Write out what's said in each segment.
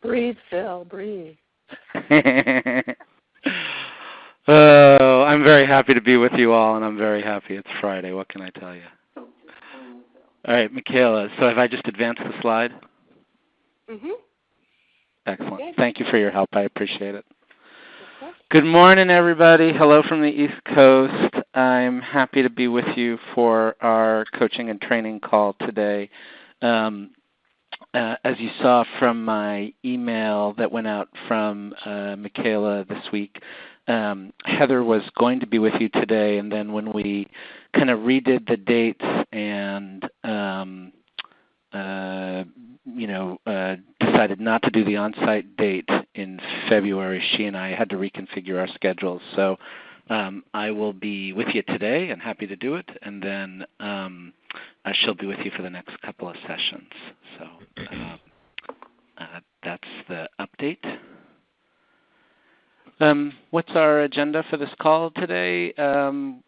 Breathe, Phil, breathe. Oh, I'm very happy to be with you all, and I'm very happy it's Friday. What can I tell you? All right, Michaela, so have I just advanced the slide? Mm-hmm. Excellent. Okay. Thank you for your help. I appreciate it. Good morning, everybody. Hello from the East Coast. I'm happy to be with you for our coaching and training call today. As you saw from my email that went out from Michaela this week, Heather was going to be with you today, and then when we kind of redid the dates and decided not to do the on-site date in February, she and I had to reconfigure our schedules. So I will be with you today and happy to do it, and then she'll be with you for the next couple of sessions. So that's the update. What's our agenda for this call today?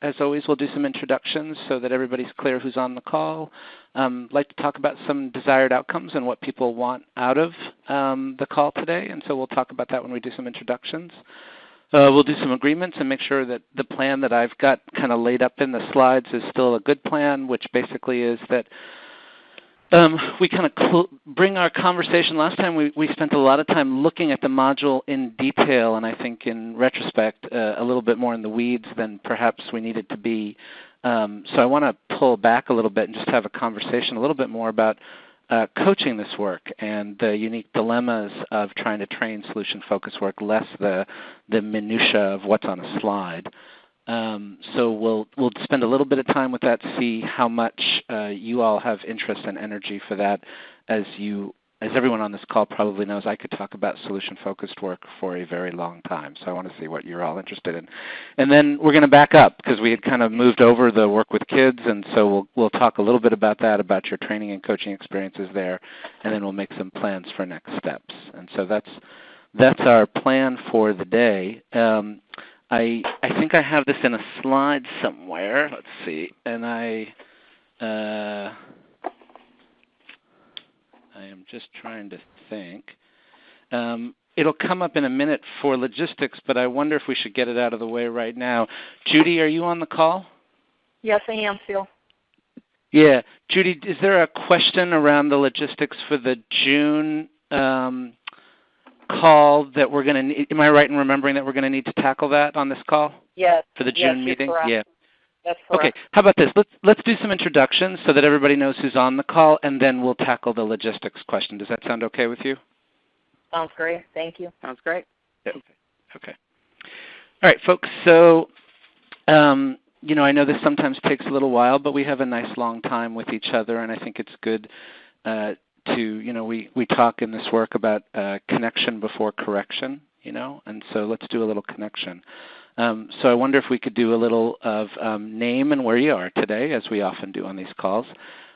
As always, we'll do some introductions so that everybody's clear who's on the call. Like to talk about some desired outcomes and what people want out of the call today, and so we'll talk about that when we do some introductions. We'll do some agreements and make sure that the plan that I've got kind of laid up in the slides is still a good plan, which basically is that we kind of bring our conversation. Last time we spent a lot of time looking at the module in detail, and I think in retrospect a little bit more in the weeds than perhaps we needed to be. So I want to pull back a little bit and just have a conversation a little bit more about coaching this work and the unique dilemmas of trying to train solution-focused work, less the minutia of what's on a slide. So we'll spend a little bit of time with that, see how much you all have interest and energy for that. As everyone on this call probably knows, I could talk about solution-focused work for a very long time, so I want to see what you're all interested in. And then we're going to back up because we had kind of moved over the work with kids, and so we'll talk a little bit about that, about your training and coaching experiences there, and then we'll make some plans for next steps. And so that's our plan for the day. I think I have this in a slide somewhere. Let's see. And I am just trying to think. It'll come up in a minute for logistics, but I wonder if we should get it out of the way right now. Judy, are you on the call? Yes, I am, Phil. Yeah. Judy, is there a question around the logistics for the June call that we're going to need? Am I right in remembering that we're going to need to tackle that on this call? Yes. For the June meeting? Correct. Yeah. That's correct. Okay. How about this? Let's do some introductions so that everybody knows who's on the call, and then we'll tackle the logistics question. Does that sound okay with you? Sounds great. Thank you. Sounds great. Okay. All right, folks. So, I know this sometimes takes a little while, but we have a nice long time with each other, and I think it's good we talk in this work about connection before correction, and so let's do a little connection. So I wonder if we could do a little of name and where you are today, as we often do on these calls.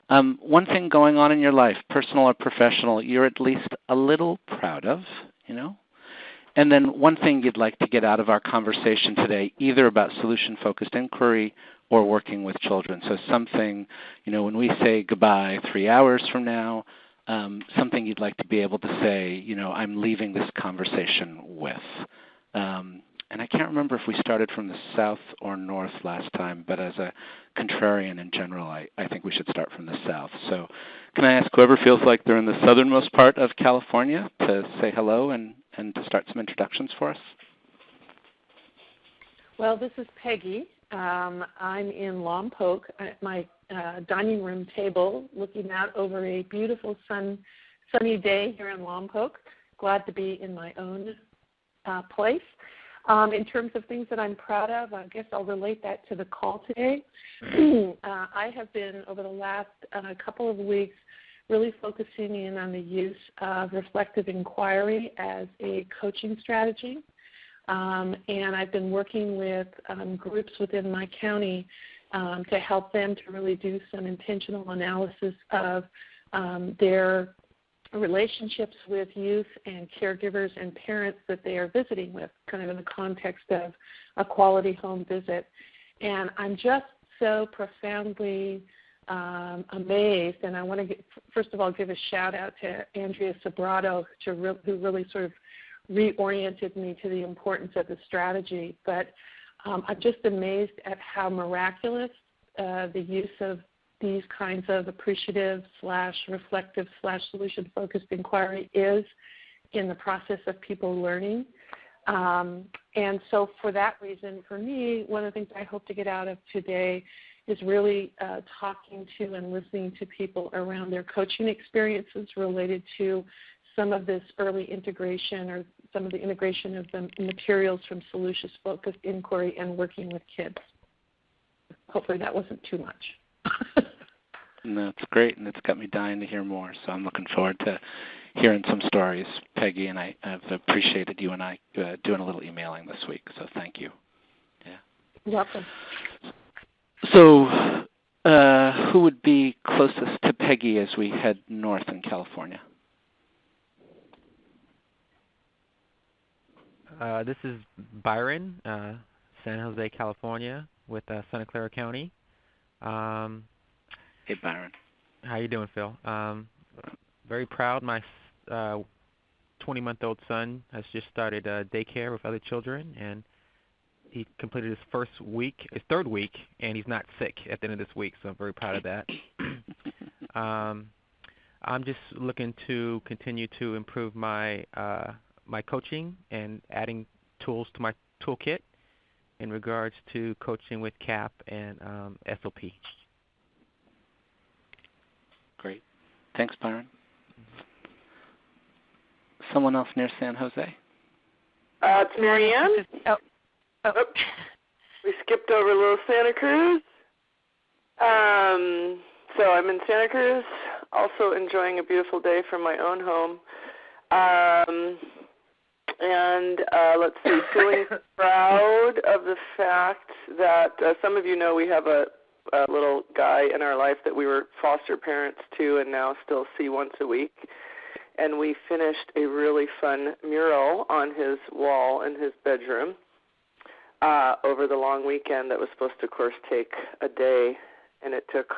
One thing going on in your life, personal or professional, you're at least a little proud of, And then one thing you'd like to get out of our conversation today, either about solution-focused inquiry or working with children. So something, when we say goodbye 3 hours from now, something you'd like to be able to say, I'm leaving this conversation with. And I can't remember if we started from the south or north last time, but as a contrarian in general, I think we should start from the south. So can I ask whoever feels like they're in the southernmost part of California to say hello and to start some introductions for us? Well, this is Peggy. I'm in Lompoc at my dining room table looking out over a beautiful sunny day here in Lompoc. Glad to be in my own place. In terms of things that I'm proud of, I guess I'll relate that to the call today. I have been, over the last couple of weeks, really focusing in on the use of reflective inquiry as a coaching strategy. And I've been working with groups within my county to help them to really do some intentional analysis of their relationships with youth and caregivers and parents that they are visiting with, kind of in the context of a quality home visit. And I'm just so profoundly amazed, and I want to first of all give a shout out to Andrea Sobrato, who really sort of reoriented me to the importance of the strategy. But I'm just amazed at how miraculous the use of these kinds of appreciative / reflective / solution-focused inquiry is in the process of people learning. And so for that reason, for me, one of the things I hope to get out of today is really talking to and listening to people around their coaching experiences related to some of this early integration or some of the integration of the materials from solutions-focused inquiry and working with kids. Hopefully that wasn't too much. No, it's great, and it's got me dying to hear more. So I'm looking forward to hearing some stories, Peggy, and I've appreciated you and I doing a little emailing this week. So thank you. Yeah. You're welcome. So who would be closest to Peggy as we head north in California? This is Byron, San Jose, California, with Santa Clara County. Hey, Byron. How you doing, Phil? Very proud. My 20-month-old son has just started daycare with other children, and he completed his third week, and he's not sick at the end of this week, so I'm very proud of that. I'm just looking to continue to improve my my coaching and adding tools to my toolkit in regards to coaching with CAP and SOP. Great. Thanks, Byron. Someone else near San Jose? It's Marianne. Oh. We skipped over Little Santa Cruz. So I'm in Santa Cruz, also enjoying a beautiful day from my own home. Let's see, feeling proud of the fact that some of you know we have a little guy in our life that we were foster parents to and now still see once a week. And we finished a really fun mural on his wall in his bedroom over the long weekend that was supposed to, of course, take a day. And it took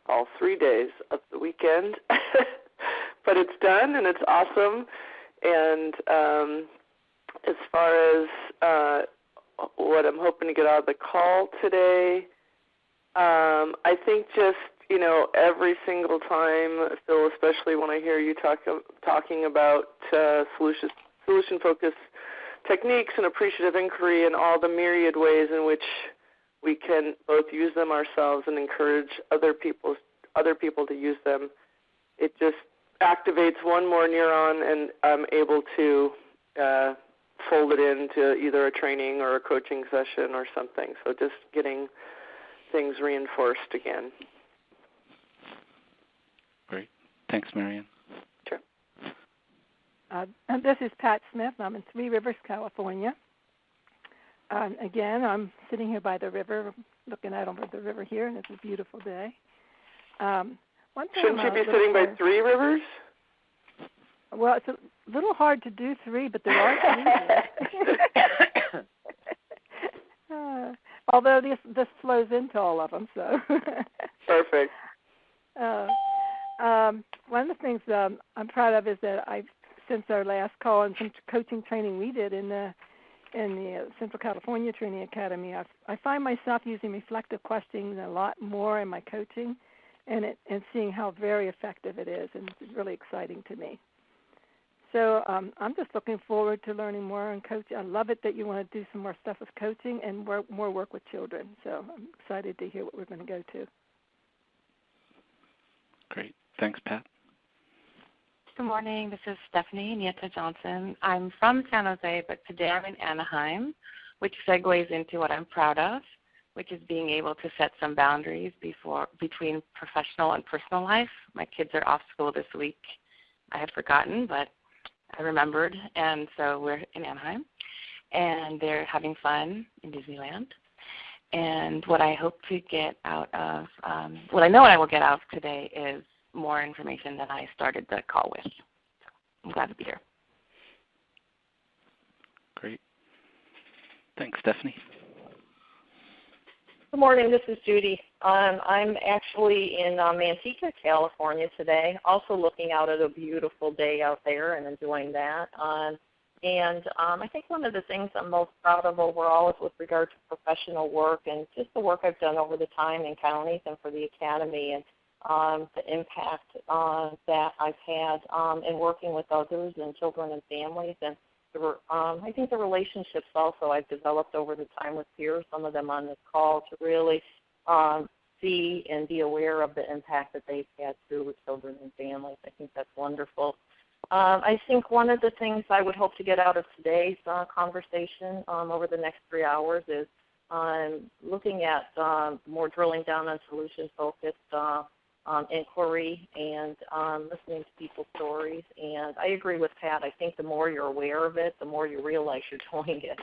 all 3 days of the weekend. But it's done, and it's awesome. And as far as what I'm hoping to get out of the call today, I think just, every single time, Phil, especially when I hear you talking about solution-focused techniques and appreciative inquiry and all the myriad ways in which we can both use them ourselves and encourage other people to use them, it just activates one more neuron, and I'm able to fold it into either a training or a coaching session or something. So just getting things reinforced again. Great. Thanks, Marianne. Sure. This is Pat Smith. I'm in Three Rivers, California. Again, I'm sitting here by the river, looking out over the river here, and it's a beautiful day. Shouldn't you be sitting by Three Rivers? Well, it's a little hard to do three, but there are three. Although this flows into all of them, so. Perfect. One of the things I'm proud of is that since our last call and some coaching training we did in the Central California Training Academy, I find myself using reflective questioning a lot more in my coaching, and seeing how very effective it is, and it's really exciting to me. So I'm just looking forward to learning more on coaching. I love it that you want to do some more stuff with coaching and more work with children. So I'm excited to hear what we're going to go to. Great. Thanks, Pat. Good morning. This is Stephanie Nieta Johnson. I'm from San Jose, but today I'm in Anaheim, which segues into what I'm proud of, which is being able to set some boundaries between professional and personal life. My kids are off school this week. I had forgotten, but I remembered, and so we're in Anaheim, and they're having fun in Disneyland. And what I hope to get out of, what I know I will get out of today is more information than I started the call with. So I'm glad to be here. Great. Thanks, Stephanie. Good morning. This is Judy. I'm actually in Manteca, California today, also looking out at a beautiful day out there and enjoying that. I think one of the things I'm most proud of overall is with regard to professional work and just the work I've done over the time in counties and for the academy and the impact that I've had in working with others and children and families. And I think the relationships also I've developed over the time with peers, some of them on this call, to really see and be aware of the impact that they've had too with children and families. I think that's wonderful. I think one of the things I would hope to get out of today's conversation over the next 3 hours is looking at more drilling down on solution-focused inquiry and listening to people's stories. And I agree with Pat. I think the more you're aware of it, the more you realize you're doing it.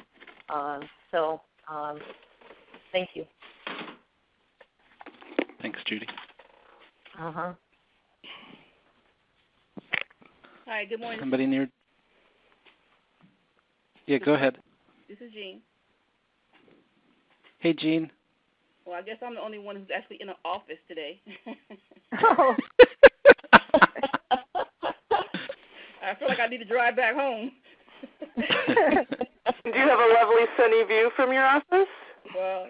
Thank you. Thanks, Judy. Hi, good morning. Somebody near? Yeah, go ahead. This is Jean. Hey, Jean. Well, I guess I'm the only one who's actually in an office today. Oh. I feel like I need to drive back home. Do you have a lovely sunny view from your office? Well,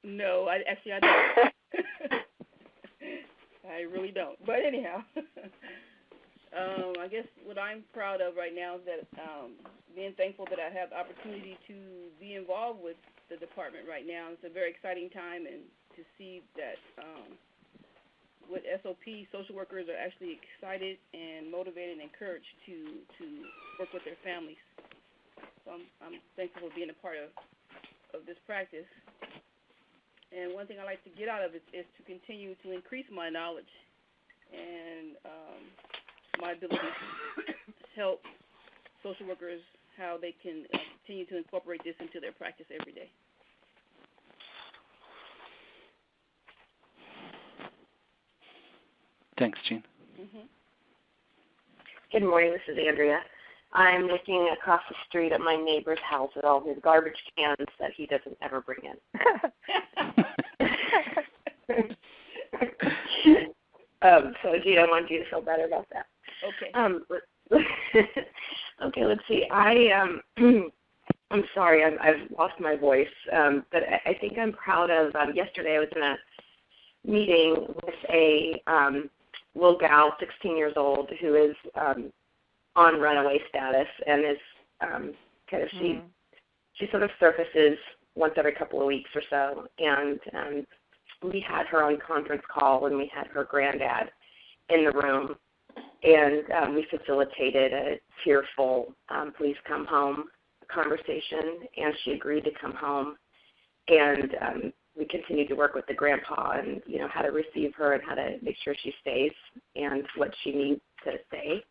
no, I don't. I really don't. But anyhow, I guess what I'm proud of right now is that being thankful that I have the opportunity to be involved with the department right now. It's a very exciting time, and to see that with SOP, social workers are actually excited and motivated and encouraged to work with their families. So I'm thankful for being a part of this practice. And one thing I like to get out of it is to continue to increase my knowledge and my ability to help social workers how they can continue to incorporate this into their practice every day. Thanks, Jean. Good morning. This is Andrea. I'm looking across the street at my neighbor's house at all his garbage cans that he doesn't ever bring in. So, Gina, I wanted you to feel better about that. Okay. Okay, let's see. I'm sorry, I've lost my voice, but I think I'm proud of. Yesterday, I was in a meeting with a little gal, 16 years old, who is on runaway status and is she sort of surfaces once every couple of weeks or so, and we had her on conference call and we had her granddad in the room, and we facilitated a tearful please come home conversation, and she agreed to come home, and we continued to work with the grandpa and, how to receive her and how to make sure she stays and what she needs to stay.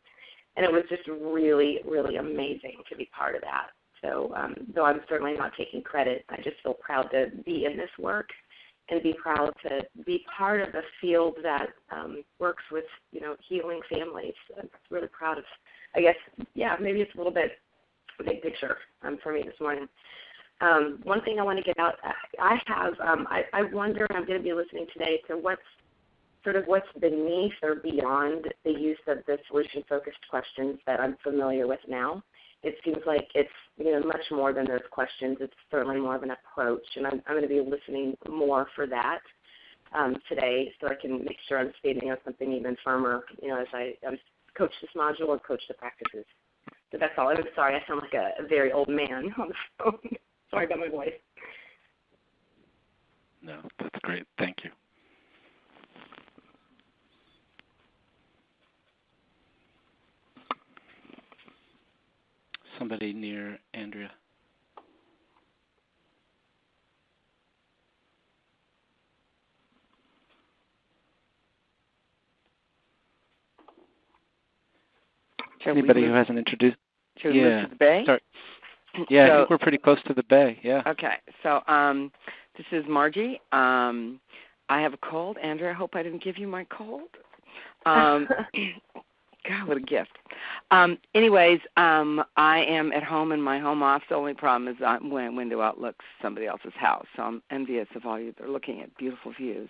And it was just really, really amazing to be part of that. So though I'm certainly not taking credit, I just feel proud to be in this work and be proud to be part of a field that works with, healing families. I'm really proud of, I guess, maybe it's a little bit big picture for me this morning. One thing I want to get out, I wonder, I'm going to be listening today to what's beneath or beyond the use of the solution-focused questions that I'm familiar with now. It seems like it's much more than those questions. It's certainly more of an approach, and I'm going to be listening more for that today, so I can make sure I'm stating on something even firmer, as I coach this module or coach the practices. So that's all. I'm sorry, I sound like a very old man on the phone. Sorry about my voice. No, that's great. Thank you. Somebody near Andrea. Anybody who hasn't introduced? Should we move to the Bay? Start. Yeah, I think we're pretty close to the Bay, yeah. Okay, so this is Margie. I have a cold. Andrea, I hope I didn't give you my cold. God, what a gift. I am at home in my home office. The only problem is when window outlooks somebody else's house. So I'm envious of all you that are looking at beautiful views.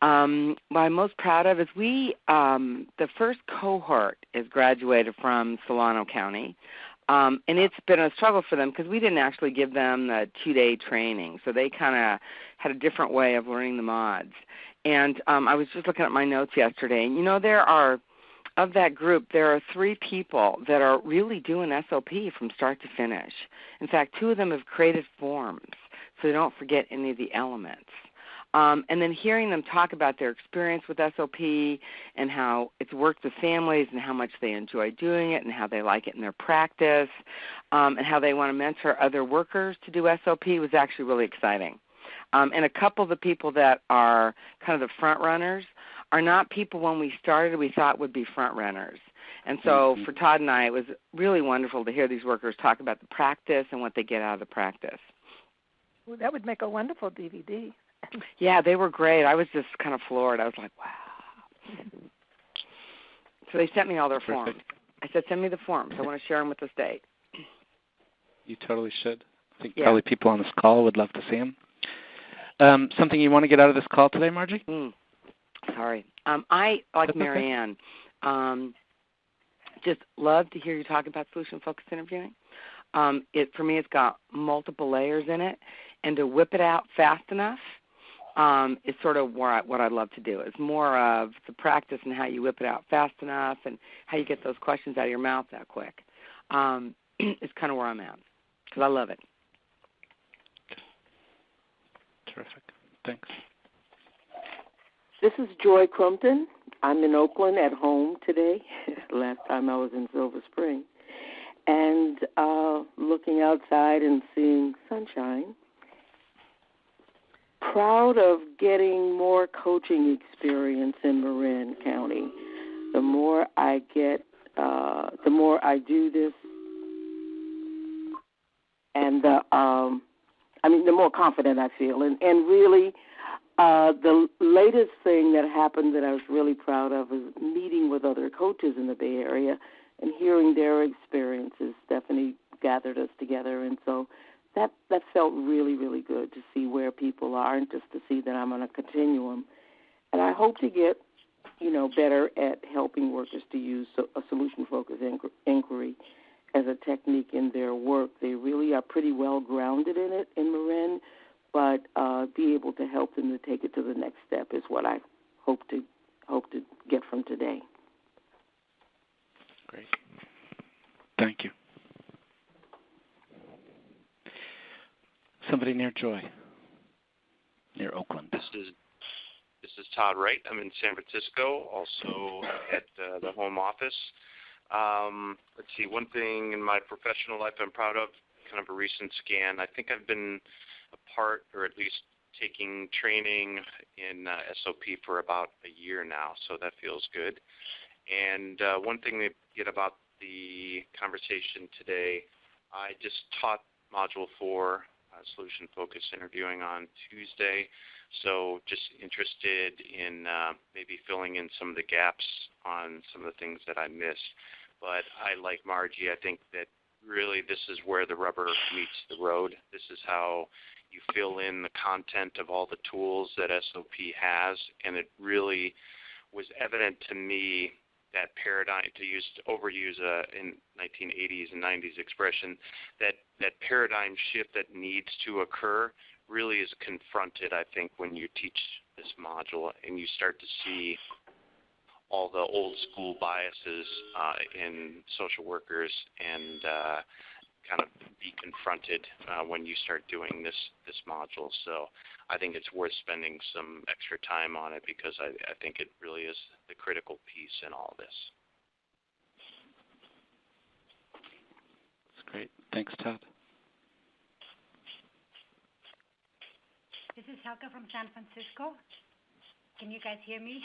What I'm most proud of is the first cohort is graduated from Solano County. And it's been a struggle for them because we didn't actually give them the 2-day training. So they kind of had a different way of learning the mods. And I was just looking at my notes yesterday. And, of that group, there are 3 people that are really doing SOP from start to finish. In fact, 2 of them have created forms so they don't forget any of the elements. And then hearing them talk about their experience with SOP and how it's worked with families and how much they enjoy doing it and how they like it in their practice and how they want to mentor other workers to do SOP was actually really exciting. And a couple of the people that are kind of the front runners are not people when we started we thought would be front runners. And so for Todd and I, it was really wonderful to hear these workers talk about the practice and what they get out of the practice. Well, that would make a wonderful DVD. Yeah, they were great. I was just kind of floored. I was like, wow. So they sent me all their forms. I said, send me the forms. I want to share them with the state. You totally should. I think probably people on this call would love to see them. Something you want to get out of this call today, Margie? Sorry. I, like Marianne, just love to hear you talk about solution-focused interviewing. For me, it's got multiple layers in it, and to whip it out fast enough is sort of what I love to do. It's more of the practice and how you whip it out fast enough and how you get those questions out of your mouth that quick. It's kind of where I'm at because I love it. Terrific. Thanks. This is Joy Crumpton. I'm in Oakland at home today. Last time I was in Silver Spring. And looking outside and seeing sunshine. Proud of getting more coaching experience in Marin County. The more I get, the more I do this, and the more confident I feel. And really, the latest thing that happened that I was really proud of is meeting with other coaches in the Bay Area and hearing their experiences. Stephanie gathered us together, and so that felt really, really good to see where people are and just to see that I'm on a continuum. And I hope to get, better at helping workers to use a solution-focused inquiry as a technique in their work. They really are pretty well grounded in it in Marin, but be able to help them to take it to the next step is what I hope to get from today. Great. Thank you. Somebody near Joy, near Oakland. This is Todd Wright. I'm in San Francisco, also at the home office. Let's see, one thing in my professional life I'm proud of, kind of a recent scan. I think I've been a part, or at least taking training in SOP for about a year now, so that feels good. And one thing to get about the conversation today, I just taught Module 4, Solution-Focused Interviewing on Tuesday, so just interested in maybe filling in some of the gaps on some of the things that I missed. But I, like Margie, I think that really this is where the rubber meets the road. This is how you fill in the content of all the tools that SOP has, and it really was evident to me that paradigm, to overuse in 1980s and 90s expression, that paradigm shift that needs to occur really is confronted, I think, when you teach this module and you start to see all the old school biases in social workers and kind of be confronted when you start doing this module. So I think it's worth spending some extra time on it because I think it really is the critical piece in all this. That's great. Thanks, Todd. This is Helga from San Francisco. Can you guys hear me?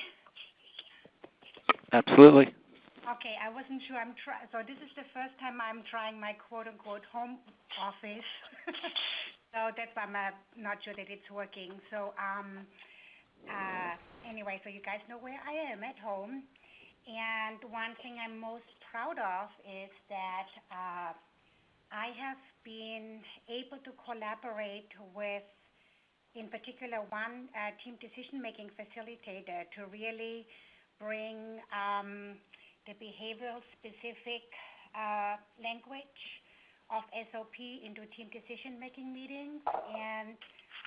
Absolutely. Okay, I wasn't sure. So this is the first time I'm trying my quote-unquote home office. So that's why I'm not sure that it's working. So anyway, so you guys know where I am at home. And one thing I'm most proud of is that I have been able to collaborate with, in particular, one team decision-making facilitator to really bring the behavioral-specific language of SOP into team decision-making meetings and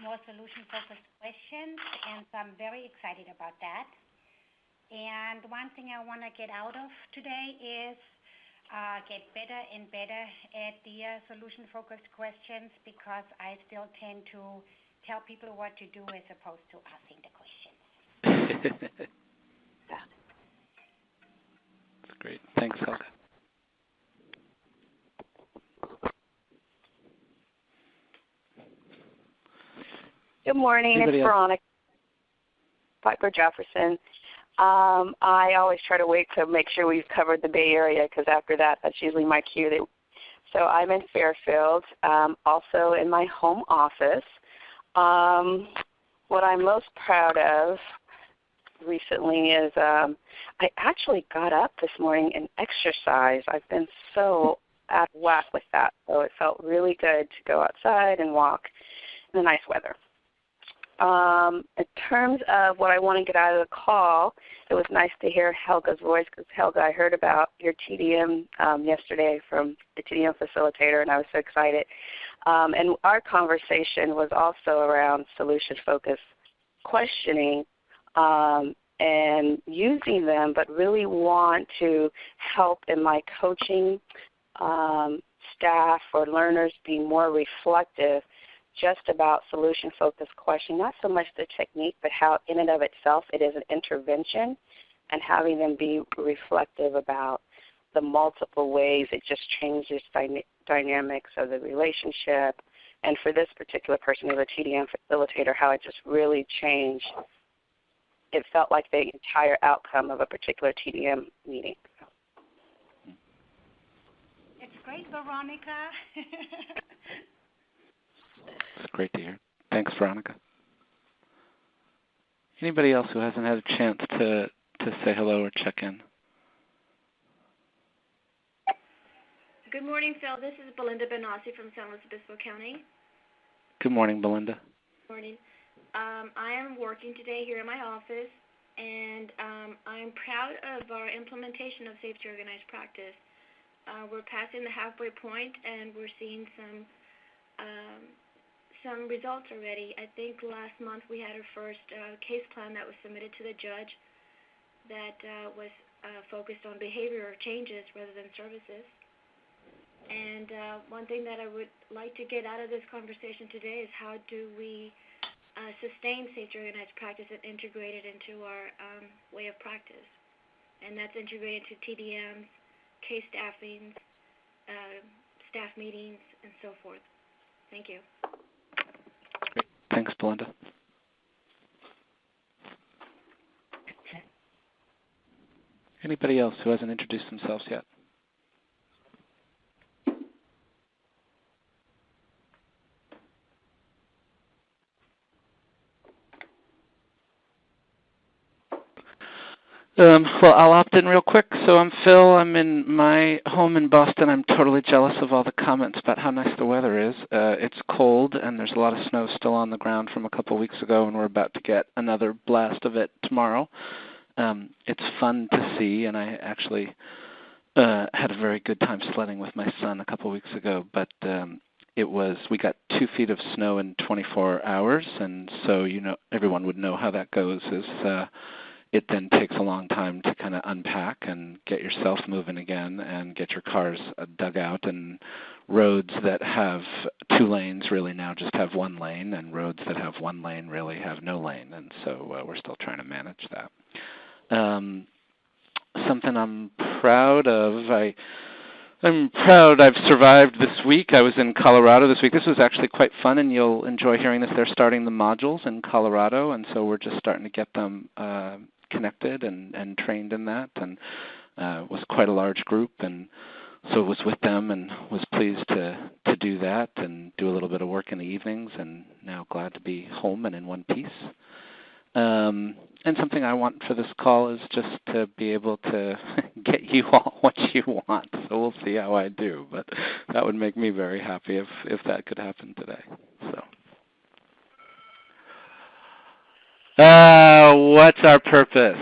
more solution-focused questions, and so I'm very excited about that. And one thing I want to get out of today is get better and better at the solution-focused questions, because I still tend to tell people what to do as opposed to asking the questions. That's great. Thanks, Helga. Good morning. It's Veronica Piper Jefferson. I always try to wait to make sure we've covered the Bay Area, because after that, that's usually my cue. So I'm in Fairfield, also in my home office. What I'm most proud of recently is I actually got up this morning and exercised. I've been so out of whack with that, so it felt really good to go outside and walk in the nice weather. In terms of what I want to get out of the call, it was nice to hear Helga's voice, because Helga, I heard about your TDM yesterday from the TDM facilitator, and I was so excited. And our conversation was also around solution-focused questioning and using them, but really want to help in my coaching staff or learners be more reflective just about solution-focused questioning, not so much the technique, but how in and of itself it is an intervention, and having them be reflective about the multiple ways it just changes dynamics of the relationship. And for this particular person who's a TDM facilitator, how it just really changed. It felt like the entire outcome of a particular TDM meeting. It's great, Veronica. That's great to hear. Thanks, Veronica. Anybody else who hasn't had a chance to say hello or check in? Good morning, Phil. This is Belinda Benassi from San Luis Obispo County. Good morning, Belinda. Good morning. I am working today here in my office, and I'm proud of our implementation of safety organized practice. We're passing the halfway point, and we're seeing some results already. I think last month we had our first case plan that was submitted to the judge that was focused on behavior changes rather than services. And one thing that I would like to get out of this conversation today is how do we sustain safety organized practice and integrate it into our way of practice. And that's integrated to TDMs, case staffings, staff meetings, and so forth. Thank you. Great. Thanks, Belinda. Anybody else who hasn't introduced themselves yet? Well, I'll opt in real quick. So I'm Phil. I'm in my home in Boston. I'm totally jealous of all the comments about how nice the weather is. It's cold, and there's a lot of snow still on the ground from a couple of weeks ago, and we're about to get another blast of it tomorrow. It's fun to see, and I actually had a very good time sledding with my son a couple of weeks ago, but we got 2 feet of snow in 24 hours, and so everyone would know how that goes is it then takes a long time to kind of unpack and get yourself moving again and get your cars dug out, and roads that have 2 lanes really now just have 1 lane, and roads that have 1 lane really have no lane, and so we're still trying to manage that. Something I'm proud of, I'm proud I've survived this week. I was in Colorado this week. This was actually quite fun, and you'll enjoy hearing this. They're starting the modules in Colorado, and so we're just starting to get them connected and trained in that, and it was quite a large group, and so was with them and was pleased to do that and do a little bit of work in the evenings, and now glad to be home and in one piece. And something I want for this call is just to be able to get you all what you want. So we'll see how I do, but that would make me very happy if that could happen today. So, what's our purpose?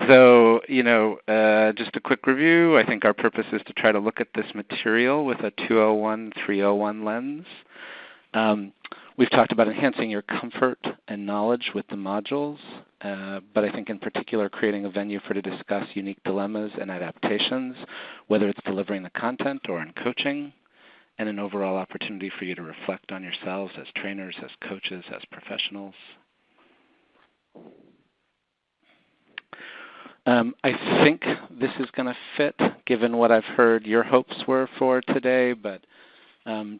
So, just a quick review. I think our purpose is to try to look at this material with a 201-301 lens. We've talked about enhancing your comfort and knowledge with the modules, but I think in particular creating a venue to discuss unique dilemmas and adaptations, whether it's delivering the content or in coaching, and an overall opportunity for you to reflect on yourselves as trainers, as coaches, as professionals. I think this is going to fit given what I've heard your hopes were for today, but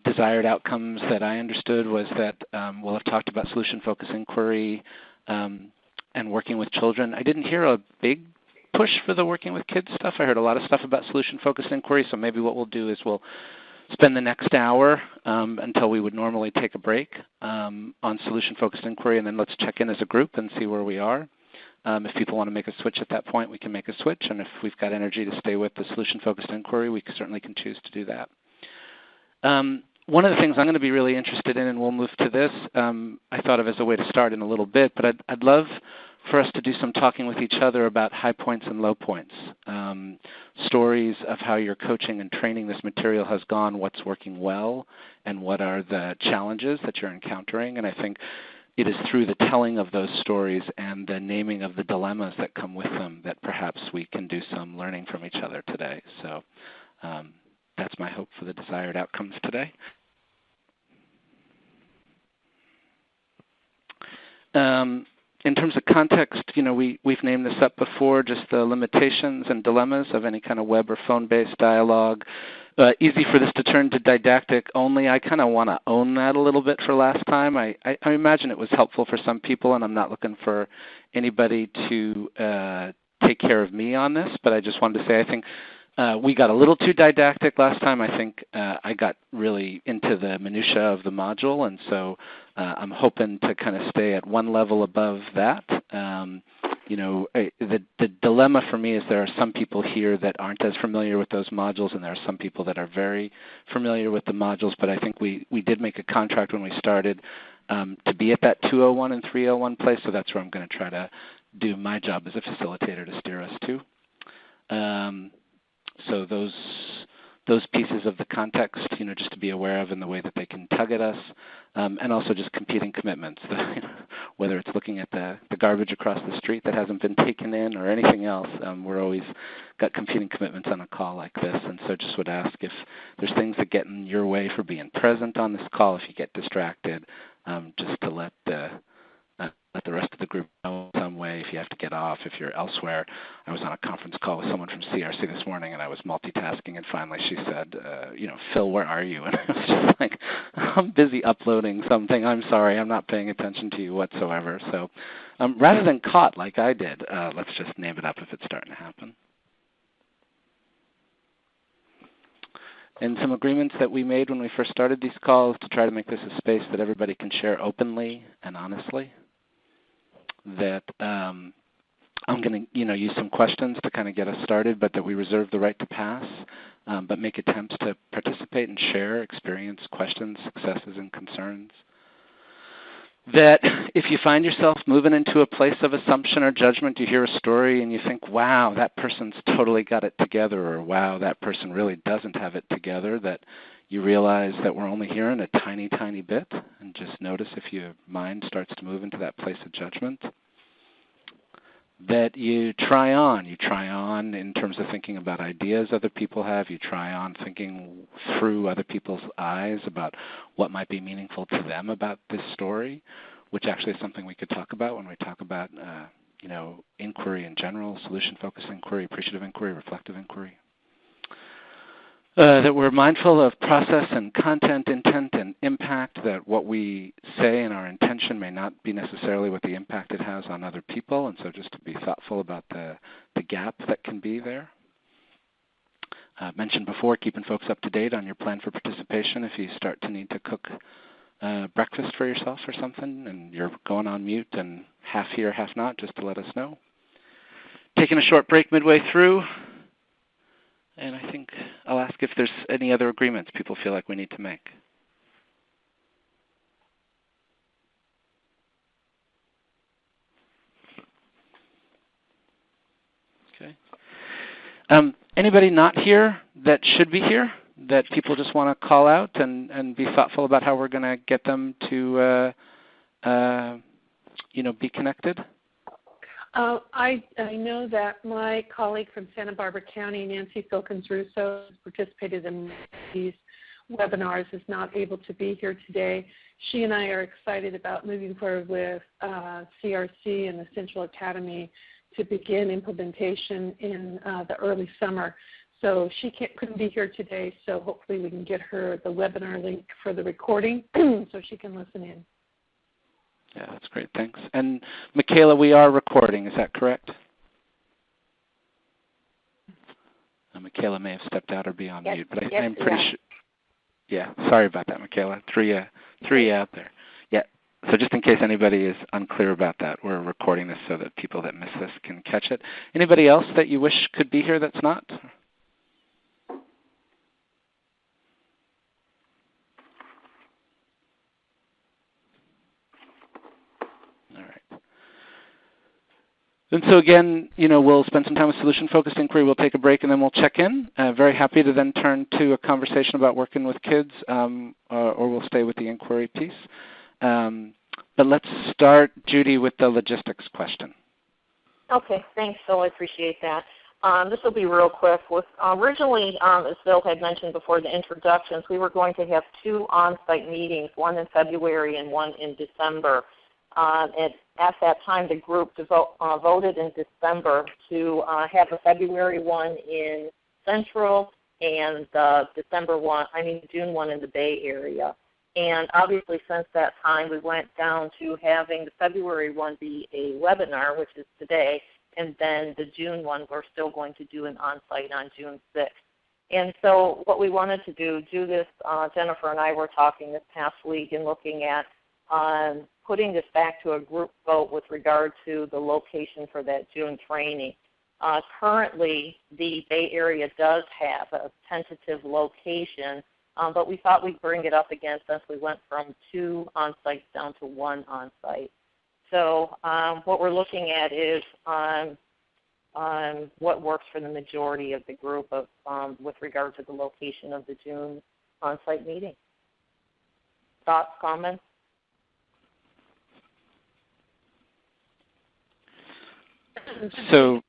desired outcomes that I understood was that we'll have talked about solution-focused inquiry and working with children. I didn't hear a big push for the working with kids stuff. I heard a lot of stuff about solution-focused inquiry, so maybe what we'll do is we'll spend the next hour until we would normally take a break on solution-focused inquiry, and then let's check in as a group and see where we are. If people want to make a switch at that point, we can make a switch, and if we've got energy to stay with the solution-focused inquiry, we certainly can choose to do that. One of the things I'm going to be really interested in, and we'll move to this, I thought of as a way to start in a little bit, but I'd love for us to do some talking with each other about high points and low points, stories of how your coaching and training this material has gone, what's working well, and what are the challenges that you're encountering. And I think it is through the telling of those stories and the naming of the dilemmas that come with them that perhaps we can do some learning from each other today. So that's my hope for the desired outcomes today. In terms of context, we've named this up before, just the limitations and dilemmas of any kind of web or phone-based dialogue. Easy for this to turn to didactic only. I kind of want to own that a little bit for last time. I imagine it was helpful for some people, and I'm not looking for anybody to take care of me on this, but I just wanted to say I think we got a little too didactic last time. I think I got really into the minutia of the module, and so I'm hoping to kind of stay at one level above that. The dilemma for me is there are some people here that aren't as familiar with those modules, and there are some people that are very familiar with the modules, but I think we did make a contract when we started to be at that 201 and 301 place, so that's where I'm going to try to do my job as a facilitator to steer us to. So those pieces of the context, just to be aware of in the way that they can tug at us, and also just competing commitments, whether it's looking at the garbage across the street that hasn't been taken in or anything else. We're always got competing commitments on a call like this, and so just would ask if there's things that get in your way for being present on this call, if you get distracted, just to let the rest of the group know in some way if you have to get off, if you're elsewhere. I was on a conference call with someone from CRC this morning, and I was multitasking, and finally she said, Phil, where are you? And I was just like, I'm busy uploading something. I'm sorry. I'm not paying attention to you whatsoever. So rather than caught like I did, let's just name it up if it's starting to happen. And some agreements that we made when we first started these calls to try to make this a space that everybody can share openly and honestly. That I'm going to use some questions to kind of get us started, but that we reserve the right to pass, but make attempts to participate and share experience, questions, successes, and concerns. That if you find yourself moving into a place of assumption or judgment, you hear a story and you think, wow, that person's totally got it together, or wow, that person really doesn't have it together, that you realize that we're only hearing a tiny, tiny bit, and just notice if your mind starts to move into that place of judgment. That you try on in terms of thinking about ideas other people have. You try on thinking through other people's eyes about what might be meaningful to them about this story, which actually is something we could talk about when we talk about inquiry in general, solution-focused inquiry, appreciative inquiry, reflective inquiry. That we're mindful of process and content, intent, and impact, that what we say and our intention may not be necessarily what the impact it has on other people, and so just to be thoughtful about the gap that can be there. Mentioned before, keeping folks up to date on your plan for participation if you start to need to cook breakfast for yourself or something and you're going on mute and half here, half not, just to let us know. Taking a short break midway through, and I think I'll ask if there's any other agreements people feel like we need to make. Okay. Anybody not here that should be here, that people just want to call out and be thoughtful about how we're going to get them to be connected? I know that my colleague from Santa Barbara County, Nancy Filkins-Russo, has participated in these webinars, is not able to be here today. She and I are excited about moving forward with CRC and the Central Academy to begin implementation in the early summer. So she couldn't be here today, so hopefully we can get her the webinar link for the recording so she can listen in. Yeah, that's great. Thanks. And Michaela, we are recording. Is that correct? Michaela may have stepped out or be on mute, but I'm pretty sure. Yeah, sorry about that, Michaela. Three out there. Yeah. So just in case anybody is unclear about that, we're recording this so that people that miss this can catch it. Anybody else that you wish could be here that's not? And so again, we'll spend some time with solution-focused inquiry. We'll take a break, and then we'll check in. Very happy to then turn to a conversation about working with kids, or we'll stay with the inquiry piece. But let's start, Judy, with the logistics question. Okay, thanks, Phil. I appreciate that. This will be real quick. Originally, as Phil had mentioned before the introductions, we were going to have 2 on-site meetings, one in February and one in December. At that time, the group voted in December to have a February one in Central and the June one in the Bay Area. And obviously, since that time, we went down to having the February one be a webinar, which is today, and then the June one we're still going to do an on-site on June 6th. And so what we wanted to do this, Jennifer and I were talking this past week and looking at putting this back to a group vote with regard to the location for that June training. Currently, the Bay Area does have a tentative location, but we thought we'd bring it up again since we went from 2 on-sites down to 1 on-site. So what we're looking at is what works for the majority of the group with regard to the location of the June on-site meeting. Thoughts, comments? So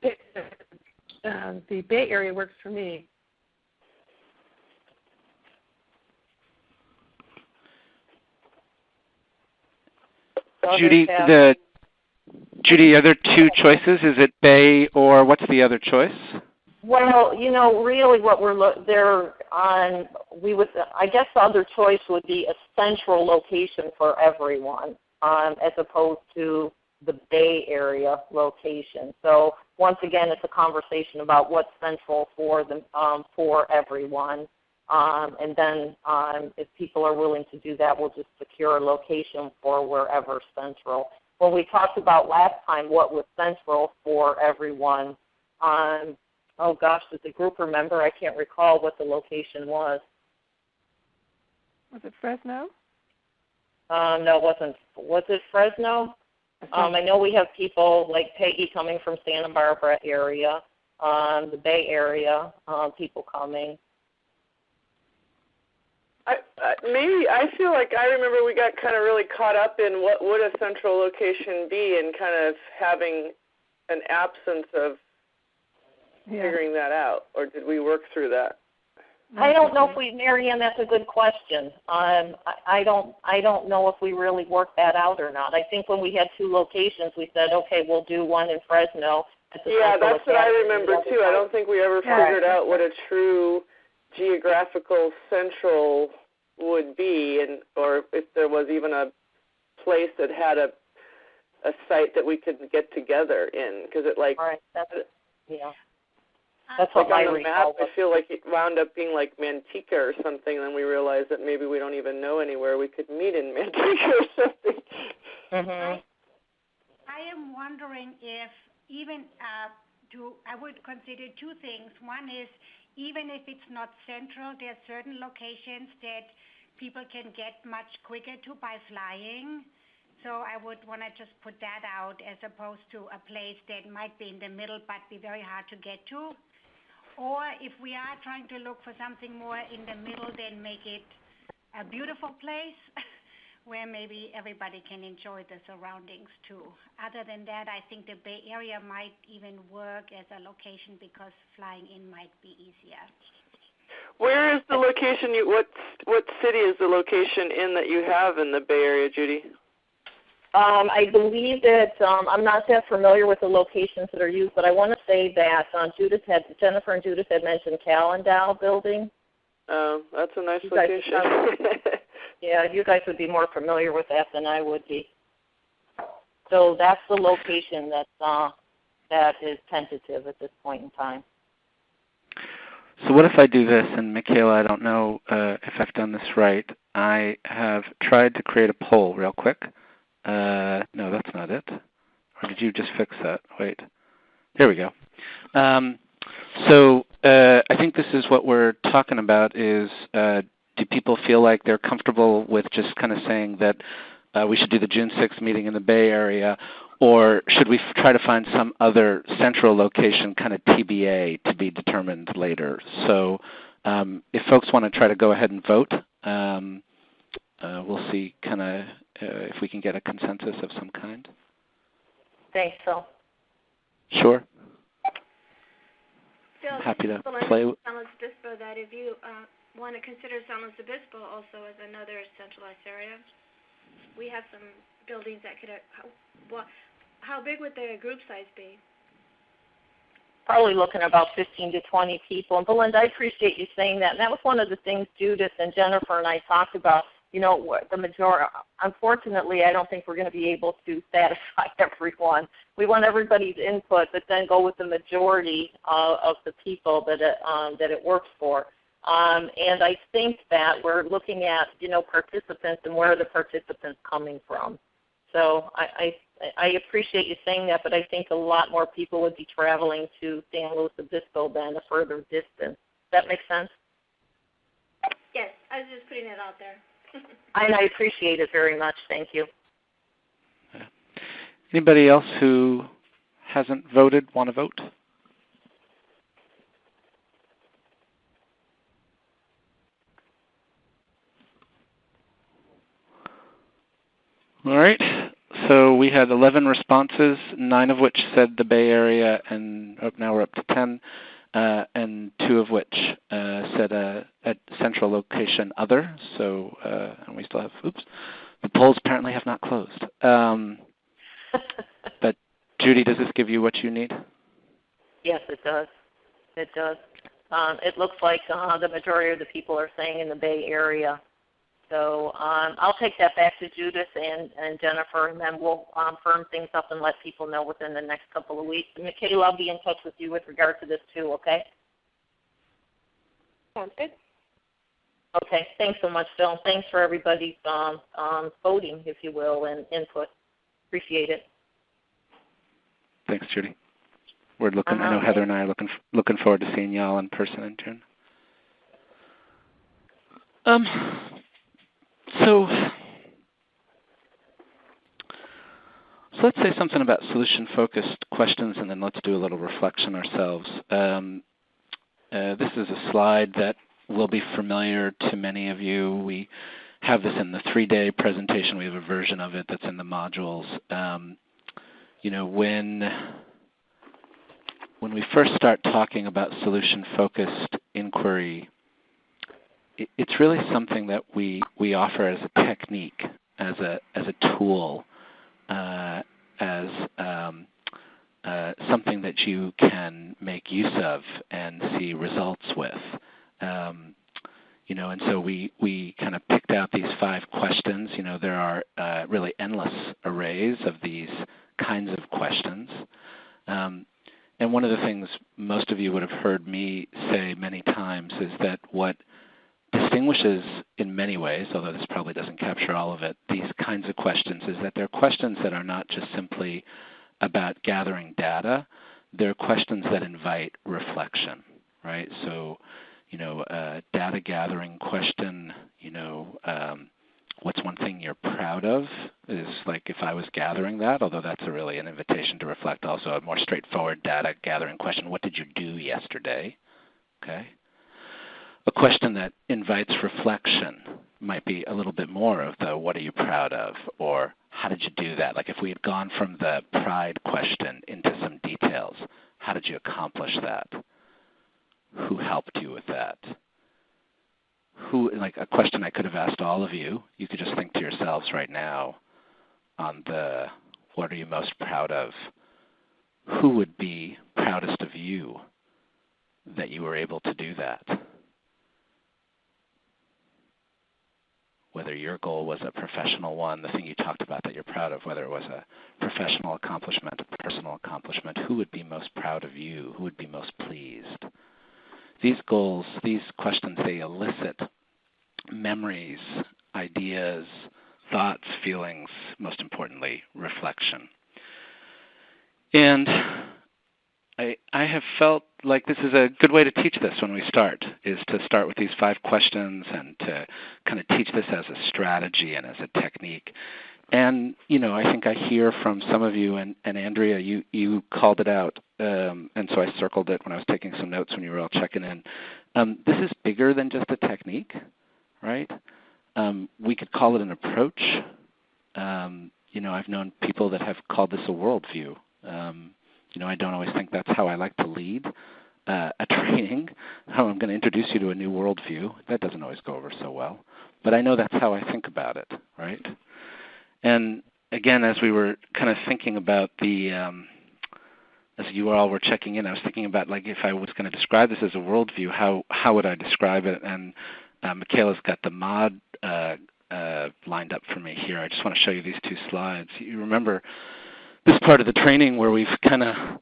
the Bay Area works for me. Judy, are there 2 choices? Is it Bay or what's the other choice? Well, really what we're I guess the other choice would be a central location for everyone, as opposed to the Bay Area location. So once again, it's a conversation about what's central for everyone. And then if people are willing to do that, we'll just secure a location for wherever central. When we talked about last time what was central for everyone, oh gosh, does the group remember? I can't recall what the location was. Was it Fresno? No, it wasn't. Was it Fresno? I know we have people like Peggy coming from Santa Barbara area, the Bay Area, people coming. I feel like I remember we got kind of really caught up in what would a central location be and kind of having an absence of figuring that out, or did we work through that? I don't know if Marianne, that's a good question. I don't know if we really worked that out or not. I think when we had 2 locations, we said, okay, we'll do one in Fresno. Yeah, that's what I remember too. I don't think we ever figured out what a true geographical central would be, or if there was even a place that had a site that we could get together in, because it All right, That's what like my on the map, recall was. I feel like it wound up being like Manteca or something, and then we realized that maybe we don't even know anywhere we could meet in Manteca or something. Mm-hmm. I am wondering if even I would consider two things. One is, even if it's not central, there are certain locations that people can get much quicker to by flying. So I would want to just put that out as opposed to a place that might be in the middle but be very hard to get to. Or if we are trying to look for something more in the middle, then make it a beautiful place where maybe everybody can enjoy the surroundings too. Other than that, I think the Bay Area might even work as a location because flying in might be easier. Where is the location? What city is the location in that you have in the Bay Area, Judy? I believe that I'm not that familiar with the locations that are used, but I want to say that Jennifer and Judith had mentioned Calendau building. Oh, that's a nice location. Yeah, you guys would be more familiar with that than I would be. So that's the location that is tentative at this point in time. So what if I do this? And Michaela, I don't know if I've done this right. I have tried to create a poll real quick. No, that's not it. Or did you just fix that? Wait. There we go. So I think this is what we're talking about is do people feel like they're comfortable with just kind of saying that we should do the June 6th meeting in the Bay Area, or should we try to find some other central location, kind of TBA, to be determined later? So if folks want to try to go ahead and vote, we'll see kind of if we can get a consensus of some kind. Thanks, Phil. Sure. Phil, Happy to San play. Luis Obispo, that if you want to consider San Luis Obispo also as another centralized area, we have some buildings that could. How big would the group size be? Probably looking about 15 to 20 people. And Belinda, I appreciate you saying that. And that was one of the things Judith and Jennifer and I talked about. You know, the majority, unfortunately, I don't think we're going to be able to satisfy everyone. We want everybody's input, but then go with the majority of the people that it works for. And I think that we're looking at, participants and where are the participants coming from. So I appreciate you saying that, but I think a lot more people would be traveling to San Luis Obispo than a further distance. Does that make sense? Yes, I was just putting it out there. And I appreciate it very much. Thank you. Anybody else who hasn't voted want to vote? All right. So we had 11 responses, 9 of which said the Bay Area, and now we're up to 10, and 2 of which said a central location other. So and we still have, the polls apparently have not closed. But Judy, does this give you what you need? Yes, it does. It does. It looks like the majority of the people are saying in the Bay Area. So I'll take that back to Judith and Jennifer, and then we'll firm things up and let people know within the next couple of weeks. And Michaela, I'll be in touch with you with regard to this too, okay? Sounds good. Okay, thanks so much, Phil. Thanks for everybody's voting, if you will, and input. Appreciate it. Thanks, Judy. We're looking. I know Heather and I are looking forward to seeing y'all in person in June. So let's say something about solution-focused questions, and then let's do a little reflection ourselves. This is a slide that will be familiar to many of you. We have this in the 3-day presentation. We have a version of it that's in the modules. When we first start talking about solution-focused inquiry, it's really something that we offer as a technique, as a tool, as something that you can make use of and see results with. And so we kind of picked out these 5 questions. There are really endless arrays of these kinds of questions. And And one of the things most of you would have heard me say many times is that what distinguishes in many ways, although this probably doesn't capture all of it, these kinds of questions is that they're questions that are not just simply about gathering data. They're questions that invite reflection, right? So, a data gathering question, what's one thing you're proud of is like if I was gathering that, although that's really an invitation to reflect. Also a more straightforward data gathering question, what did you do yesterday? Okay. A question that invites reflection might be a little bit more of the what are you proud of, or how did you do that? Like if we had gone from the pride question into some details, how did you accomplish that? Who helped you with that? Like a question I could have asked all of you, you could just think to yourselves right now on the what are you most proud of? Who would be proudest of you that you were able to do that? Whether your goal was a professional one, the thing you talked about that you're proud of, whether it was a professional accomplishment, a personal accomplishment, who would be most proud of you? Who would be most pleased? These goals, these questions, they elicit memories, ideas, thoughts, feelings, most importantly, reflection. And I have felt like this is a good way to teach this when we start, is to start with these 5 questions and to kind of teach this as a strategy and as a technique. And, I think I hear from some of you, and Andrea, you called it out, and so I circled it when I was taking some notes when you were all checking in. This is bigger than just a technique, right? We could call it an approach. I've known people that have called this a worldview. I don't always think that's how I like to lead a training, how I'm going to introduce you to a new worldview. That doesn't always go over so well. But I know that's how I think about it, right? And again, as we were kind of thinking about as you all were checking in, I was thinking about like if I was going to describe this as a worldview, how would I describe it? And Michaela's got the mod lined up for me here. I just want to show you these 2 slides. You remember this part of the training where we've kind of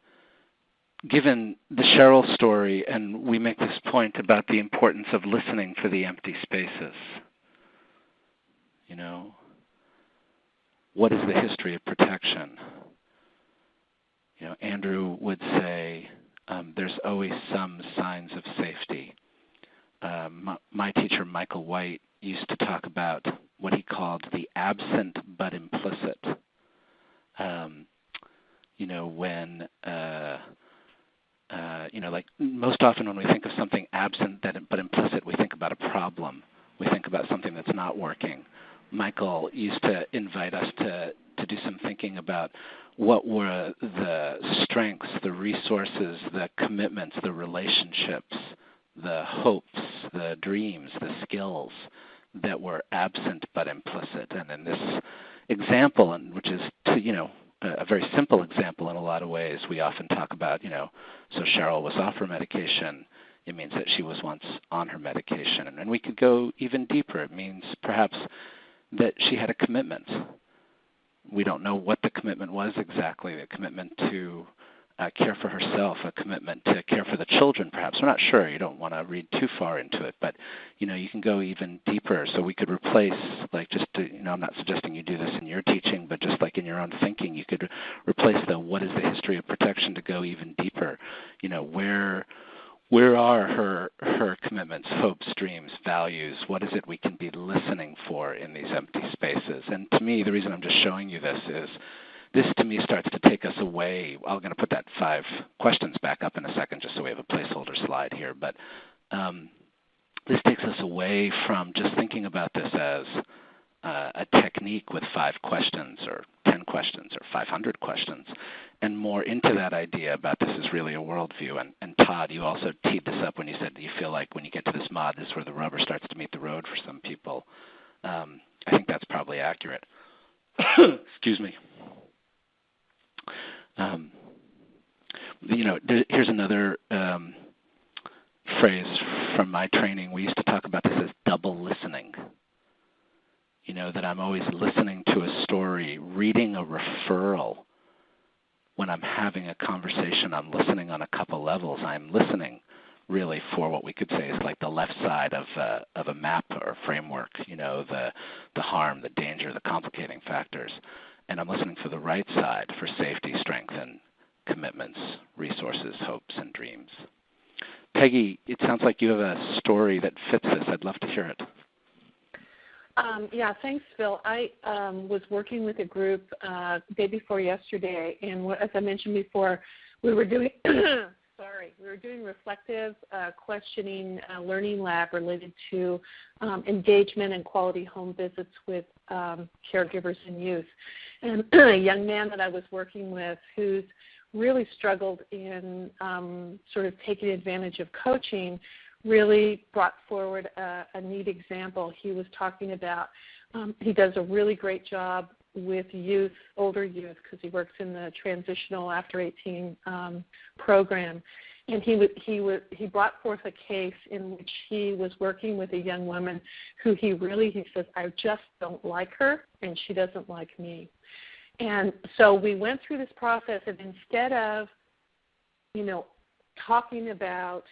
given the Cheryl story, and we make this point about the importance of listening for the empty spaces. What is the history of protection? Andrew would say there's always some signs of safety. My teacher, Michael White, used to talk about what he called the absent but implicit. When like most often when we think of something absent but implicit, we think about a problem. We think about something that's not working. Michael used to invite us to do some thinking about what were the strengths, the resources, the commitments, the relationships, the hopes, the dreams, the skills that were absent but implicit. And in this example, which is a very simple example in a lot of ways, we often talk about, so Cheryl was off her medication. It means that she was once on her medication. And we could go even deeper. It means perhaps that she had a commitment. We don't know what the commitment was exactly, a commitment to care for herself, a commitment to care for the children perhaps. We're not sure. You don't want to read too far into it. But, you can go even deeper. So we could replace, I'm not suggesting you do this in your teaching, but just like in your own thinking, you could replace the what is the history of protection to go even deeper. Where are her commitments, hopes, dreams, values? What is it we can be listening for in these empty spaces? And to me, the reason I'm just showing you this is this to me starts to take us away. I'm going to put that 5 questions back up in a second just so we have a placeholder slide here. But this takes us away from just thinking about this as a technique with 5 questions or 10 questions or 500 questions, and more into that idea about this is really a worldview. And Todd, you also teed this up when you said you feel like when you get to this mod, this is where the rubber starts to meet the road for some people. I think that's probably accurate. Excuse me. Here's another phrase from my training. We used to talk about this as double listening. That I'm always listening to a story, reading a referral when I'm having a conversation, I'm listening on a couple levels. I'm listening really for what we could say is like the left side of a map or framework, the harm, the danger, the complicating factors. And I'm listening for the right side, for safety, strength, and commitments, resources, hopes, and dreams. Peggy, it sounds like you have a story that fits this. I'd love to hear it. Yeah, thanks, Phil. I was working with a group day before yesterday, and as I mentioned before, we were doing reflective questioning learning lab related to engagement and quality home visits with caregivers and youth. And a young man that I was working with who's really struggled in sort of taking advantage of coaching really brought forward a neat example. He was talking about he does a really great job with youth, older youth, because he works in the transitional after 18 program. And he brought forth a case in which he was working with a young woman who he says, I just don't like her, and she doesn't like me. And so we went through this process, and instead of, talking about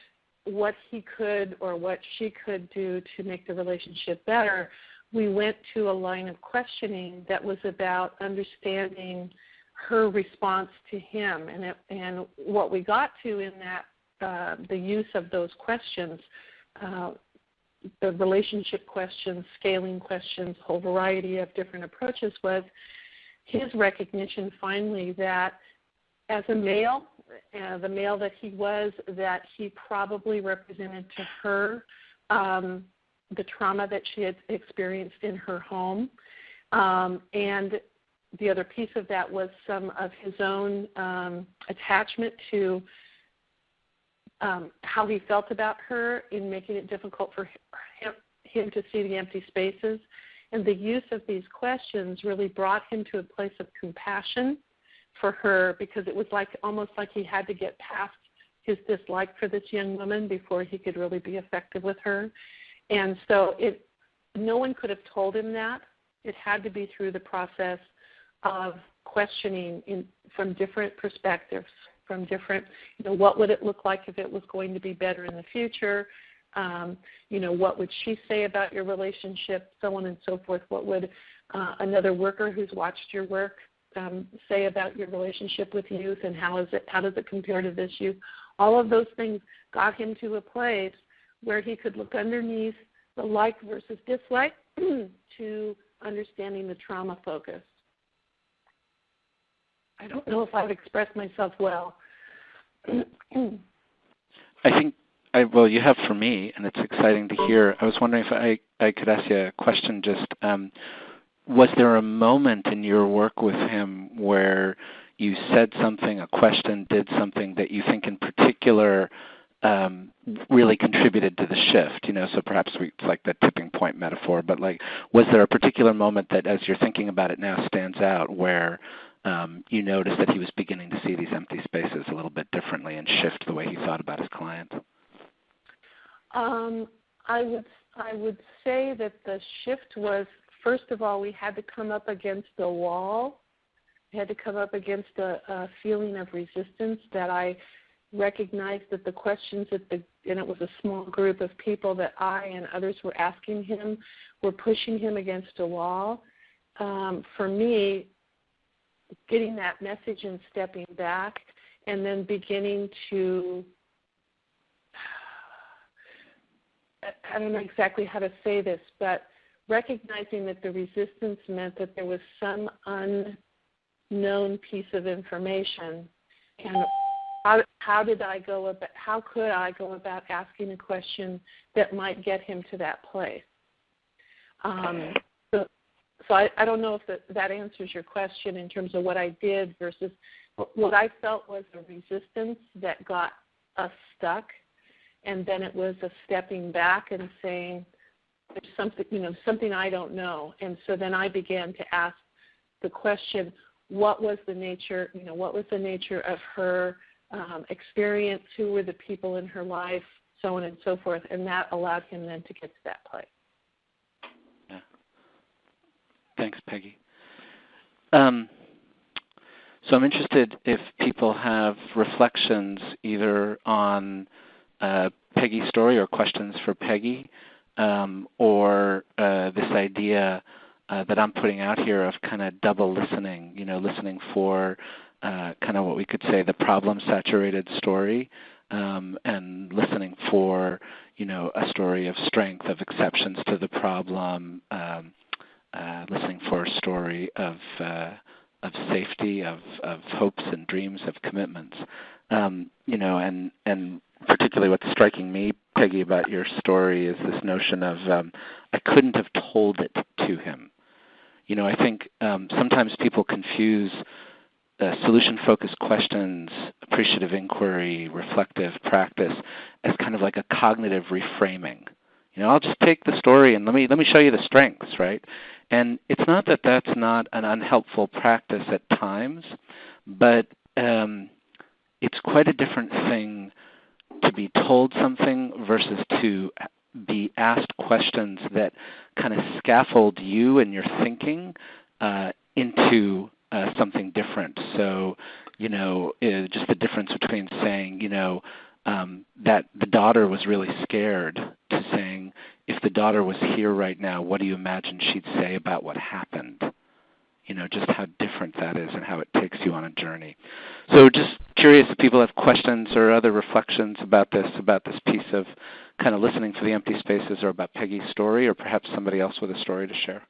what he could or what she could do to make the relationship better, we went to a line of questioning that was about understanding her response to him. And what we got to in that, the use of those questions, the relationship questions, scaling questions, a whole variety of different approaches, was his recognition finally that as a male, the male that he was, that he probably represented to her the trauma that she had experienced in her home. And the other piece of that was some of his own attachment to how he felt about her in making it difficult for him to see the empty spaces. And the use of these questions really brought him to a place of compassion for her, because it was almost like he had to get past his dislike for this young woman before he could really be effective with her. And so no one could have told him that. It had to be through the process of questioning from different perspectives, from different, what would it look like if it was going to be better in the future? What would she say about your relationship, so on and so forth? What would another worker who's watched your work say about your relationship with youth, and how does it compare to this youth? All of those things got him to a place where he could look underneath the like versus dislike to understanding the trauma focus. I don't know if I've expressed myself well. I think, you have for me, and it's exciting to hear. I was wondering if I could ask you a question. Just was there a moment in your work with him where you said something, a question, did something that you think in particular really contributed to the shift? So perhaps it's like the tipping point metaphor, but was there a particular moment that, as you're thinking about it now, stands out where you noticed that he was beginning to see these empty spaces a little bit differently and shift the way he thought about his client? I would say that the shift was, first of all, we had to come up against a wall. We had to come up against a feeling of resistance that I recognized that the questions and it was a small group of people that I and others were asking him were pushing him against a wall. For me, getting that message and stepping back and then beginning to, I don't know exactly how to say this, but recognizing that the resistance meant that there was some unknown piece of information, and how could I go about asking a question that might get him to that place? So I don't know if that answers your question in terms of what I did versus what I felt was a resistance that got us stuck, and then it was a stepping back and saying, there's something I don't know. And so then I began to ask the question, what was the nature of her experience, who were the people in her life, so on and so forth, and that allowed him then to get to that place. Yeah. Thanks, Peggy. So I'm interested if people have reflections either on Peggy's story or questions for Peggy, or this idea that I'm putting out here of kind of double listening, listening for kind of what we could say the problem-saturated story, and listening for, a story of strength, of exceptions to the problem, listening for a story of safety, of hopes and dreams, of commitments. And particularly what's striking me, Peggy, about your story is this notion of I couldn't have told it to him. I think sometimes people confuse solution-focused questions, appreciative inquiry, reflective practice as kind of like a cognitive reframing. I'll just take the story and let me show you the strengths, right? And it's not that that's not an unhelpful practice at times, but it's quite a different thing to be told something versus to be asked questions that kind of scaffold you and your thinking into something different. So, just the difference between saying, that the daughter was really scared to saying, if the daughter was here right now, what do you imagine she'd say about what happened? Just how different that is and how it takes you on a journey. So just curious if people have questions or other reflections about this piece of kind of listening for the empty spaces, or about Peggy's story, or perhaps somebody else with a story to share.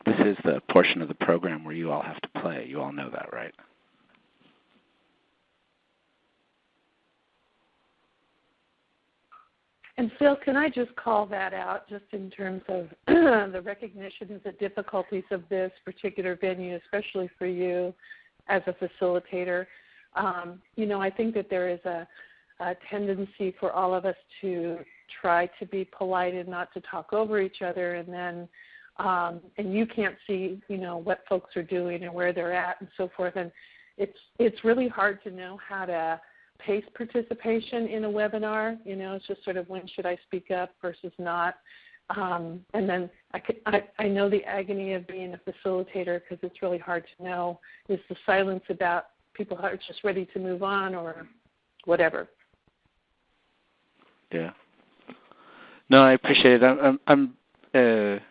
This is the portion of the program where you all have to play. You all know that, right? And Phil, can I just call that out just in terms of the recognition of the difficulties of this particular venue, especially for you as a facilitator? I think that there is a tendency for all of us to try to be polite and not to talk over each other, and then and you can't see, what folks are doing and where they're at and so forth. And it's really hard to know how to pace participation in a webinar. It's just sort of when should I speak up versus not. And then I know the agony of being a facilitator, because it's really hard to know, is the silence about people who are just ready to move on or whatever. Yeah. No, I appreciate it.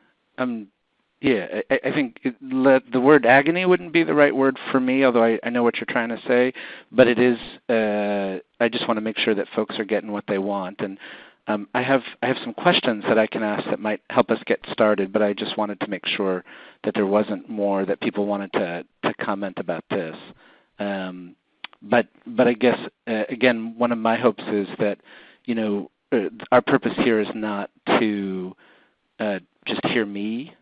I think the word agony wouldn't be the right word for me, although I know what you're trying to say. But it is. I just want to make sure that folks are getting what they want, and I have some questions that I can ask that might help us get started. But I just wanted to make sure that there wasn't more that people wanted to comment about this. But I guess again, one of my hopes is that our purpose here is not to just hear me,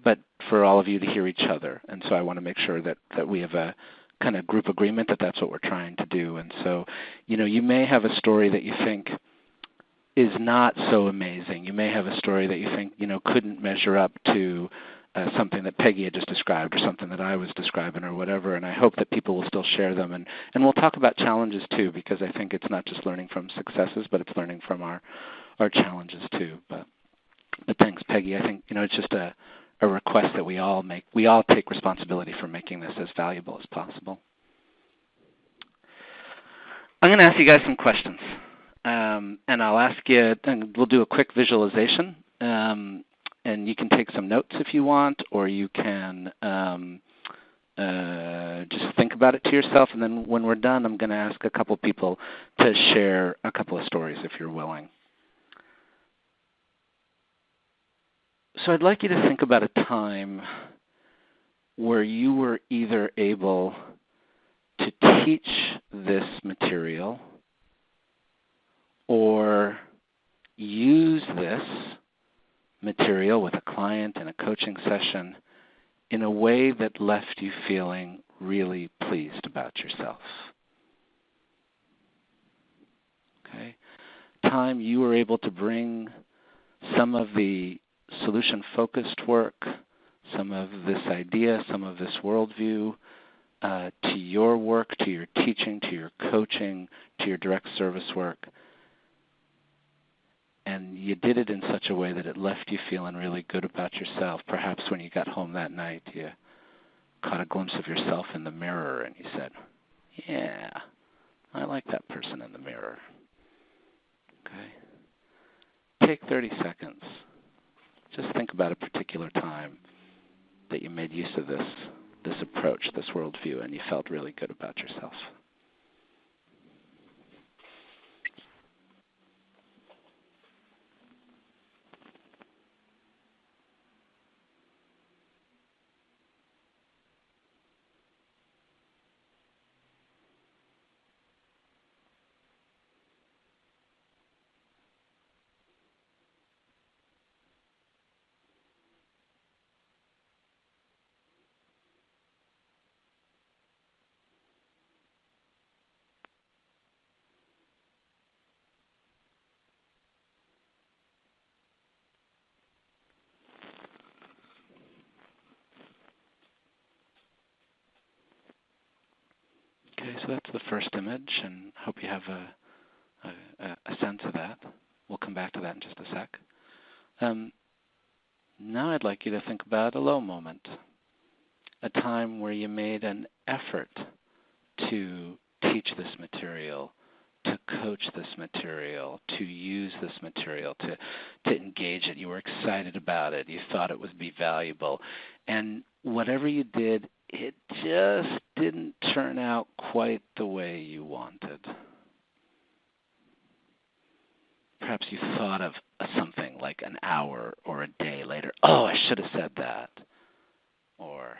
but for all of you to hear each other. And so I want to make sure that we have a kind of group agreement that that's what we're trying to do. And so, you may have a story that you think is not so amazing. You may have a story that you think, couldn't measure up to something that Peggy had just described, or something that I was describing, or whatever. And I hope that people will still share them. And we'll talk about challenges too, because I think it's not just learning from successes, but it's learning from our challenges too. But thanks, Peggy. I think it's just a request that we all make. We all take responsibility for making this as valuable as possible. I'm going to ask you guys some questions, and I'll ask you, and we'll do a quick visualization, and you can take some notes if you want, or you can just think about it to yourself. And then when we're done, I'm going to ask a couple people to share a couple of stories if you're willing. So I'd like you to think about a time where you were either able to teach this material or use this material with a client in a coaching session in a way that left you feeling really pleased about yourself. Okay? Time you were able to bring some of the solution-focused work, some of this idea, some of this worldview to your work, to your teaching, to your coaching, to your direct service work. And you did it in such a way that it left you feeling really good about yourself. Perhaps when you got home that night, you caught a glimpse of yourself in the mirror and you said, yeah, I like that person in the mirror. Okay? Take 30 seconds. Just think about a particular time that you made use of this approach, this worldview, and you felt really good about yourself. Okay, so that's the first image, and I hope you have a sense of that. We'll come back to that in just a sec. Now I'd like you to think about a low moment, a time where you made an effort to teach this material, to coach this material, to use this material, to engage it. You were excited about it. You thought it would be valuable. And whatever you did, it just didn't turn out quite the way you wanted. Perhaps you thought of something like an hour or a day later, oh, I should have said that. Or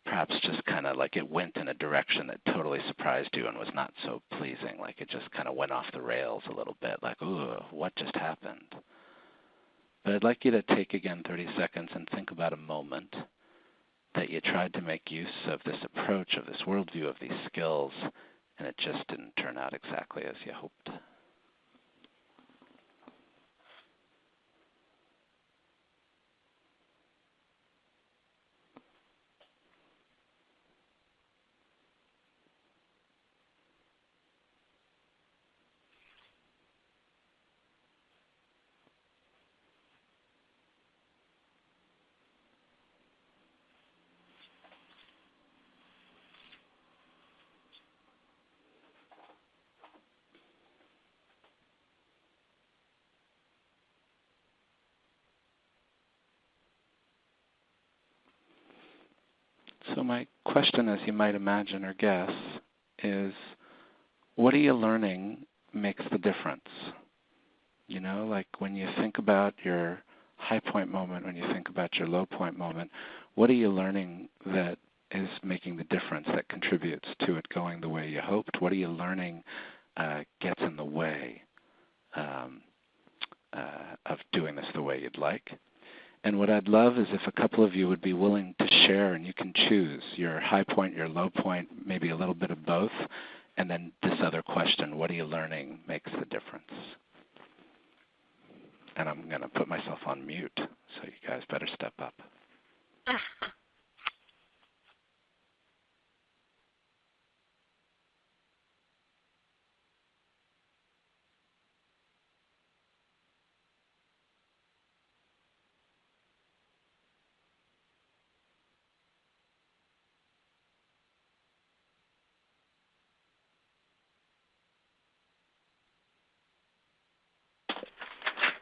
perhaps just kind of like it went in a direction that totally surprised you and was not so pleasing, like it just kind of went off the rails a little bit, like, ooh, what just happened? But I'd like you to take again 30 seconds and think about a moment that you tried to make use of this approach, of this worldview, of these skills, and it just didn't turn out exactly as you hoped. So my question, as you might imagine or guess, is what are you learning makes the difference? You know, like when you think about your high point moment, when you think about your low point moment, what are you learning that is making the difference, that contributes to it going the way you hoped? What are you learning gets in the way of doing this the way you'd like? And what I'd love is if a couple of you would be willing to share, and you can choose your high point, your low point, maybe a little bit of both, and then this other question, what are you learning makes the difference? And I'm going to put myself on mute, so you guys better step up.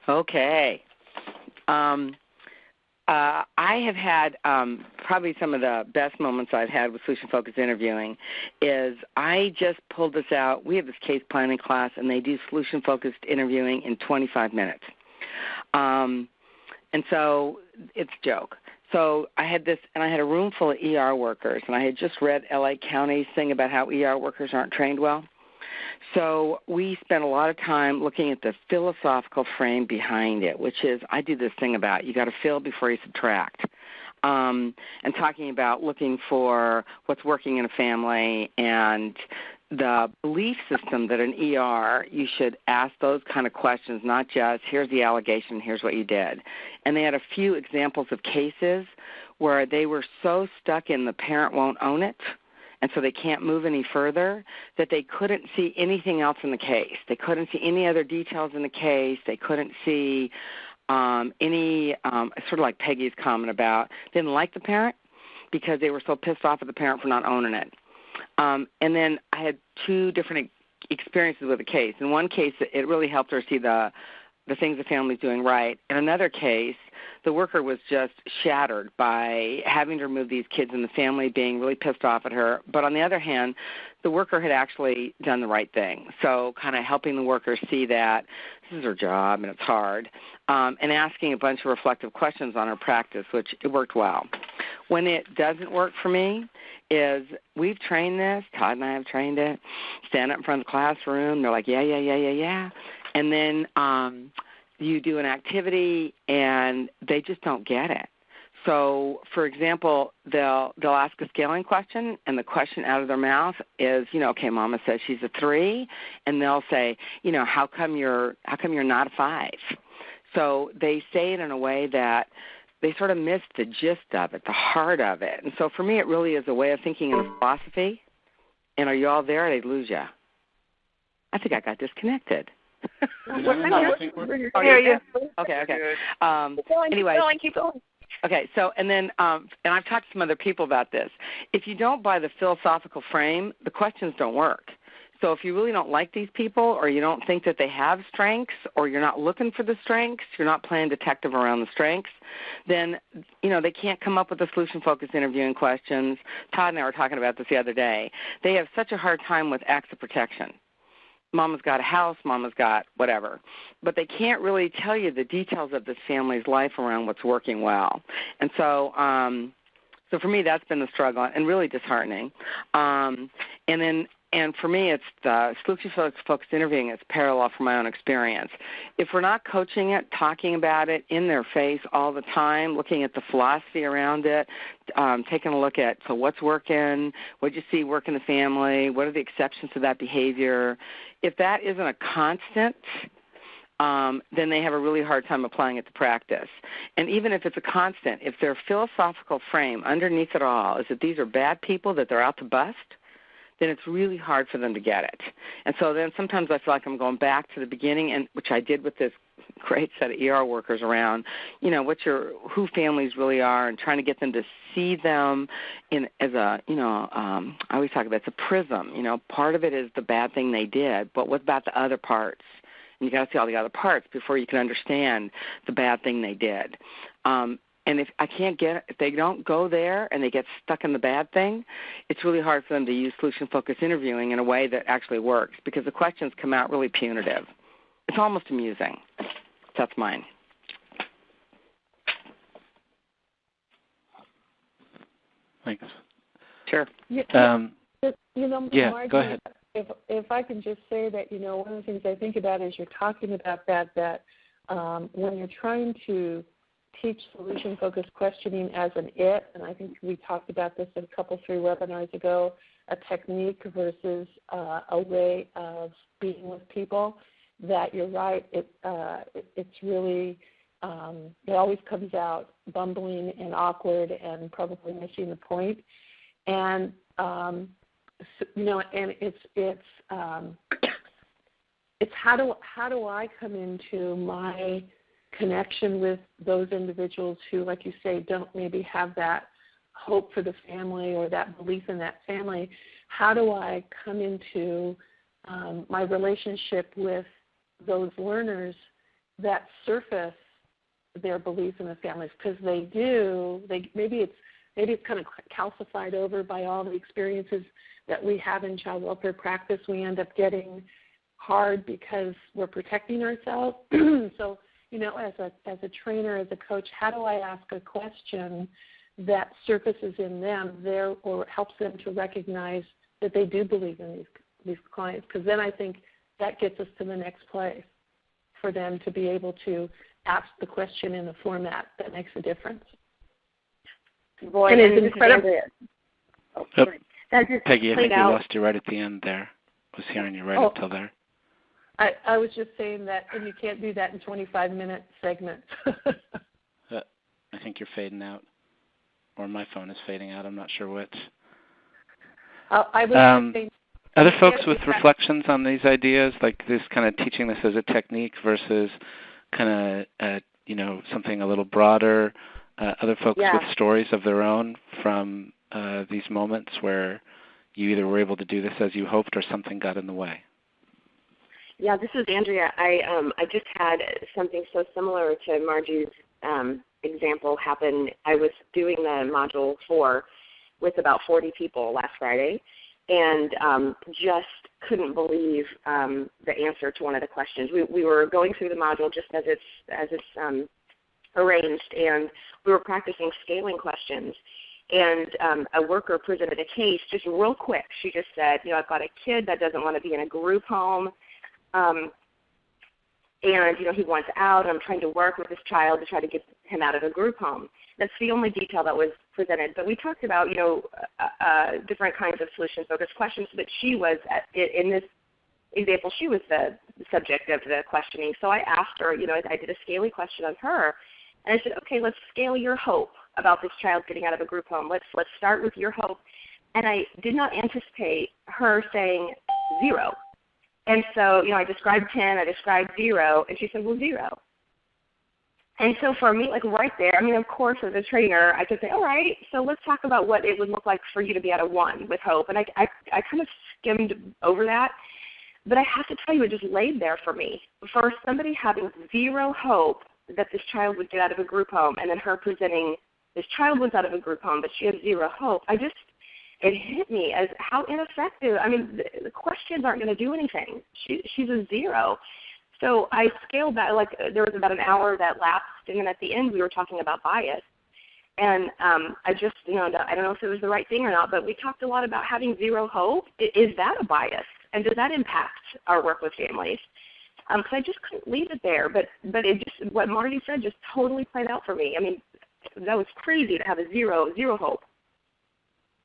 Okay. I have had probably some of the best moments I've had with solution-focused interviewing is I just pulled this out. We have this case planning class, and they do solution-focused interviewing in 25 minutes. And so it's a joke. So I had this, and I had a room full of ER workers, and I had just read L.A. County's thing about how ER workers aren't trained well. So we spent a lot of time looking at the philosophical frame behind it, which is, I do this thing about you got to fill before you subtract. And talking about looking for what's working in a family and the belief system that an ER, you should ask those kind of questions, not just here's the allegation, here's what you did. And they had a few examples of cases where they were so stuck in the parent won't own it, and so they can't move any further, that they couldn't see anything else in the case. They couldn't see any other details in the case. They couldn't see any, sort of like Peggy's comment about, they didn't like the parent because they were so pissed off at the parent for not owning it. And then I had two different experiences with a case. In one case, it really helped her see the things the family's doing right. In another case, the worker was just shattered by having to remove these kids and the family being really pissed off at her. But on the other hand, the worker had actually done the right thing. So kind of helping the worker see that this is her job and it's hard, and asking a bunch of reflective questions on her practice, which it worked well. When it doesn't work for me is we've trained this, Todd and I have trained it, stand up in front of the classroom, they're like, yeah. And then you do an activity and they just don't get it. So, for example, they'll ask a scaling question, and the question out of their mouth is, okay, Mama says she's a 3, and they'll say, how come you're not a 5? So they say it in a way that they sort of miss the gist of it, the heart of it. And so for me, it really is a way of thinking in a philosophy. And are you all there? I'd lose you. I think I got disconnected. Okay. Anyway. Keep going. Okay, so, and then, and I've talked to some other people about this. If you don't buy the philosophical frame, the questions don't work. So if you really don't like these people, or you don't think that they have strengths, or you're not looking for the strengths, you're not playing detective around the strengths, then, they can't come up with the solution-focused interviewing questions. Todd and I were talking about this the other day. They have such a hard time with acts of protection. Mama's got a house, Mama's got whatever. But they can't really tell you the details of this family's life around what's working well. And so so for me, that's been the struggle and really disheartening. And for me, it's the solution-focused interviewing. It's parallel from my own experience. If we're not coaching it, talking about it in their face all the time, looking at the philosophy around it, taking a look at, so what's working, what do you see work in the family, what are the exceptions to that behavior, if that isn't a constant, then they have a really hard time applying it to practice. And even if it's a constant, if their philosophical frame underneath it all is that these are bad people that they're out to bust, then it's really hard for them to get it. And so then sometimes I feel like I'm going back to the beginning, and which I did with this great set of ER workers around, who families really are, and trying to get them to see them as a, I always talk about it's a prism. Part of it is the bad thing they did, but what about the other parts? And you got to see all the other parts before you can understand the bad thing they did. And if they don't go there and they get stuck in the bad thing, it's really hard for them to use solution-focused interviewing in a way that actually works, because the questions come out really punitive. It's almost amusing. That's mine. Thanks. Sure. Margie, go ahead. If I can just say that, one of the things I think about is you're talking about that when you're trying to teach solution-focused questioning as an it, and I think we talked about this a couple, 3 webinars ago, a technique versus a way of being with people, that you're right, it's really, it always comes out bumbling and awkward and probably missing the point. And, and it's how do I come into my connection with those individuals who, like you say, don't maybe have that hope for the family or that belief in that family. How do I come into my relationship with those learners that surface their belief in the families? Because they do. Maybe it's kind of calcified over by all the experiences that we have in child welfare practice. We end up getting hard because we're protecting ourselves. So, as a trainer, as a coach, how do I ask a question that surfaces in them there, or helps them to recognize that they do believe in these clients, because then I think that gets us to the next place for them to be able to ask the question in a format that makes a difference. Boy, and it's incredible. Peggy, I think we lost you right at the end there. I was hearing you right up till there. I was just saying that, and you can't do that in 25-minute segments. I think you're fading out, or my phone is fading out. I'm not sure which. I was saying, other folks with reflections on these ideas, like this kind of teaching this as a technique versus kind of, something a little broader, other folks with stories of their own from these moments where you either were able to do this as you hoped or something got in the way. Yeah, this is Andrea. I just had something so similar to Margie's example happen. I was doing the Module 4 with about 40 people last Friday, and just couldn't believe the answer to one of the questions. We were going through the module just as it's arranged, and we were practicing scaling questions. And a worker presented a case just real quick. She just said, I've got a kid that doesn't want to be in a group home, and he wants out. I'm trying to work with this child to try to get him out of a group home. That's the only detail that was presented. But we talked about, different kinds of solution-focused questions. But she was, in this example, she was the subject of the questioning. So I asked her, I did a scaling question on her. And I said, okay, let's scale your hope about this child getting out of a group home. Let's start with your hope. And I did not anticipate her saying 0. And so, I described 10, I described 0, and she said, well, 0. And so for me, right there, of course, as a trainer, I could say, all right, so let's talk about what it would look like for you to be at a 1 with hope. And I kind of skimmed over that. But I have to tell you, it just laid there for me. For somebody having 0 hope that this child would get out of a group home, and then her presenting this child was out of a group home, but she had 0 hope, it hit me as how ineffective. The questions aren't going to do anything. She's a 0. So I scaled that, there was about an hour that lapsed, and then at the end we were talking about bias. And I just, I don't know if it was the right thing or not, but we talked a lot about having 0 hope. Is that a bias? And does that impact our work with families? Because I just couldn't leave it there. But it just, what Marty said just totally played out for me. That was crazy to have a zero hope.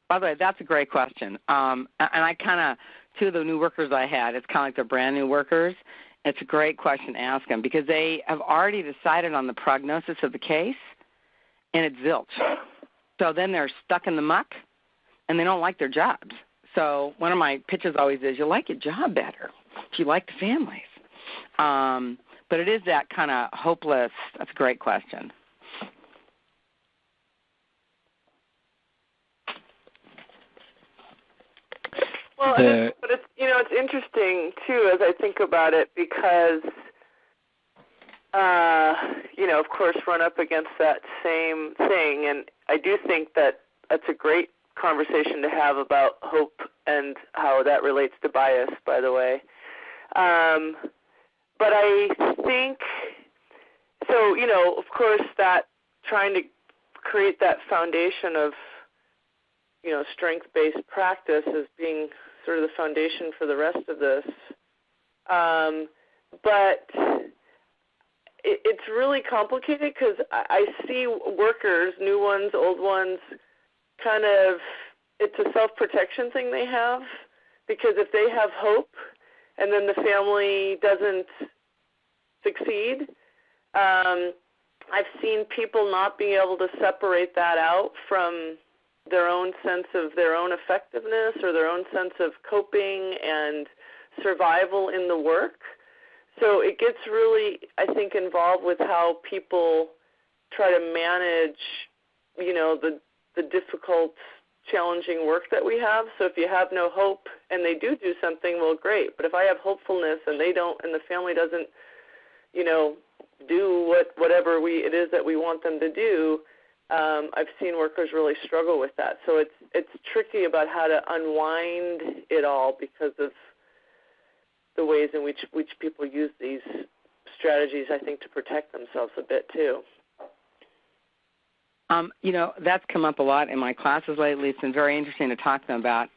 By the way, that's a great question. And I kind of, two of the new workers I had, it's kind of like they're brand new workers. It's a great question to ask them because they have already decided on the prognosis of the case, and it's zilch. So then they're stuck in the muck, and they don't like their jobs. So one of my pitches always is, you like your job better if you like the families. But it is that kind of hopeless. That's a great question. Well, but it's it's interesting too as I think about it because of course run up against that same thing, and I do think that that's a great conversation to have about hope and how that relates to bias, by the way. But I think so. Of course, that trying to create that foundation of strength-based practice as being sort of the foundation for the rest of this. But it's really complicated because I see workers, new ones, old ones, kind of, it's a self-protection thing they have because if they have hope and then the family doesn't succeed, I've seen people not being able to separate that out from their own sense of their own effectiveness or their own sense of coping and survival in the work. So it gets really, I think, involved with how people try to manage, the difficult, challenging work that we have. So if you have no hope and they do something, well, great. But if I have hopefulness and they don't, and the family doesn't, do whatever it is that we want them to do, I've seen workers really struggle with that. So it's tricky about how to unwind it all because of the ways in which people use these strategies, I think, to protect themselves a bit too. That's come up a lot in my classes lately. It's been very interesting to talk to them about.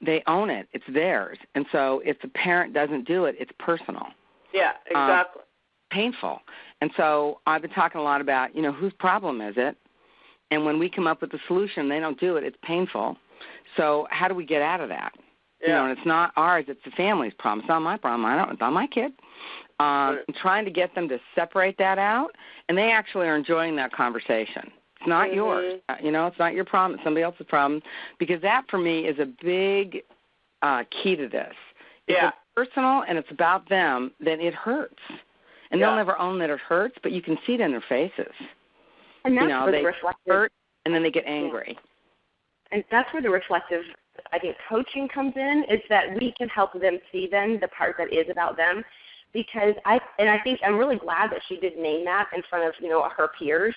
they own it. It's theirs. And so if the parent doesn't do it, it's personal. Yeah, exactly. Painful. And so I've been talking a lot about, whose problem is it? And when we come up with a solution, they don't do it. It's painful. So how do we get out of that? Yeah. And it's not ours. It's the family's problem. It's not my problem. It's not my kid. I'm trying to get them to separate that out, and they actually are enjoying that conversation. It's not yours. It's not your problem. It's somebody else's problem. Because that, for me, is a big key to this. If it's personal and it's about them, then it hurts. And they'll never own that it hurts, but you can see it in their faces. And that's where they the reflective hurt, and then they get angry. And that's where the reflective, I think, coaching comes in, is that we can help them see then the part that is about them. Because I think I'm really glad that she did name that in front of, her peers.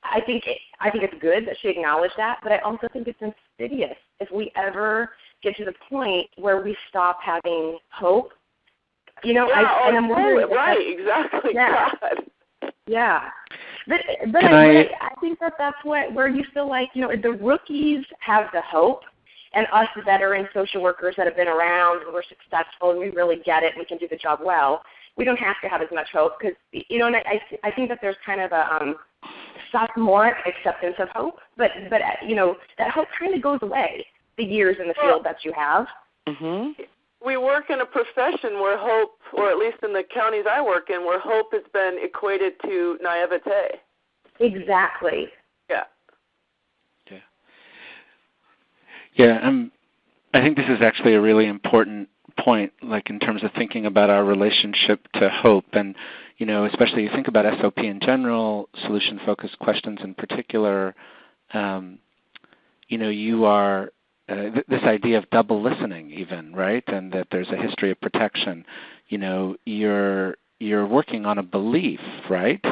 I think it's good that she acknowledged that, but I also think it's insidious if we ever get to the point where we stop having hope. I'm wondering. Right, exactly. Yeah. God. Yeah. But I think that's where you feel like, the rookies have the hope, and us veteran social workers that have been around and we're successful and we really get it and we can do the job well, we don't have to have as much hope because, and I think that there's kind of a sophomoric acceptance of hope, but that hope kind of goes away the years in the field that you have. Mm-hmm. We work in a profession where hope, or at least in the counties I work in, where hope has been equated to naivete. Exactly. Yeah. Yeah, I think this is actually a really important point, like in terms of thinking about our relationship to hope. And, especially you think about SOP in general, solution-focused questions in particular, you are this idea of double listening even, right? And that there's a history of protection. You're working on a belief, right?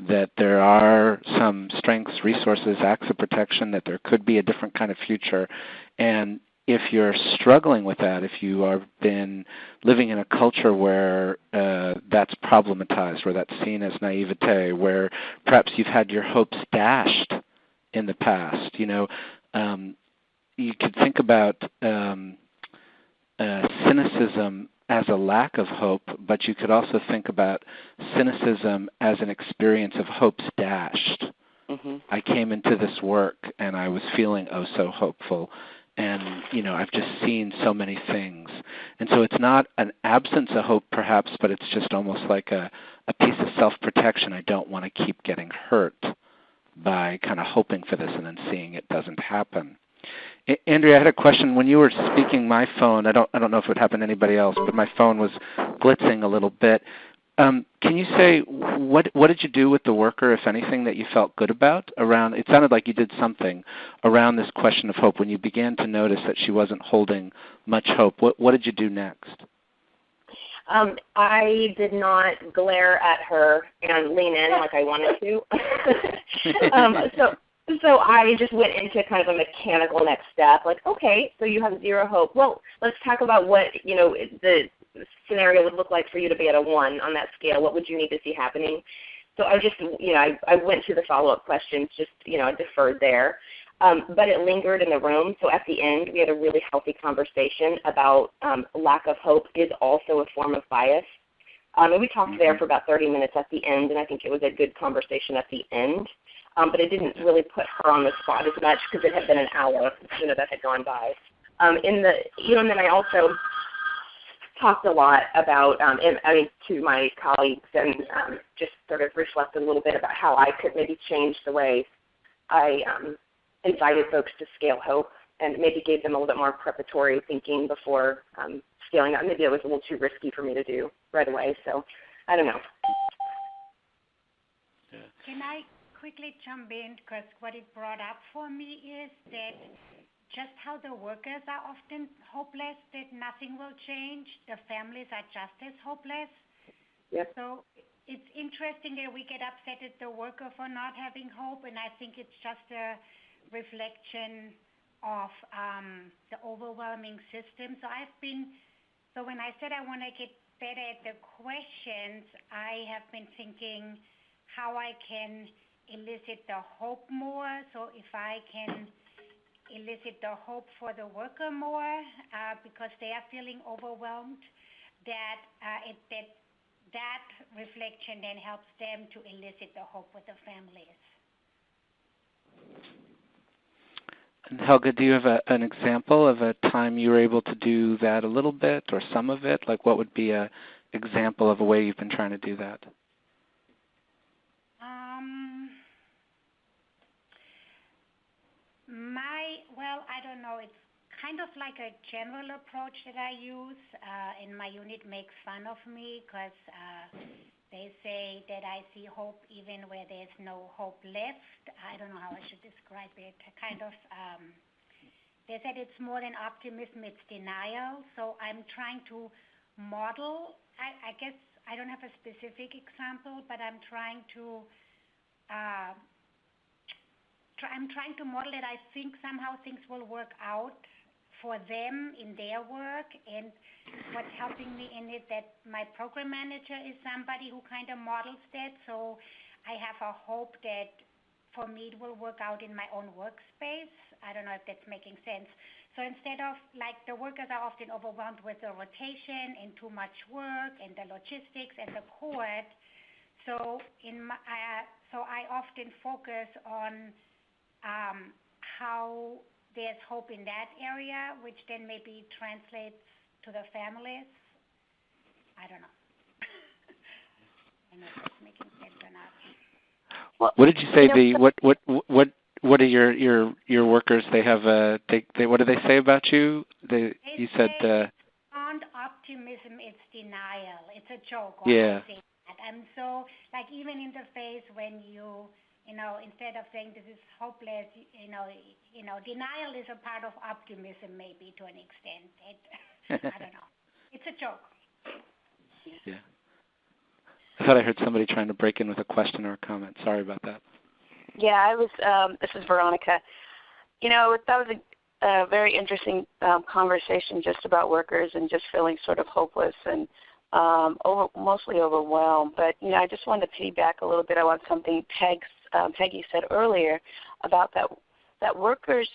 That there are some strengths, resources, acts of protection, that there could be a different kind of future. And if you're struggling with that, if you have been living in a culture where that's problematized, where that's seen as naivete, where perhaps you've had your hopes dashed in the past, you could think about cynicism as a lack of hope, but you could also think about cynicism as an experience of hopes dashed. Mm-hmm. I came into this work and I was feeling oh so hopeful, and I've just seen so many things. And so it's not an absence of hope perhaps, but it's just almost like a piece of self-protection. I don't want to keep getting hurt by kind of hoping for this and then seeing it doesn't happen. Andrea, I had a question. When you were speaking, my phone, I don't know if it would happen to anybody else, but my phone was blitzing a little bit. Can you say what did you do with the worker, if anything, that you felt good about around? It sounded like you did something around this question of hope when you began to notice that she wasn't holding much hope. What did you do next? I did not glare at her and lean in like I wanted to. So I just went into kind of a mechanical next step, like, okay, so you have zero hope. Well, let's talk about what, the scenario would look like for you to be at a 1 on that scale. What would you need to see happening? So I just, I went to the follow-up questions, just, I deferred there. But it lingered in the room. So at the end, we had a really healthy conversation about lack of hope is also a form of bias. And we talked there for about 30 minutes at the end, and I think it was a good conversation at the end. But it didn't really put her on the spot as much because it had been an hour, that had gone by. And then I also talked a lot about, to my colleagues and just sort of reflected a little bit about how I could maybe change the way I invited folks to scale hope and maybe gave them a little bit more preparatory thinking before scaling up. Maybe it was a little too risky for me to do right away. So I don't know. Can I quickly jump in, because what it brought up for me is that just how the workers are often hopeless, that nothing will change. The families are just as hopeless. Yep. So it's interesting that we get upset at the worker for not having hope, and I think it's just a reflection of the overwhelming system. So when I said I want to get better at the questions, I have been thinking how I can elicit the hope more. So if I can elicit the hope for the worker more because they are feeling overwhelmed, that reflection then helps them to elicit the hope with the families. And Helga, do you have an example of a time you were able to do that a little bit or some of it? Like what would be an example of a way you've been trying to do that? Well, I don't know. It's kind of like a general approach that I use, and my unit makes fun of me because they say that I see hope even where there's no hope left. I don't know how I should describe it. They said it's more than optimism, it's denial. So I'm trying to model. I guess I don't have a specific example, but I'm trying to model it. I think somehow things will work out for them in their work, and what's helping me in it that my program manager is somebody who kind of models that, so I have a hope that for me it will work out in my own workspace. I don't know if that's making sense. So instead of, like, the workers are often overwhelmed with the rotation and too much work and the logistics and the court, so I often focus on how there's hope in that area, which then maybe translates to the families. I don't know. I don't know if that's making sense or not. Well, what did you say? What are your workers? They have they what do they say about you? You said. Beyond optimism, it's denial. It's a joke. Yeah. And so, like, even in the face when you instead of saying this is hopeless, denial is a part of optimism, maybe to an extent. I don't know. It's a joke. Yeah. I thought I heard somebody trying to break in with a question or a comment. Sorry about that. Yeah, I was. This is Veronica. That was a very interesting conversation just about workers and just feeling sort of hopeless and mostly overwhelmed. But I just wanted to piggyback a little bit on something Peggy said earlier about that workers.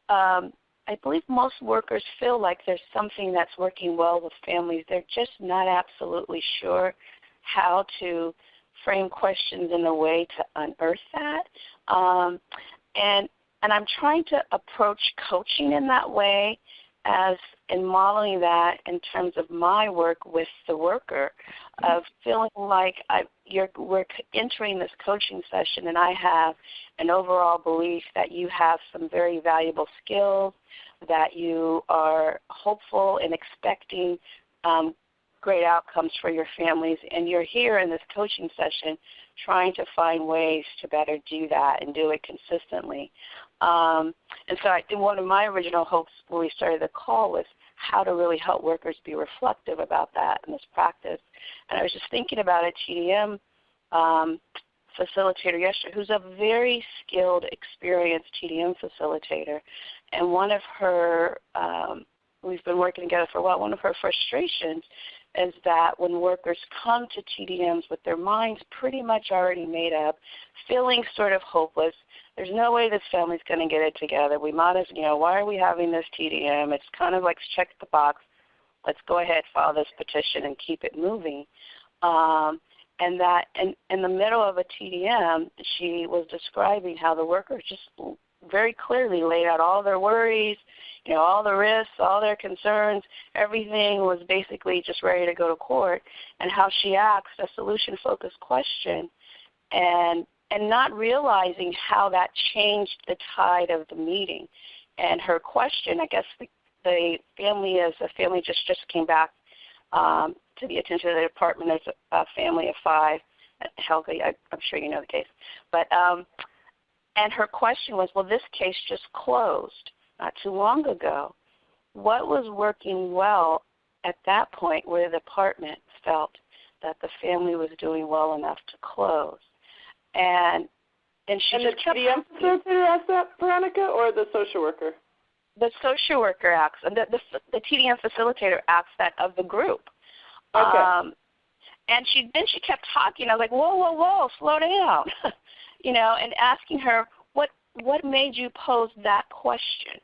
I believe most workers feel like there's something that's working well with families. They're just not absolutely sure how to frame questions in a way to unearth that. And I'm trying to approach coaching in that way, as in modeling that in terms of my work with the worker, of feeling like we're entering this coaching session and I have an overall belief that you have some very valuable skills, that you are hopeful and expecting great outcomes for your families, and you're here in this coaching session trying to find ways to better do that and do it consistently. And so I think one of my original hopes when we started the call was how to really help workers be reflective about that in this practice. And I was just thinking about a TDM facilitator yesterday who's a very skilled, experienced TDM facilitator. And one of her, we've been working together for a while, one of her frustrations is that when workers come to TDMs with their minds pretty much already made up, feeling sort of hopeless, there's no way this family's going to get it together. We might as, why are we having this TDM? It's kind of like check the box. Let's go ahead, file this petition, and keep it moving. And that in the middle of a TDM, she was describing how the workers just very clearly laid out all their worries, all the risks, all their concerns. Everything was basically just ready to go to court, and how she asked a solution-focused question and not realizing how that changed the tide of the meeting. And her question, I guess the family just came back to the attention of the department as a family of 5. Helga, I'm sure you know the case. But and her question was, well, this case just closed not too long ago. What was working well at that point where the department felt that the family was doing well enough to close? And she and the TDM facilitator asked that, Veronica, or the social worker? The social worker asks, and the TDM facilitator asks that of the group. Okay. And she kept talking. I was like, whoa, slow down, and asking her what made you pose that question?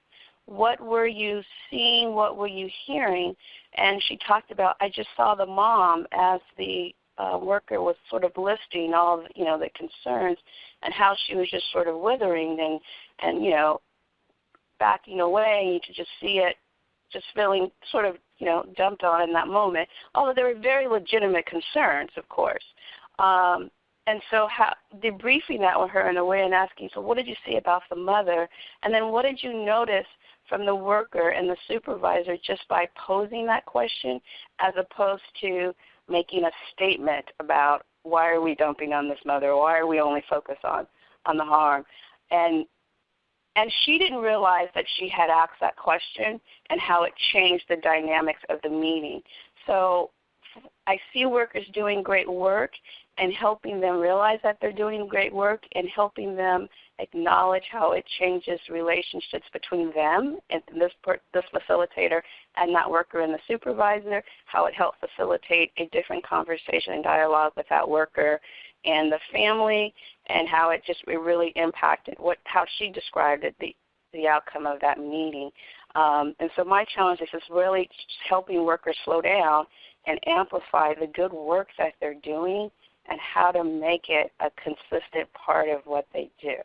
What were you seeing? What were you hearing? And she talked about, I just saw the mom as the worker was sort of listing all the concerns and how she was just sort of withering and backing away. You could just see it, just feeling sort of dumped on in that moment. Although there were very legitimate concerns, of course. And so debriefing that with her in a way and asking, so what did you see about the mother? And then what did you notice from the worker and the supervisor just by posing that question as opposed to making a statement about why are we dumping on this mother? Why are we only focused on the harm? And she didn't realize that she had asked that question and how it changed the dynamics of the meeting. So I see workers doing great work and helping them realize that they're doing great work and helping them acknowledge how it changes relationships between them and this facilitator and that worker and the supervisor, how it helps facilitate a different conversation and dialogue with that worker and the family, and how it really impacted how she described it, the outcome of that meeting. And so my challenge is just really helping workers slow down and amplify the good work that they're doing and how to make it a consistent part of what they do.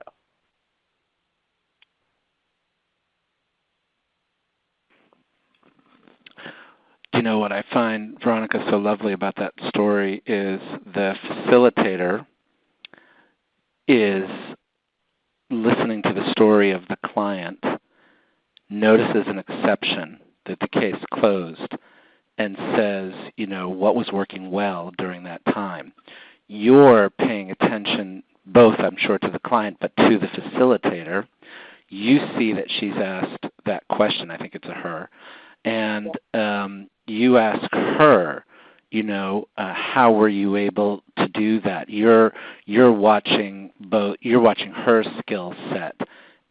You know what I find, Veronica, so lovely about that story is the facilitator is listening to the story of the client, notices an exception that the case closed, and says, what was working well during that time. You're paying attention both, I'm sure, to the client, but to the facilitator. You see that she's asked that question, I think it's a her, and you ask her, how were you able to do that? You're watching her skill set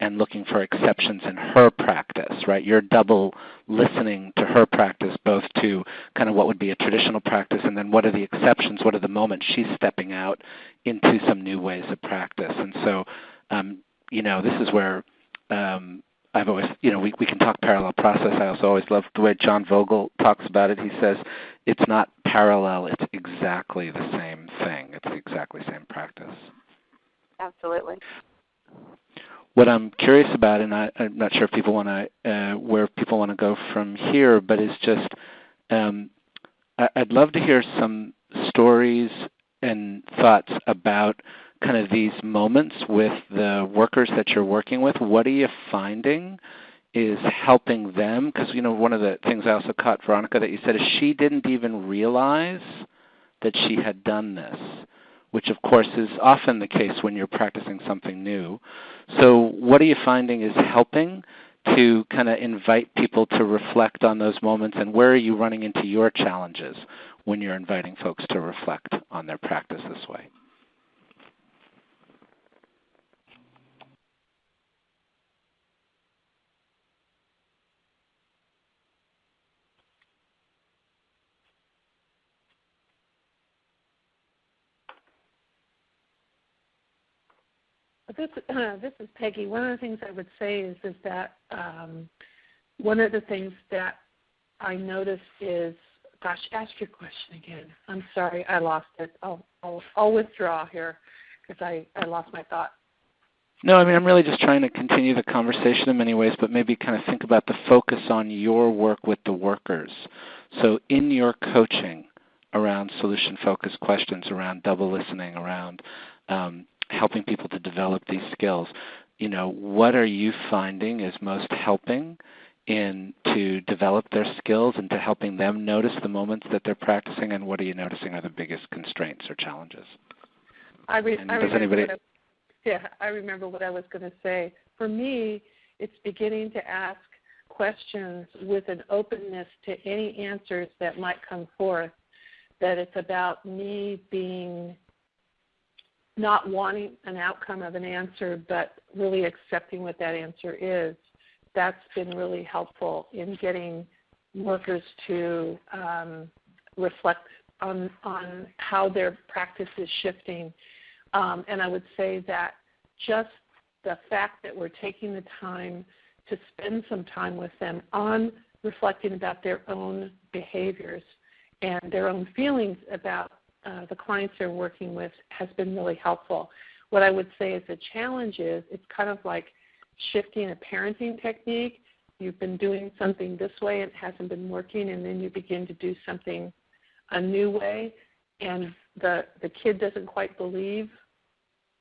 and looking for exceptions in her practice, right? You're double listening to her practice, both to kind of what would be a traditional practice and then what are the exceptions, what are the moments she's stepping out into some new ways of practice. And so, this is where I've always, we can talk parallel process. I also always love the way John Vogel talks about it. He says it's not parallel, it's exactly the same thing. It's the exactly same practice. Absolutely. What I'm curious about, and I'm not sure if people want to, where people want to go from here, but it's just, I'd love to hear some stories and thoughts about kind of these moments with the workers that you're working with. What are you finding is helping them? Because, one of the things I also caught, Veronica, that you said is she didn't even realize that she had done this, which of course is often the case when you're practicing something new. So what are you finding is helping to kind of invite people to reflect on those moments, and where are you running into your challenges when you're inviting folks to reflect on their practice this way? This is Peggy. One of the things I would say is that one of the things that I noticed is, gosh, ask your question again. I'm sorry, I lost it. I'll withdraw here because I lost my thought. No, I'm really just trying to continue the conversation in many ways, but maybe kind of think about the focus on your work with the workers. So in your coaching around solution-focused questions, around double listening, around helping people to develop these skills, what are you finding is most helping to develop their skills and to helping them notice the moments that they're practicing, and what are you noticing are the biggest constraints or challenges? I remember what I was going to say. For me, it's beginning to ask questions with an openness to any answers that might come forth, that it's about me being not wanting an outcome of an answer, but really accepting what that answer is. That's been really helpful in getting workers to reflect on how their practice is shifting. And I would say that just the fact that we're taking the time to spend some time with them on reflecting about their own behaviors and their own feelings about the clients they're working with has been really helpful. What I would say is the challenge is it's kind of like shifting a parenting technique. You've been doing something this way and it hasn't been working, and then you begin to do something a new way, and the kid doesn't quite believe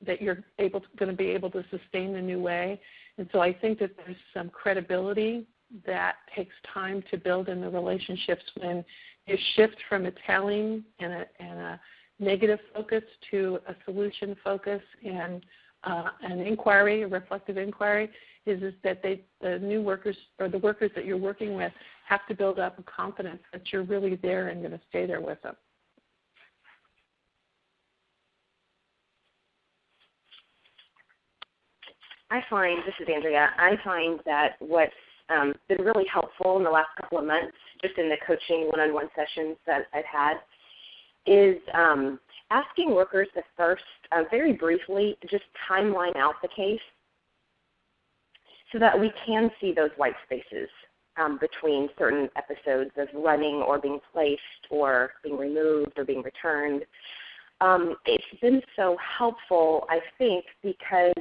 that you're going to be able to sustain the new way. And so I think that there's some credibility that takes time to build in the relationships when you shift from a telling and a negative focus to a solution focus and an inquiry, a reflective inquiry, is that the new workers or the workers that you're working with have to build up a confidence that you're really there and going to stay there with them. This is Andrea, I find that what's been really helpful in the last couple of months, just in the coaching one-on-one sessions that I've had, is asking workers to first, very briefly, just timeline out the case so that we can see those white spaces between certain episodes of running or being placed or being removed or being returned. It's been so helpful, I think, because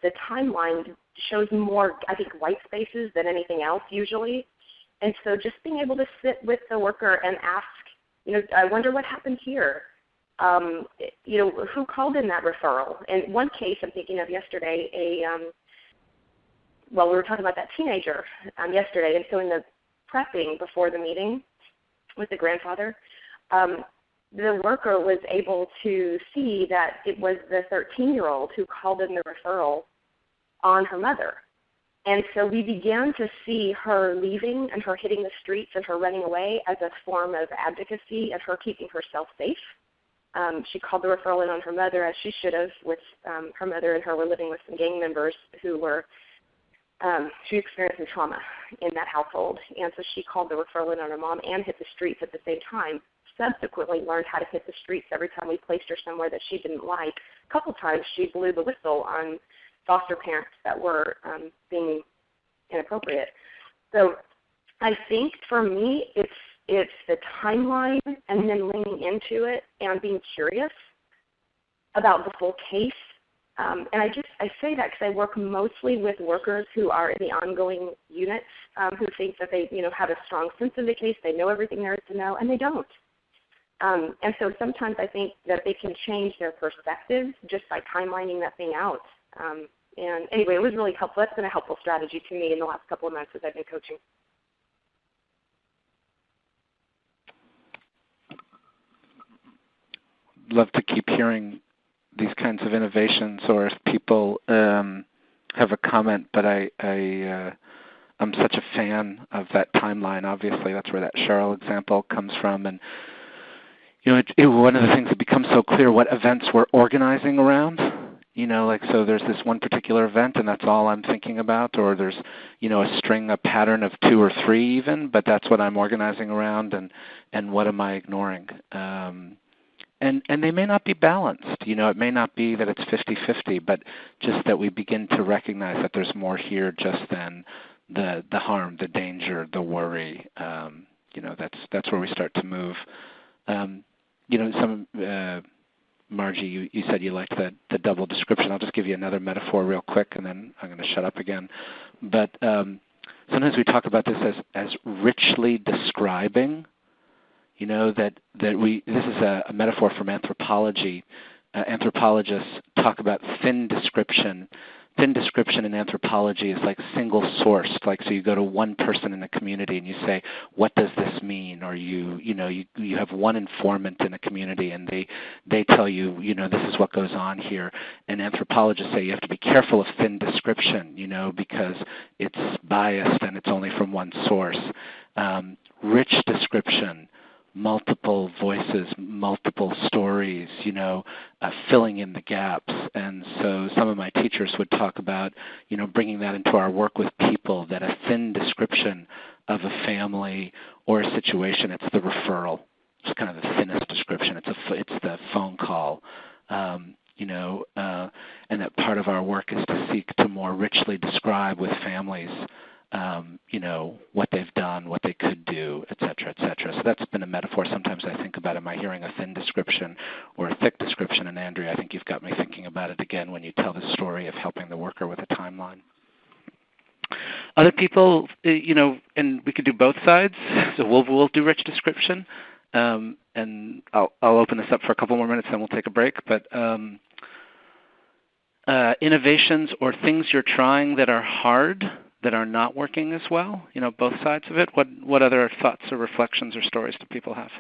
the timeline shows more, I think, white spaces than anything else usually. And so just being able to sit with the worker and ask, I wonder what happened here. Who called in that referral? And one case I'm thinking of yesterday, we were talking about that teenager yesterday, and so in the prepping before the meeting with the grandfather, the worker was able to see that it was the 13-year-old who called in the referral on her mother. And so we began to see her leaving and her hitting the streets and her running away as a form of advocacy and her keeping herself safe. She called the referral in on her mother, as she should have, with her mother and her were living with some gang members who were, she experienced some trauma in that household. And so she called the referral in on her mom and hit the streets at the same time. Subsequently learned how to hit the streets every time we placed her somewhere that she didn't like. A couple times she blew the whistle on foster parents that were being inappropriate. So I think for me it's the timeline and then leaning into it and being curious about the full case. And I say that because I work mostly with workers who are in the ongoing units who think that they have a strong sense of the case, they know everything there is to know, and they don't. And so sometimes I think that they can change their perspective just by timelining that thing out. And anyway, it was really helpful. That's been a helpful strategy to me in the last couple of months as I've been coaching. Love to keep hearing these kinds of innovations, or if people have a comment, but I'm such a fan of that timeline. Obviously, that's where that Cheryl example comes from. And one of the things that becomes so clear what events we're organizing around. So there's this one particular event, and that's all I'm thinking about, or there's, a pattern of 2 or 3 even, but that's what I'm organizing around, and what am I ignoring? And they may not be balanced. It may not be that it's 50-50, but just that we begin to recognize that there's more here just than the harm, the danger, the worry. That's where we start to move. Margie, you said you liked the double description. I'll just give you another metaphor real quick, and then I'm going to shut up again. But sometimes we talk about this as richly describing. This is a metaphor from anthropology. Anthropologists talk about thin description. Thin description in anthropology is like single sourced. So you go to one person in the community and you say, what does this mean? Or you have one informant in the community and they tell you, this is what goes on here. And anthropologists say you have to be careful of thin description, because it's biased and it's only from one source. Rich description, multiple voices, multiple stories, filling in the gaps. And so some of my teachers would talk about, bringing that into our work with people, that a thin description of a family or a situation, it's the referral. It's kind of the thinnest description. It's the phone call. and that part of our work is to seek to more richly describe with families, what they've done, what they could do, et cetera, et cetera. So that's been a metaphor. Sometimes I think about, am I hearing a thin description or a thick description? And Andrea, I think you've got me thinking about it again when you tell the story of helping the worker with a timeline. Other people, and we could do both sides. So we'll do rich description, and I'll open this up for a couple more minutes, then we'll take a break. But innovations or things you're trying that are hard, that are not working as well, both sides of it. What other thoughts or reflections or stories do people have?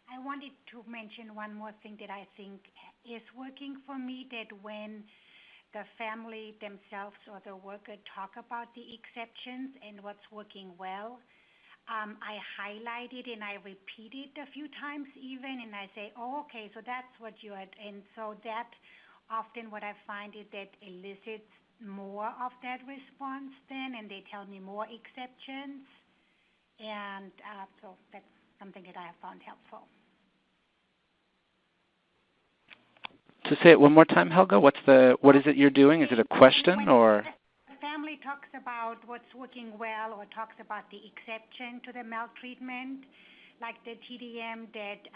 I wanted to mention one more thing that I think is working for me, that when the family themselves or the worker talk about the exceptions and what's working well, I highlight it and I repeat it a few times even, and I say, oh, okay, so that's what you are, and so that often what I find is that elicits more of that response then, and they tell me more exceptions, and so that's something that I have found helpful. So say it one more time, Helga. What is it you're doing? Is it a question or? The family talks about what's working well or talks about the exception to the maltreatment, like the TDM that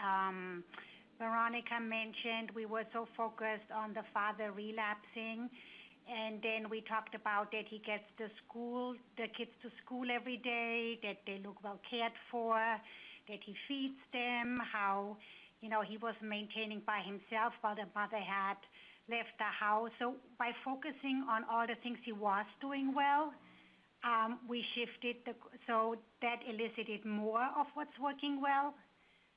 Veronica mentioned. We were so focused on the father relapsing, and then we talked about that he gets the kids to school every day, that they look well cared for, that he feeds them, how he was maintaining by himself while the mother had left the house. So by focusing on all the things he was doing well, we shifted, so that elicited more of what's working well.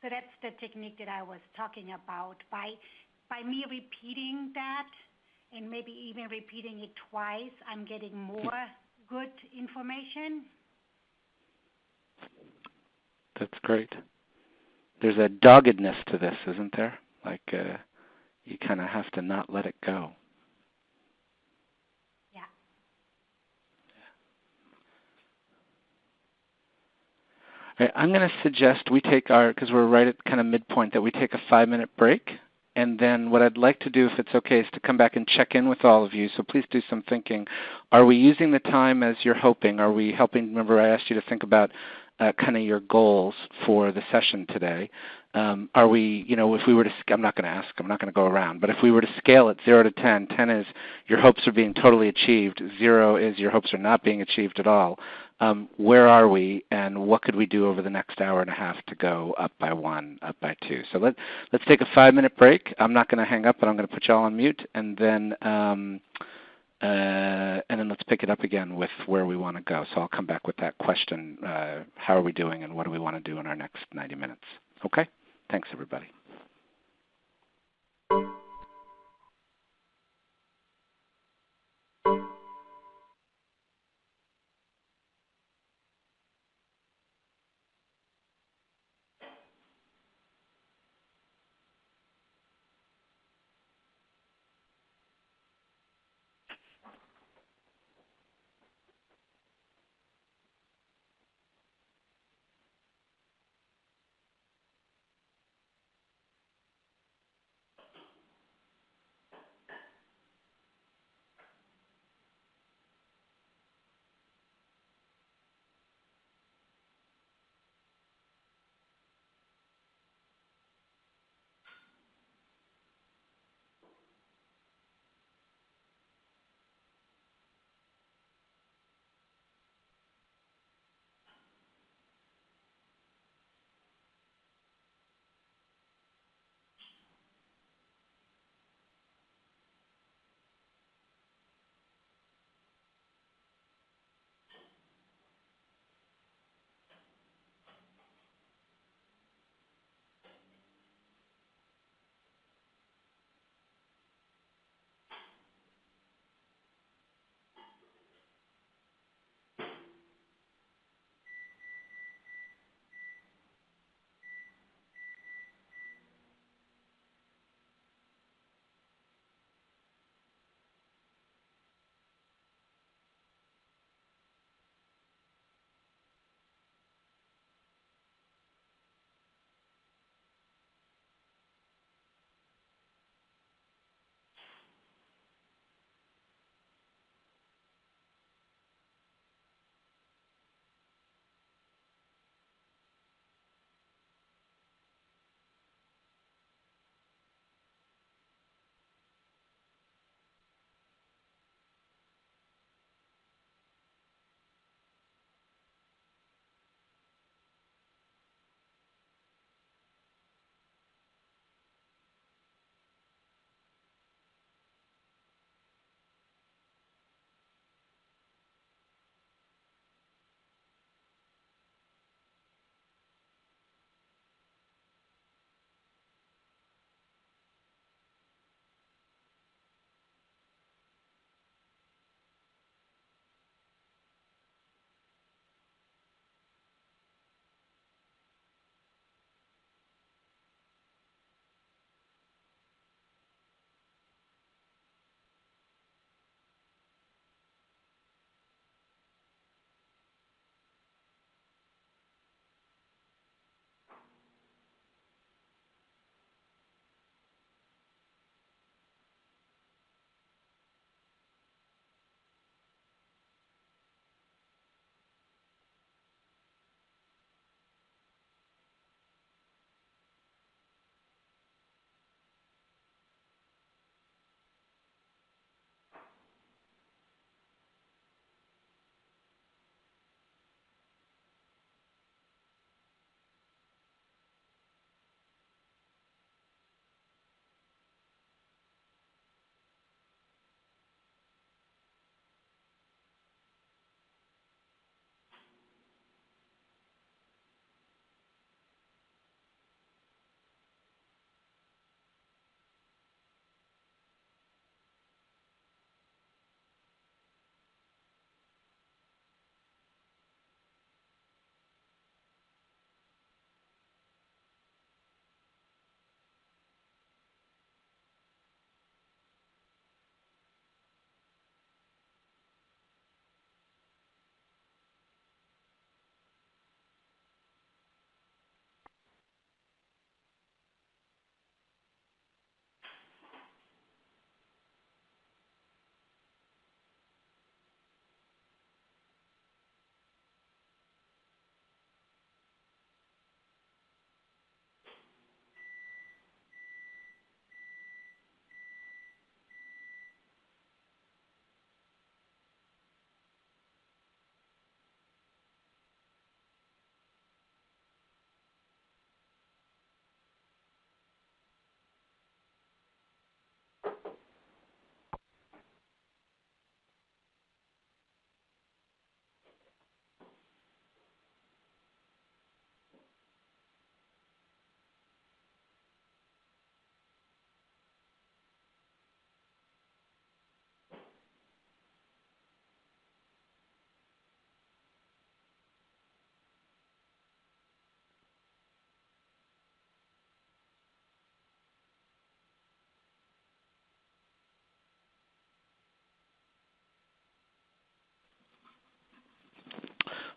So that's the technique that I was talking about. By me repeating that, and maybe even repeating it twice, I'm getting more good information. That's great. There's a doggedness to this, isn't there? Like you kind of have to not let it go. Yeah. All right, I'm going to suggest we take because we're right at kind of midpoint, that we take a 5-minute break. And then what I'd like to do, if it's okay, is to come back and check in with all of you. So please do some thinking. Are we using the time as you're hoping? Are we helping? Remember, I asked you to think about kind of your goals for the session today. Are we, if we were to, I'm not going to go around, but if we were to scale it 0 to 10, 10 is your hopes are being totally achieved, 0 is your hopes are not being achieved at all. Where are we, and what could we do over the next hour and a half to go up by 1, up by 2? So let's take a 5-minute break. I'm not going to hang up, but I'm going to put you all on mute, and then let's pick it up again with where we want to go. So I'll come back with that question, how are we doing and what do we want to do in our next 90 minutes? Okay? Thanks, everybody.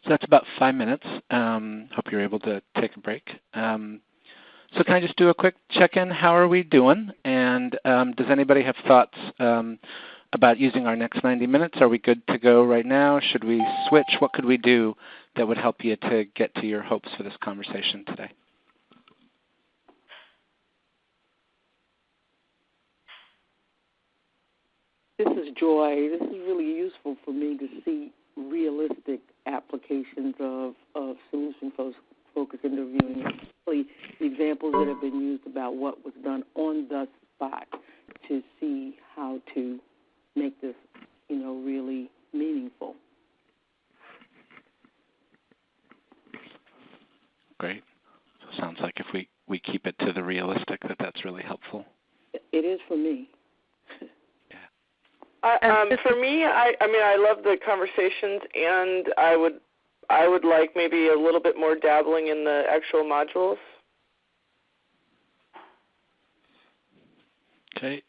So that's about 5 minutes. Hope you're able to take a break. So can I just do a quick check-in? How are we doing? And does anybody have thoughts about using our next 90 minutes? Are we good to go right now? Should we switch? What could we do that would help you to get to your hopes for this conversation today? This is Joy. This is really useful for me to see realistic applications of solution-focused interviewing, especially the examples that have been used about what was done on the spot to see how to make this, really meaningful. Great. So it sounds like if we keep it to the realistic, that's really helpful. It is for me. For me, I love the conversations, and I would like maybe a little bit more dabbling in the actual modules. Okay.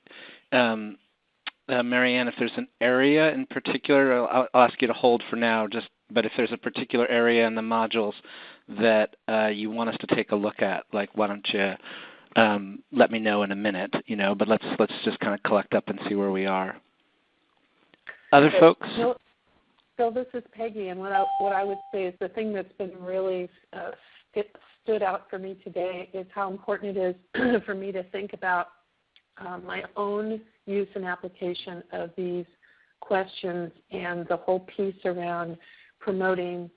Marianne, if there's an area in particular, I'll ask you to hold for now, but if there's a particular area in the modules that you want us to take a look at, like why don't you let me know in a minute, but let's just kind of collect up and see where we are. Other folks? Phil, this is Peggy, and what I would say is the thing that's been really stood out for me today is how important it is for me to think about my own use and application of these questions and the whole piece around promoting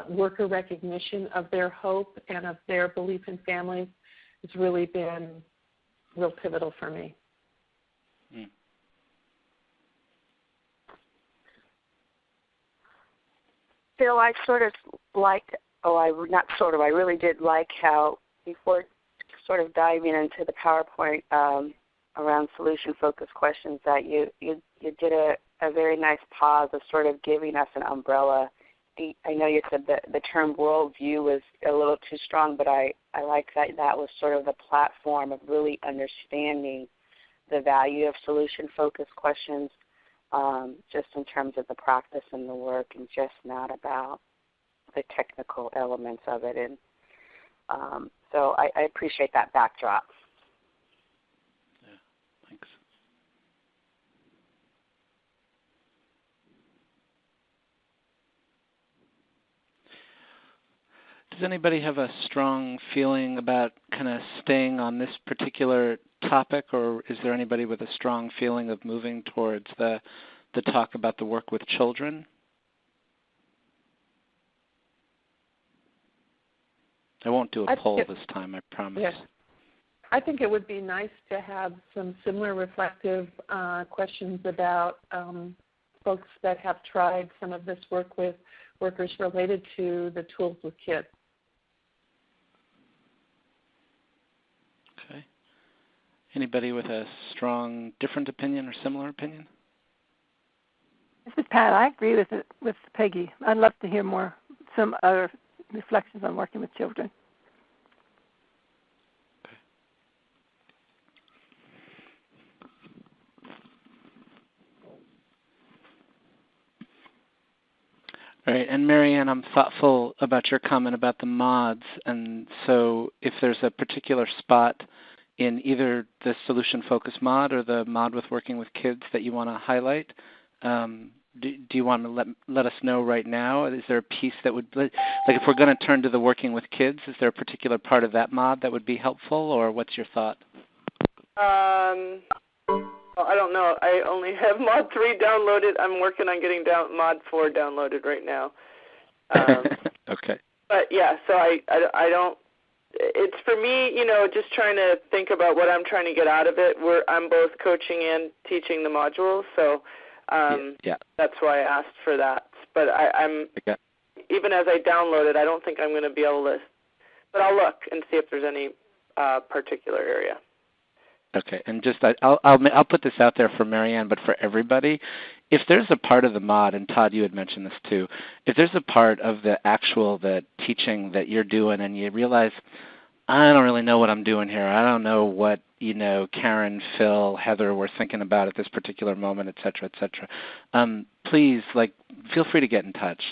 worker recognition of their hope and of their belief in families has really been real pivotal for me. Phil, I really did like how before sort of diving into the PowerPoint around solution-focused questions that you did a very nice pause of sort of giving us an umbrella. I know you said that the term worldview was a little too strong, but I like that was sort of the platform of really understanding the value of solution-focused questions, just in terms of the practice and the work, and just not about the technical elements of it. And so I appreciate that backdrop. Yeah, thanks. Does anybody have a strong feeling about kind of staying on this particular topic, or is there anybody with a strong feeling of moving towards the talk about the work with children? I won't do a poll this time, I promise. Yes. I think it would be nice to have some similar reflective questions about folks that have tried some of this work with workers related to the tools with kids. Okay. Anybody with a strong different opinion or similar opinion? This is Pat. I agree with Peggy. I'd love to hear some other reflections on working with children. Okay. All right, and Marianne, I'm thoughtful about your comment about the mods, and so if there's a particular spot in either the solution-focused mod or the mod with working with kids that you want to highlight, do you want to let us know right now? Is there a piece that would, like if we're going to turn to the working with kids, is there a particular part of that mod that would be helpful, or what's your thought? Well, I don't know. I only have mod 3 downloaded. I'm working on getting mod 4 downloaded right now. Okay. But yeah, so I don't. It's for me, just trying to think about what I'm trying to get out of it. I'm both coaching and teaching the modules, so that's why I asked for that. But even as I download it, I don't think I'm going to be able to. But I'll look and see if there's any particular area. Okay, and just I'll put this out there for Marianne, but for everybody, if there's a part of the mod, and Todd, you had mentioned this too, if there's a part of the teaching that you're doing and you realize, I don't really know what I'm doing here, I don't know what, Karen, Phil, Heather were thinking about at this particular moment, et cetera, please, feel free to get in touch.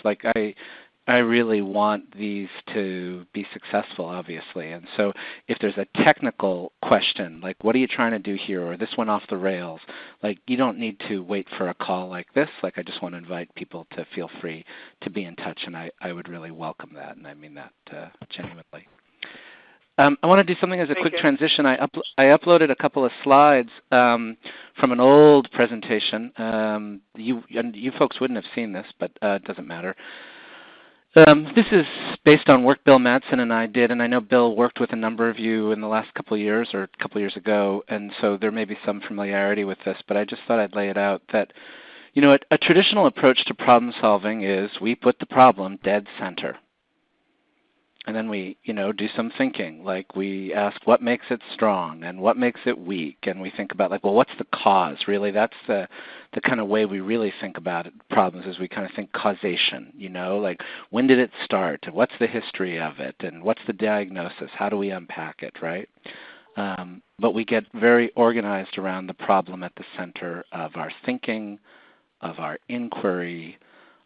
I really want these to be successful, obviously. And so if there's a technical question, like what are you trying to do here, or this went off the rails, like you don't need to wait for a call like this. Like I just want to invite people to feel free to be in touch, and I would really welcome that, and I mean that genuinely. I want to do something as a quick transition. I uploaded a couple of slides from an old presentation. You folks wouldn't have seen this, but it doesn't matter. This is based on work Bill Madsen and I did, and I know Bill worked with a number of you in the last couple of years or a couple of years ago, and so there may be some familiarity with this, but I just thought I'd lay it out that, you know, a traditional approach to problem solving is we put the problem dead center. And then we, you know, do some thinking, like we ask what makes it strong and what makes it weak, and we think about like, well, what's the cause? Really, that's the kind of way we really think about it, problems is we kind of think causation, you know, like when did it start, and what's the history of it, and what's the diagnosis, how do we unpack it, right? But we get very organized around the problem at the center of our thinking, of our inquiry,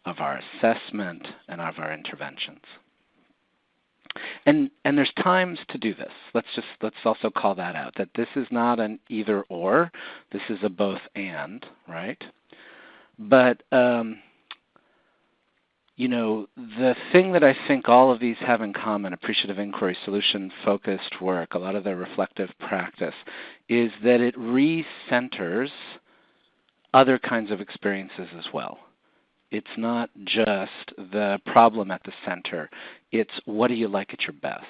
of our assessment, and of our interventions. And there's times to do this. Let's also call that out, that this is not an either or. This is a both and, right? But, you know, the thing that I think all of these have in common, appreciative inquiry, solution-focused work, a lot of the reflective practice, is that it re-centers other kinds of experiences as well. It's not just the problem at the center. It's what do you like at your best?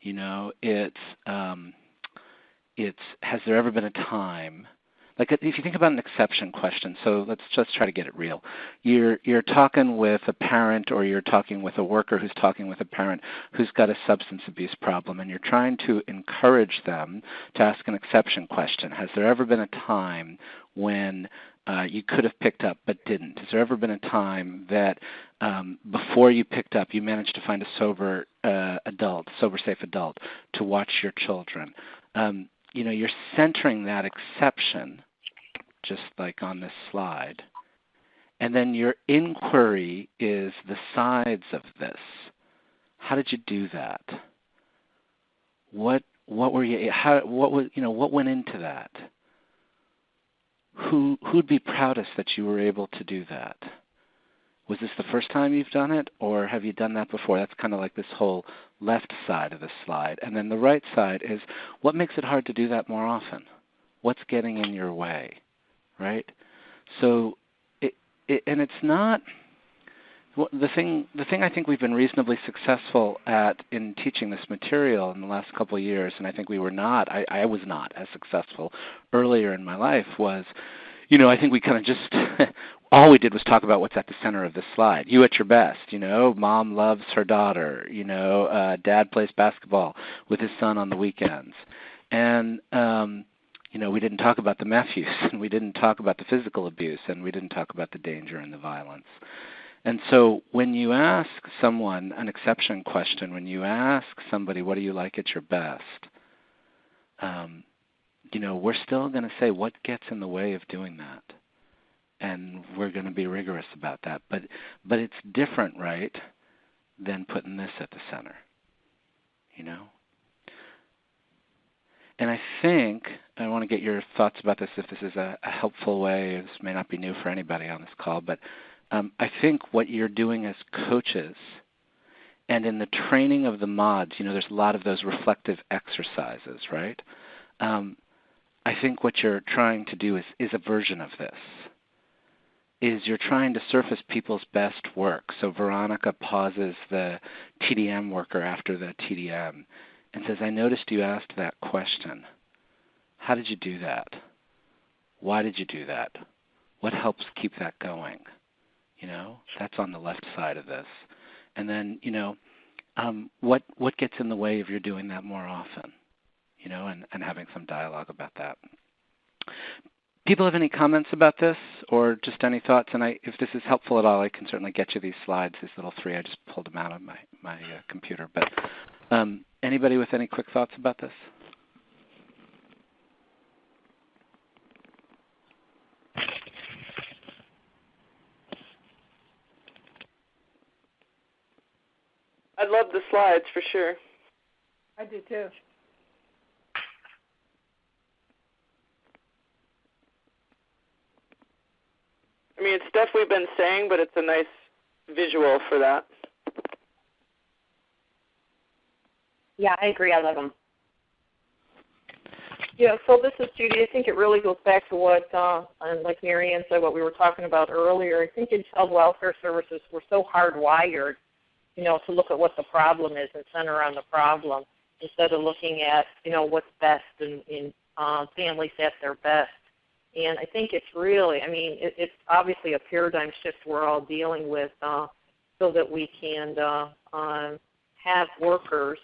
You know, it's has there ever been a time, like if you think about an exception question, so let's just try to get it real. You're talking with a parent, or you're talking with a worker who's talking with a parent who's got a substance abuse problem, and you're trying to encourage them to ask an exception question. Has there ever been a time when you could have picked up but didn't? Has there ever been a time that before you picked up you managed to find a sober safe adult to watch your children? You know, you're centering that exception just like on this slide. And then your inquiry is the sides of this. How did you do that? What were you, what went into that? Who'd be proudest that you were able to do that? Was this the first time you've done it, or have you done that before? That's kind of like this whole left side of the slide. And then the right side is what makes it hard to do that more often? What's getting in your way, right? So, and it's not the thing I think we've been reasonably successful at in teaching this material in the last couple of years, and I think we were not, I was not as successful earlier in my life, was, you know, I think we kind of just, all we did was talk about what's at the center of this slide. You at your best, you know, mom loves her daughter, you know, dad plays basketball with his son on the weekends. And, you know, we didn't talk about the meth use, and we didn't talk about the physical abuse, and we didn't talk about the danger and the violence. And so when you ask someone an exception question, when you ask somebody, what do you like at your best, you know, we're still going to say what gets in the way of doing that. And we're going to be rigorous about that. But it's different, right, than putting this at the center, you know? And I think, I want to get your thoughts about this if this is a helpful way. This may not be new for anybody on this call, but I think what you're doing as coaches, and in the training of the mods, you know, there's a lot of those reflective exercises, right? I think what you're trying to do is a version of this. Is you're trying to surface people's best work. So Veronica pauses the TDM worker after the TDM and says, I noticed you asked that question. How did you do that? Why did you do that? What helps keep that going? You know, that's on the left side of this. And then, you know, what gets in the way of your doing that more often? You know, and having some dialogue about that. People have any comments about this, or just any thoughts? And if this is helpful at all, I can certainly get you these slides, these little three. I just pulled them out of my computer. But anybody with any quick thoughts about this? love the slides for sure. I do too. I mean, it's stuff we've been saying, but it's a nice visual for that. Yeah, I agree. I love them. Yeah, so this is Judy. I think it really goes back to what, and like Marianne said, what we were talking about earlier. I think in child welfare services, we're so hardwired, to look at what the problem is and center on the problem instead of looking at, what's best in families at their best. And I think it's really, it's obviously a paradigm shift we're all dealing with so that we can have workers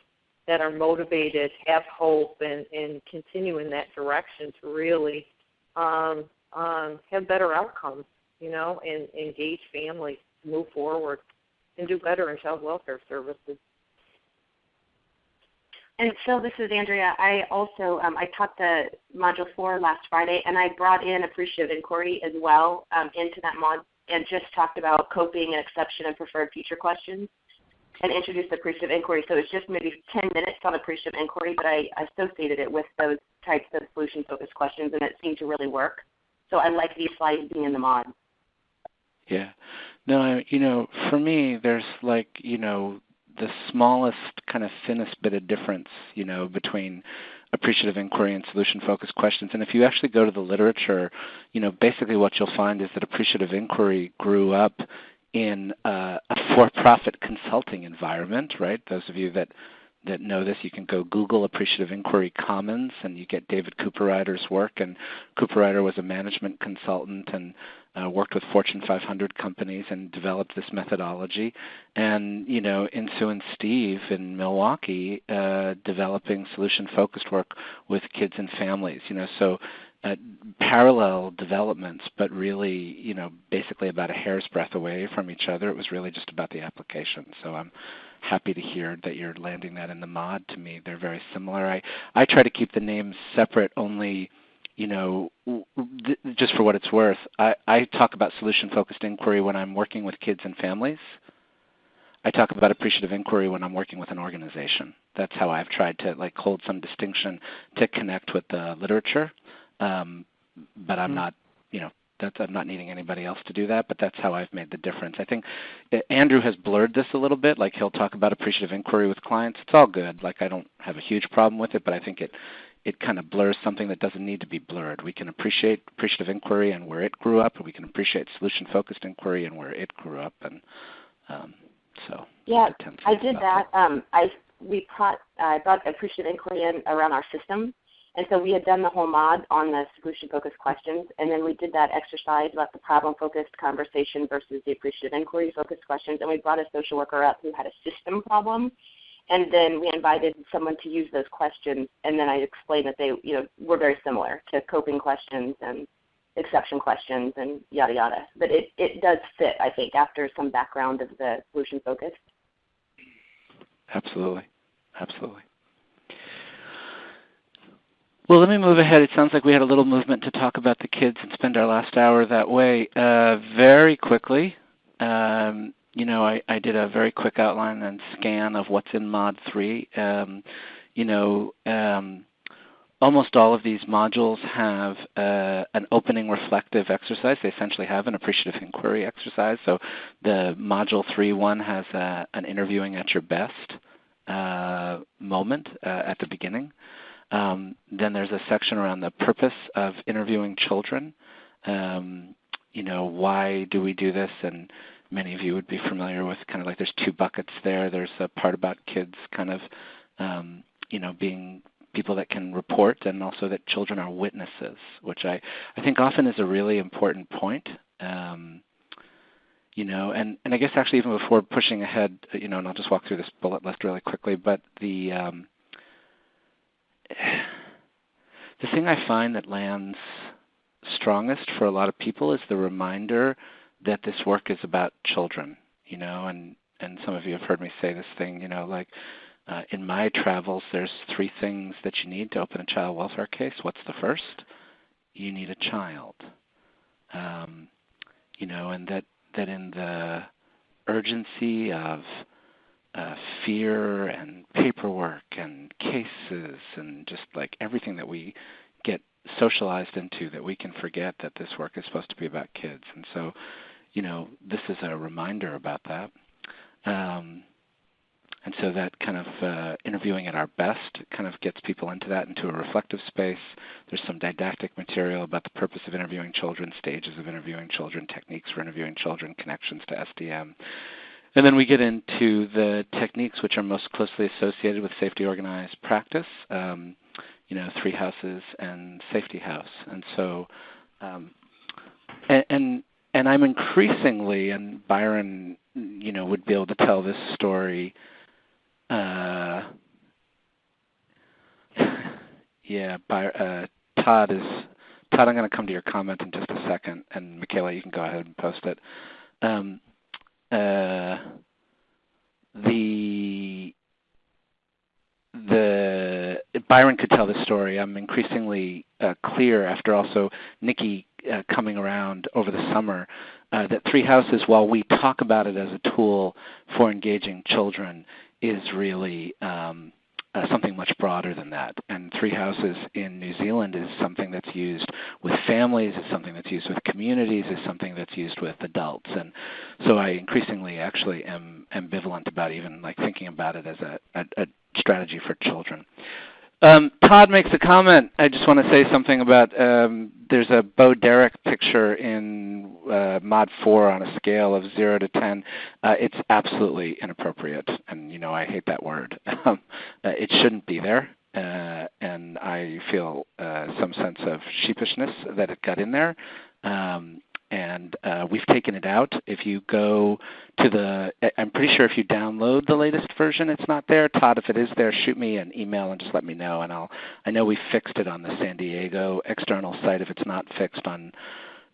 that are motivated, have hope, and continue in that direction to really have better outcomes, and engage families, move forward, and do better in child welfare services. And Phil, this is Andrea. I also I taught the Module 4 last Friday, and I brought in appreciative inquiry as well into that mod, and just talked about coping and exception and preferred future questions, and introduced appreciative inquiry. So it's just maybe 10 minutes on appreciative inquiry, but I associated it with those types of solution-focused questions, and it seemed to really work. So I like these slides being in the mod. Yeah. No, for me, there's the smallest kind of thinnest bit of difference, between appreciative inquiry and solution-focused questions. And if you actually go to the literature, basically what you'll find is that appreciative inquiry grew up in a for-profit consulting environment, right? Those of you that know this, you can go Google Appreciative Inquiry Commons, and you get David Cooperrider's work. And Cooperrider was a management consultant and worked with Fortune 500 companies and developed this methodology. And, Insoo and Steve in Milwaukee developing solution-focused work with kids and families, so parallel developments, but really, basically about a hair's breadth away from each other. It was really just about the application. So I'm happy to hear that you're landing that in the mod. To me, they're very similar. I try to keep the names separate only, just for what it's worth. I talk about solution-focused inquiry when I'm working with kids and families. I talk about appreciative inquiry when I'm working with an organization. That's how I've tried to hold some distinction to connect with the literature. But I'm not, I'm not needing anybody else to do that, but that's how I've made the difference. I think Andrew has blurred this a little bit. He'll talk about appreciative inquiry with clients. It's all good. I don't have a huge problem with it, but I think it kind of blurs something that doesn't need to be blurred. We can appreciate appreciative inquiry and where it grew up, and we can appreciate solution-focused inquiry and where it grew up. And so yeah, I did that. I brought appreciative inquiry in around our system. And so we had done the whole mod on the solution-focused questions, and then we did that exercise about the problem-focused conversation versus the appreciative inquiry-focused questions, and we brought a social worker up who had a system problem, and then we invited someone to use those questions, and then I explained that they were very similar to coping questions and exception questions and yada yada. But it does fit, I think, after some background of the solution-focused. Absolutely. Absolutely. Well, let me move ahead. It sounds like we had a little movement to talk about the kids and spend our last hour that way. Very quickly, I did a very quick outline and scan of what's in Mod 3. Almost all of these modules have an opening reflective exercise. They essentially have an appreciative inquiry exercise. So the Module 3.1 has an interviewing at your best moment at the beginning. Then there's a section around the purpose of interviewing children. Why do we do this? And many of you would be familiar with kind of there's two buckets there. There's a part about kids kind of, being people that can report, and also that children are witnesses, which I think often is a really important point. And I guess actually even before pushing ahead, and I'll just walk through this bullet list really quickly, but the thing I find that lands strongest for a lot of people is the reminder that this work is about children, and some of you have heard me say this thing, in my travels, there's 3 things that you need to open a child welfare case. What's the first? You need a child. And that in the urgency of fear and paperwork and cases and just like everything that we get socialized into, that we can forget that this work is supposed to be about kids. And so, this is a reminder about that. And so that kind of interviewing at our best kind of gets people into that, into a reflective space. There's some didactic material about the purpose of interviewing children, stages of interviewing children, techniques for interviewing children, connections to SDM. And then we get into the techniques which are most closely associated with safety organized practice, 3 houses and safety house. And so, and I'm increasingly, and Byron, would be able to tell this story. Todd, I'm going to come to your comment in just a second, and Michaela, you can go ahead and post it. Byron could tell this story. I'm increasingly clear after also Nikki coming around over the summer that 3 houses, while we talk about it as a tool for engaging children, is really something much broader than that. And 3 houses in New Zealand is something that's used with families, is something that's used with communities, is something that's used with adults. And so I increasingly actually am ambivalent about even like thinking about it as a strategy for children. Todd makes a comment. I just want to say something about there's a Bo Derek picture in Mod 4 on a scale of 0 to 10. It's absolutely inappropriate, and I hate that word. It shouldn't be there, and I feel some sense of sheepishness that it got in there. And we've taken it out. If you go to I'm pretty sure if you download the latest version, it's not there. Todd, if it is there, shoot me an email and just let me know. And I know we fixed it on the San Diego external site. If it's not fixed on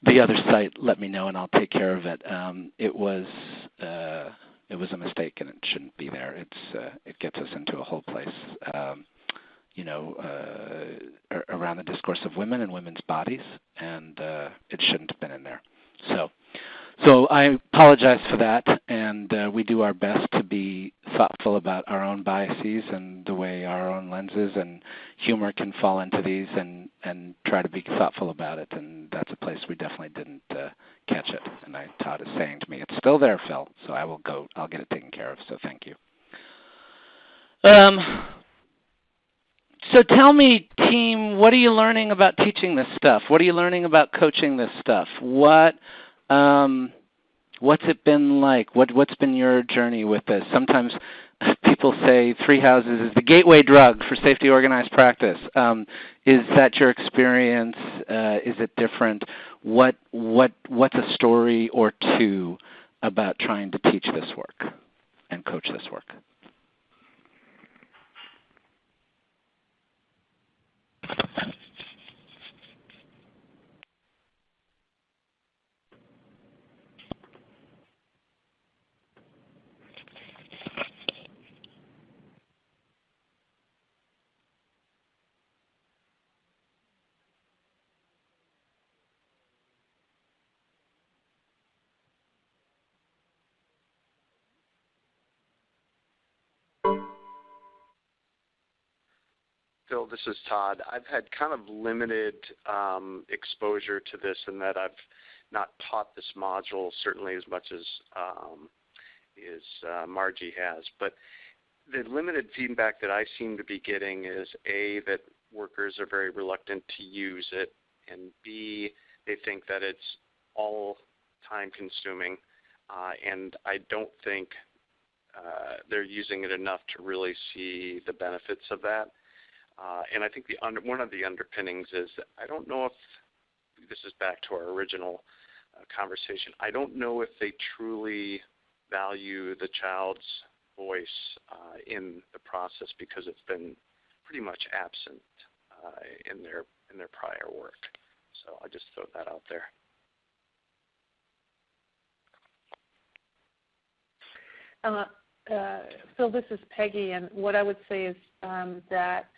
the other site, let me know and I'll take care of it. It was a mistake and it shouldn't be there. It gets us into a whole place. Around the discourse of women and women's bodies, and it shouldn't have been in there. So I apologize for that, and we do our best to be thoughtful about our own biases and the way our own lenses and humor can fall into these, and try to be thoughtful about it. And that's a place we definitely didn't catch it. And Todd is saying to me, "It's still there, Phil." So I'll get it taken care of. So thank you. So tell me, team, what are you learning about teaching this stuff? What are you learning about coaching this stuff? What's it been like? What's been your journey with this? Sometimes people say 3 houses is the gateway drug for safety organized practice. Is that your experience? Is it different? What's a story or two about trying to teach this work and coach this work? Phil, this is Todd. I've had kind of limited exposure to this in that I've not taught this module certainly as much as Margie has. But the limited feedback that I seem to be getting is A, that workers are very reluctant to use it, and B, they think that it's all time consuming, and I don't think they're using it enough to really see the benefits of that. And I think one of the underpinnings is, I don't know if, this is back to our original conversation, I don't know if they truly value the child's voice in the process because it's been pretty much absent in their prior work. So I just throw that out there. Phil, this is Peggy, and what I would say is that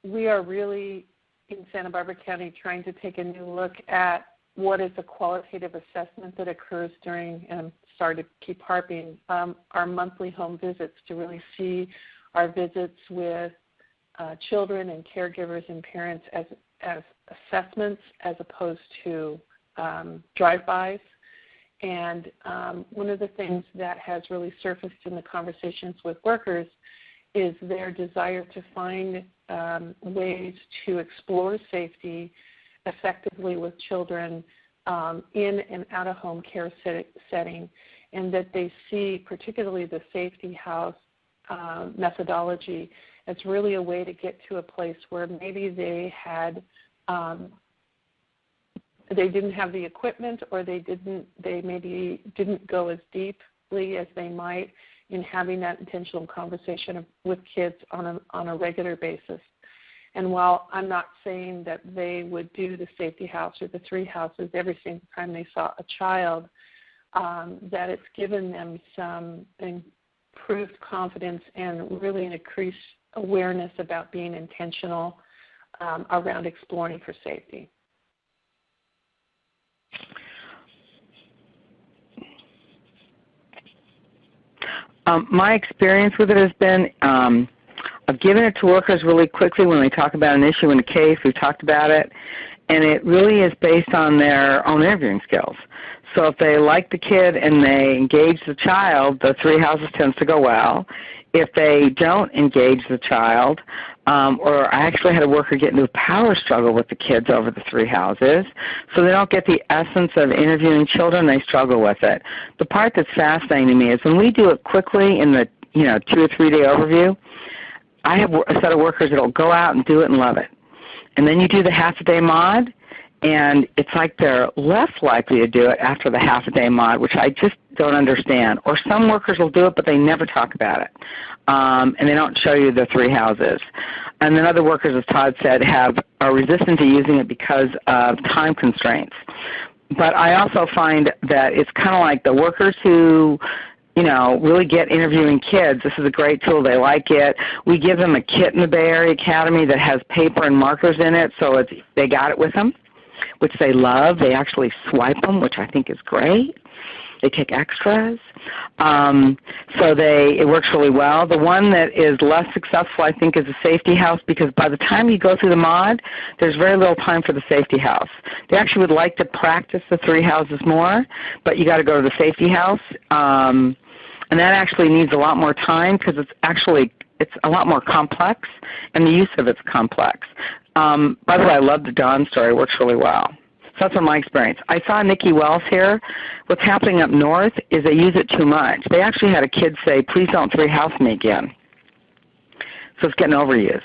we are really in Santa Barbara County trying to take a new look at what is a qualitative assessment that occurs during, and I'm sorry to keep harping, our monthly home visits to really see our visits with children and caregivers and parents as assessments as opposed to drive-bys. And one of the things that has really surfaced in the conversations with workers is their desire to find ways to explore safety effectively with children in and out-of-home care setting, and that they see particularly the safety house methodology as really a way to get to a place where maybe they had they didn't have the equipment, or they maybe didn't go as deeply as they might in having that intentional conversation with kids on a regular basis. And while I'm not saying that they would do the safety house or the 3 houses every single time they saw a child, that it's given them some improved confidence and really an increased awareness about being intentional around exploring for safety. My experience with it has been I've given it to workers really quickly when they talk about an issue in a case. We've talked about it, and it really is based on their own interviewing skills. So if they like the kid and they engage the child, the 3 houses tends to go well. If they don't engage the child, or I actually had a worker get into a power struggle with the kids over the 3 houses, so they don't get the essence of interviewing children, they struggle with it. The part that's fascinating to me is when we do it quickly in the 2 or 3 day overview, I have a set of workers that will go out and do it and love it. And then you do the half-a-day mod, and it's like they're less likely to do it after the half-a-day mod, which I just don't understand. Or some workers will do it, but they never talk about it, and they don't show you the 3 houses. And then other workers, as Todd said, are resistant to using it because of time constraints. But I also find that it's kind of like the workers who really get interviewing kids. This is a great tool. They like it. We give them a kit in the Bay Area Academy that has paper and markers in it, so they got it with them, which they love. They actually swipe them, which I think is great. They take extras. It works really well. The one that is less successful, I think, is the safety house, because by the time you go through the mod, there's very little time for the safety house. They actually would like to practice the 3 houses more, but you got to go to the safety house. And that actually needs a lot more time because it's a lot more complex, and the use of it's complex. By the way, I love the Dawn story. It works really well. So that's from my experience. I saw Nikki Wells here. What's happening up north is they use it too much. They actually had a kid say, please don't 3 house me again. So it's getting overused,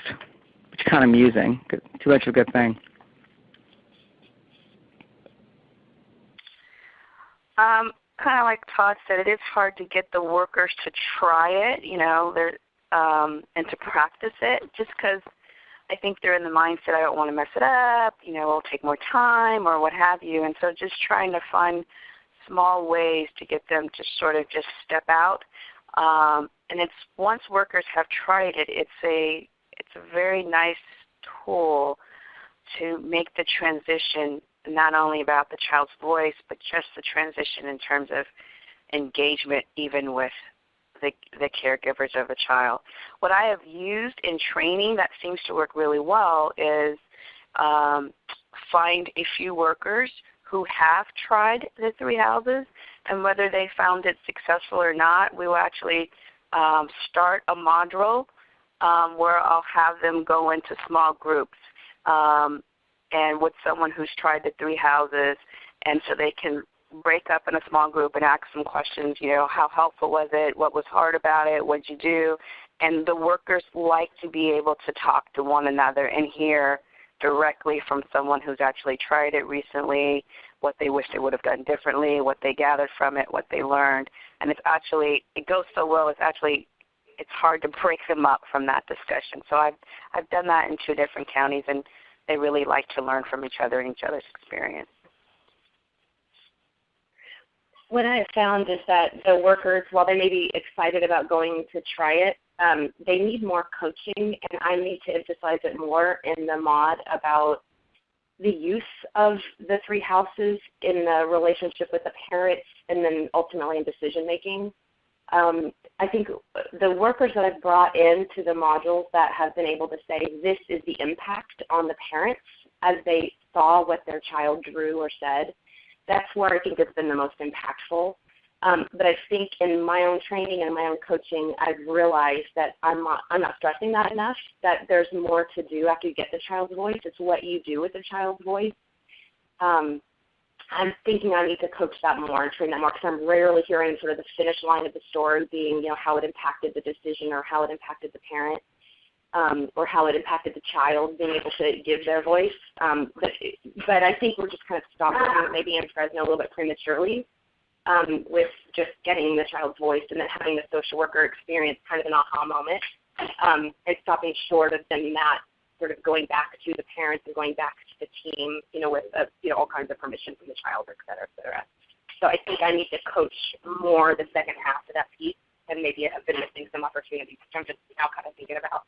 which is kind of amusing. Too much of a good thing. Kind of like Todd said, it is hard to get the workers to try it, and to practice it, just because I think they're in the mindset, I don't want to mess it up, it'll take more time or what have you. And so just trying to find small ways to get them to sort of just step out. And it's once workers have tried it, it's a very nice tool to make the transition not only about the child's voice, but just the transition in terms of engagement even with the caregivers of a child. What I have used in training that seems to work really well is find a few workers who have tried the 3 houses, and whether they found it successful or not, we will actually start a module where I'll have them go into small groups and with someone who's tried the 3 houses, and so they can break up in a small group and ask some questions, how helpful was it, what was hard about it, what did you do? And the workers like to be able to talk to one another and hear directly from someone who's actually tried it recently, what they wish they would have done differently, what they gathered from it, what they learned. And it goes so well, it's hard to break them up from that discussion. So I've done that in 2 different counties, and they really like to learn from each other and each other's experience. What I have found is that the workers, while they may be excited about going to try it, they need more coaching, and I need to emphasize it more in the mod about the use of the 3 houses in the relationship with the parents and then ultimately in decision making. I think the workers that I've brought into the modules that have been able to say this is the impact on the parents as they saw what their child drew or said, that's where I think it's been the most impactful. But I think in my own training and my own coaching, I've realized that I'm not stressing that enough, that there's more to do after you get the child's voice. It's what you do with the child's voice. I'm thinking I need to coach that more and train that more because I'm rarely hearing sort of the finish line of the story being, how it impacted the decision or how it impacted the parent or how it impacted the child being able to give their voice. But I think we're just kind of stopping maybe in Fresno a little bit prematurely with just getting the child's voice and then having the social worker experience kind of an aha moment and stopping short of then that sort of going back to the parents and going back to the team, with all kinds of permission from the child, et cetera, et cetera. So I think I need to coach more the second half of that piece, and maybe I have been missing some opportunities, which I'm just now kind of thinking about.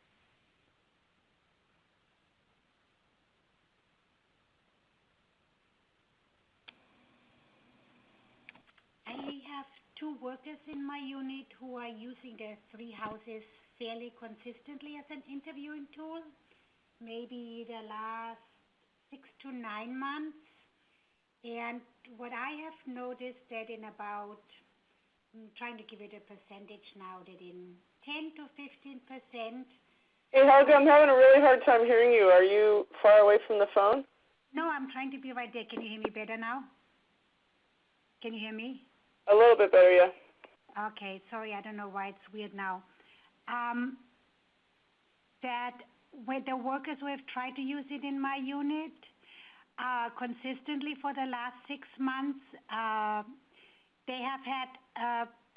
I have 2 workers in my unit who are using the 3 houses fairly consistently as an interviewing tool, maybe the last 6 to 9 months. And what I have noticed that in about, I'm trying to give it a percentage now, that in 10 to 15%. Hey, Helga, I'm having a really hard time hearing you. Are you far away from the phone? No, I'm trying to be right there. Can you hear me better now? Can you hear me? A little bit better, yeah. Okay, sorry, I don't know why it's weird now. That with the workers who have tried to use it in my unit consistently for the last 6 months, they have had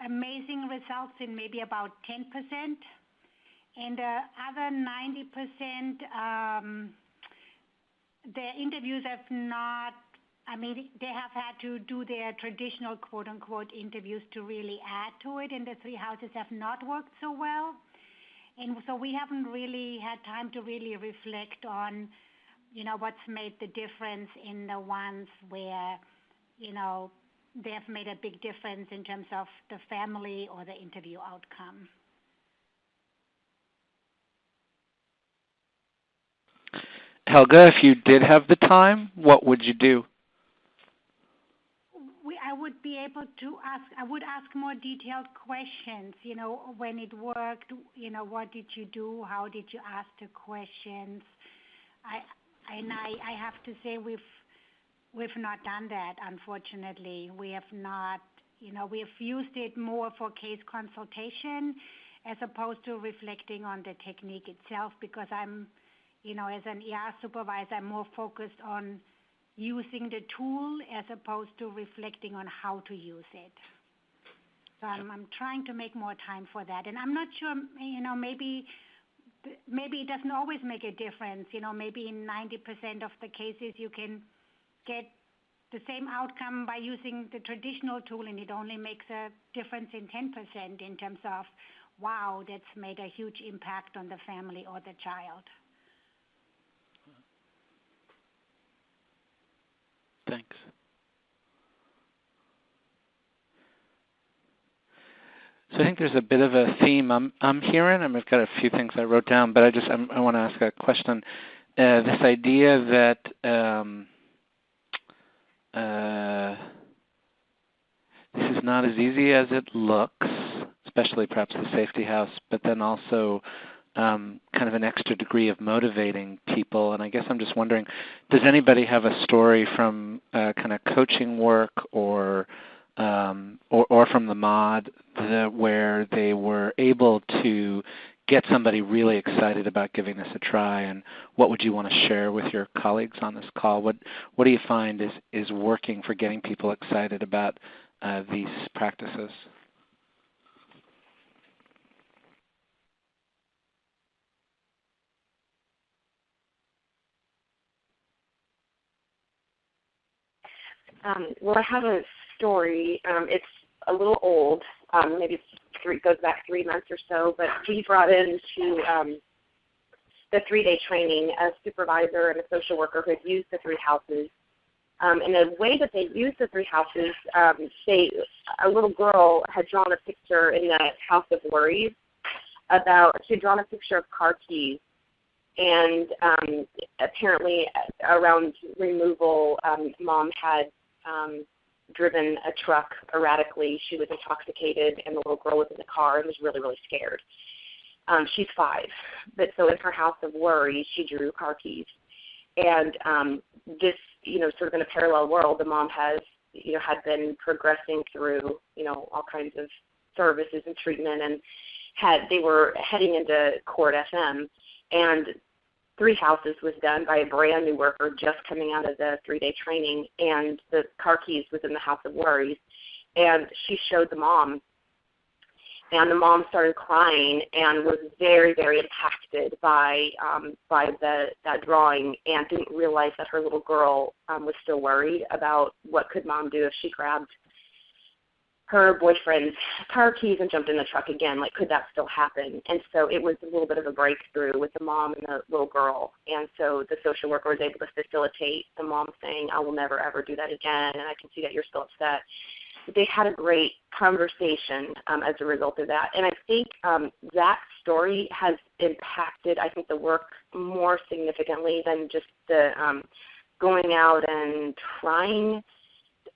amazing results in maybe about 10%. And the other 90%, their interviews have not, they have had to do their traditional quote-unquote interviews to really add to it, and the 3 houses have not worked so well. And so we haven't really had time to really reflect on, what's made the difference in the ones where, they have made a big difference in terms of the family or the interview outcome. Helga, if you did have the time, what would you do? I would be able to ask more detailed questions, when it worked, what did you do, how did you ask the questions? I have to say we've not done that, unfortunately. We have not, we have used it more for case consultation as opposed to reflecting on the technique itself, because I'm, as an ER supervisor, I'm more focused on using the tool as opposed to reflecting on how to use it. So I'm trying to make more time for that. And I'm not sure, maybe it doesn't always make a difference. Maybe in 90% of the cases you can get the same outcome by using the traditional tool, and it only makes a difference in 10% in terms of, wow, that's made a huge impact on the family or the child. Thanks. So I think there's a bit of a theme I'm hearing, and I've got a few things I wrote down, but I want to ask a question. This idea that this is not as easy as it looks, especially perhaps the safety house, but then also kind of an extra degree of motivating people. And I guess I'm just wondering, does anybody have a story from kind of coaching work or from the mod where they were able to get somebody really excited about giving this a try? And what would you want to share with your colleagues on this call? What do you find is working for getting people excited about these practices? Well, I have a story. It's a little old. Maybe it goes back 3 months or so. But we brought in to the 3-day training, a supervisor and a social worker who had used the 3 houses. And the way that they used the 3 houses, a little girl had drawn a picture in the House of Worries she had drawn a picture of car keys. And apparently around removal, Mom had driven a truck erratically. She was intoxicated, and the little girl was in the car and was really, really scared. She's 5. But so in her House of Worries, she drew car keys. And this, sort of in a parallel world, the mom has, had been progressing through, all kinds of services and treatment, and they were heading into Court FM, and 3 houses was done by a brand new worker just coming out of the 3-day training, and the car keys was in the House of Worries, and she showed the mom. And the mom started crying and was very, very impacted by that drawing, and didn't realize that her little girl was still worried about what could mom do if she grabbed her boyfriend's car keys and jumped in the truck again. Like, could that still happen? And so it was a little bit of a breakthrough with the mom and the little girl. And so the social worker was able to facilitate the mom saying, I will never, ever do that again, and I can see that you're still upset. They had a great conversation as a result of that. And I think that story has impacted, I think, the work more significantly than just the going out and trying,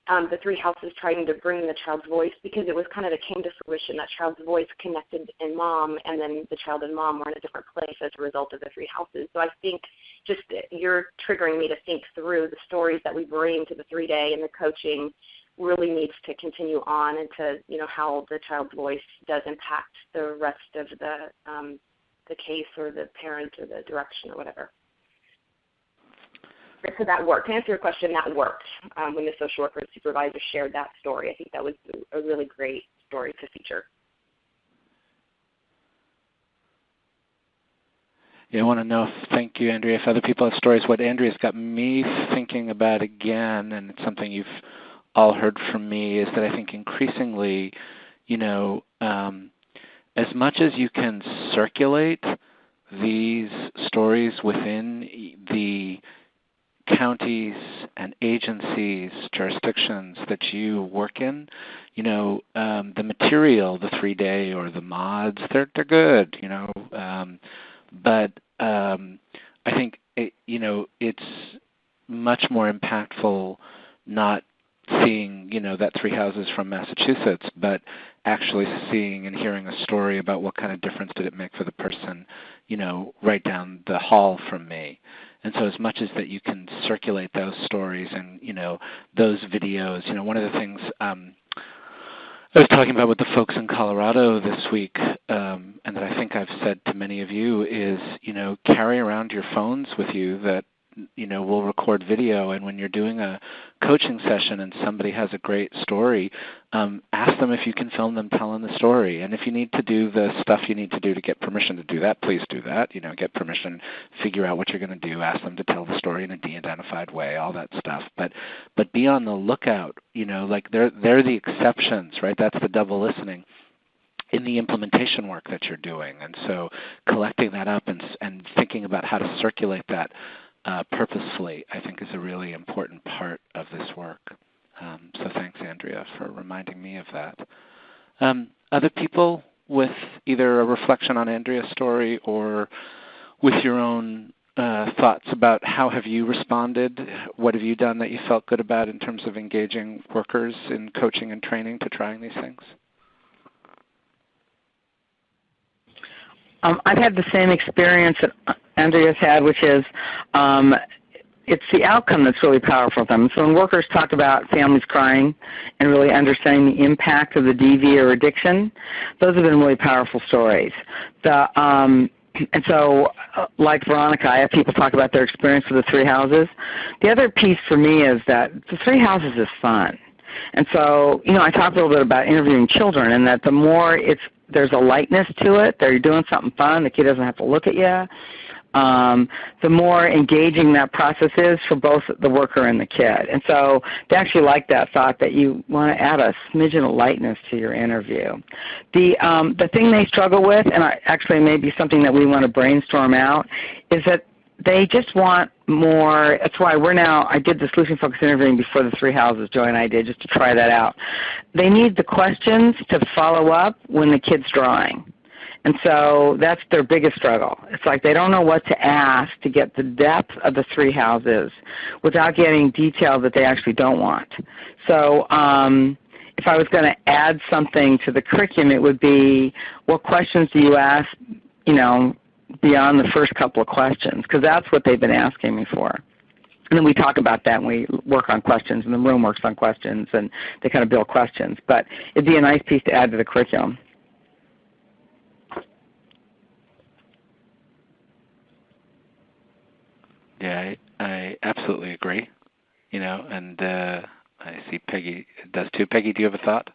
the 3 houses trying to bring the child's voice, because it was kind of, it came to fruition that child's voice connected in mom, and then the child and mom were in a different place as a result of the 3 houses. So I think just you're triggering me to think through the stories that we bring to the 3-day, and the coaching really needs to continue on into, how the child's voice does impact the rest of the case or the parent or the direction or whatever. So that worked. To answer your question, that worked when the social worker and supervisor shared that story. I think that was a really great story to feature. Yeah, I want to know, thank you, Andrea, if other people have stories. What Andrea's got me thinking about again, and it's something you've all heard from me, is that I think increasingly, as much as you can circulate these stories within the counties and agencies, jurisdictions that you work in, the material, the 3-day or the mods, they're good, but I think it's much more impactful not seeing, that 3 houses from Massachusetts, but actually seeing and hearing a story about what kind of difference did it make for the person, right down the hall from me. And so as much as that you can circulate those stories and, those videos, one of the things I was talking about with the folks in Colorado this week, and that I think I've said to many of you is, carry around your phones with you that, will record video. And when you're doing a coaching session and somebody has a great story, ask them if you can film them telling the story. And if you need to do the stuff you need to do to get permission to do that, please do that. Get permission, figure out what you're going to do, ask them to tell the story in a de-identified way, all that stuff. But be on the lookout. Like they're the exceptions, right? That's the double listening in the implementation work that you're doing. And so collecting that up and thinking about how to circulate that purposefully, I think, is a really important part of this work. So thanks, Andrea, for reminding me of that. Other people with either a reflection on Andrea's story or with your own thoughts about how have you responded? What have you done that you felt good about in terms of engaging workers in coaching and training to trying these things? I've had the same experience that Andrea's had, which is it's the outcome that's really powerful for them. So when workers talk about families crying and really understanding the impact of the DV or addiction, those have been really powerful stories. And so, like Veronica, I have people talk about their experience with the 3 houses. The other piece for me is that the 3 houses is fun. And so, I talked a little bit about interviewing children, and that the more there's a lightness to it, that you're doing something fun, the kid doesn't have to look at you, the more engaging that process is for both the worker and the kid. And so they actually like that thought that you want to add a smidgen of lightness to your interview. The thing they struggle with, and actually maybe something that we want to brainstorm out, is that they just want more. That's why I did the solution-focused interviewing before the 3 houses Joy and I did, just to try that out. They need the questions to follow up when the kid's drawing. And so that's their biggest struggle. It's like they don't know what to ask to get the depth of the 3 houses without getting detail that they actually don't want. So if I was going to add something to the curriculum, it would be, what questions do you ask, beyond the first couple of questions, because that's what they've been asking me for. And then we talk about that and we work on questions, and the room works on questions, and they kind of build questions. But it'd be a nice piece to add to the curriculum. Yeah, I absolutely agree. And I see Peggy does too. Peggy, do you have a thought?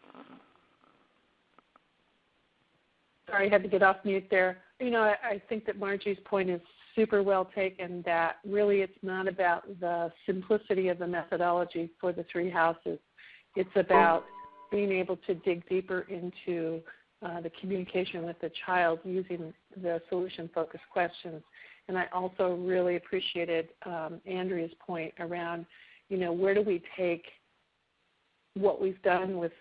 Sorry, I had to get off mute there. I think that Margie's point is super well taken, that really it's not about the simplicity of the methodology for the 3 houses. It's about being able to dig deeper into the communication with the child using the solution-focused questions. And I also really appreciated Andrea's point around, where do we take what we've done with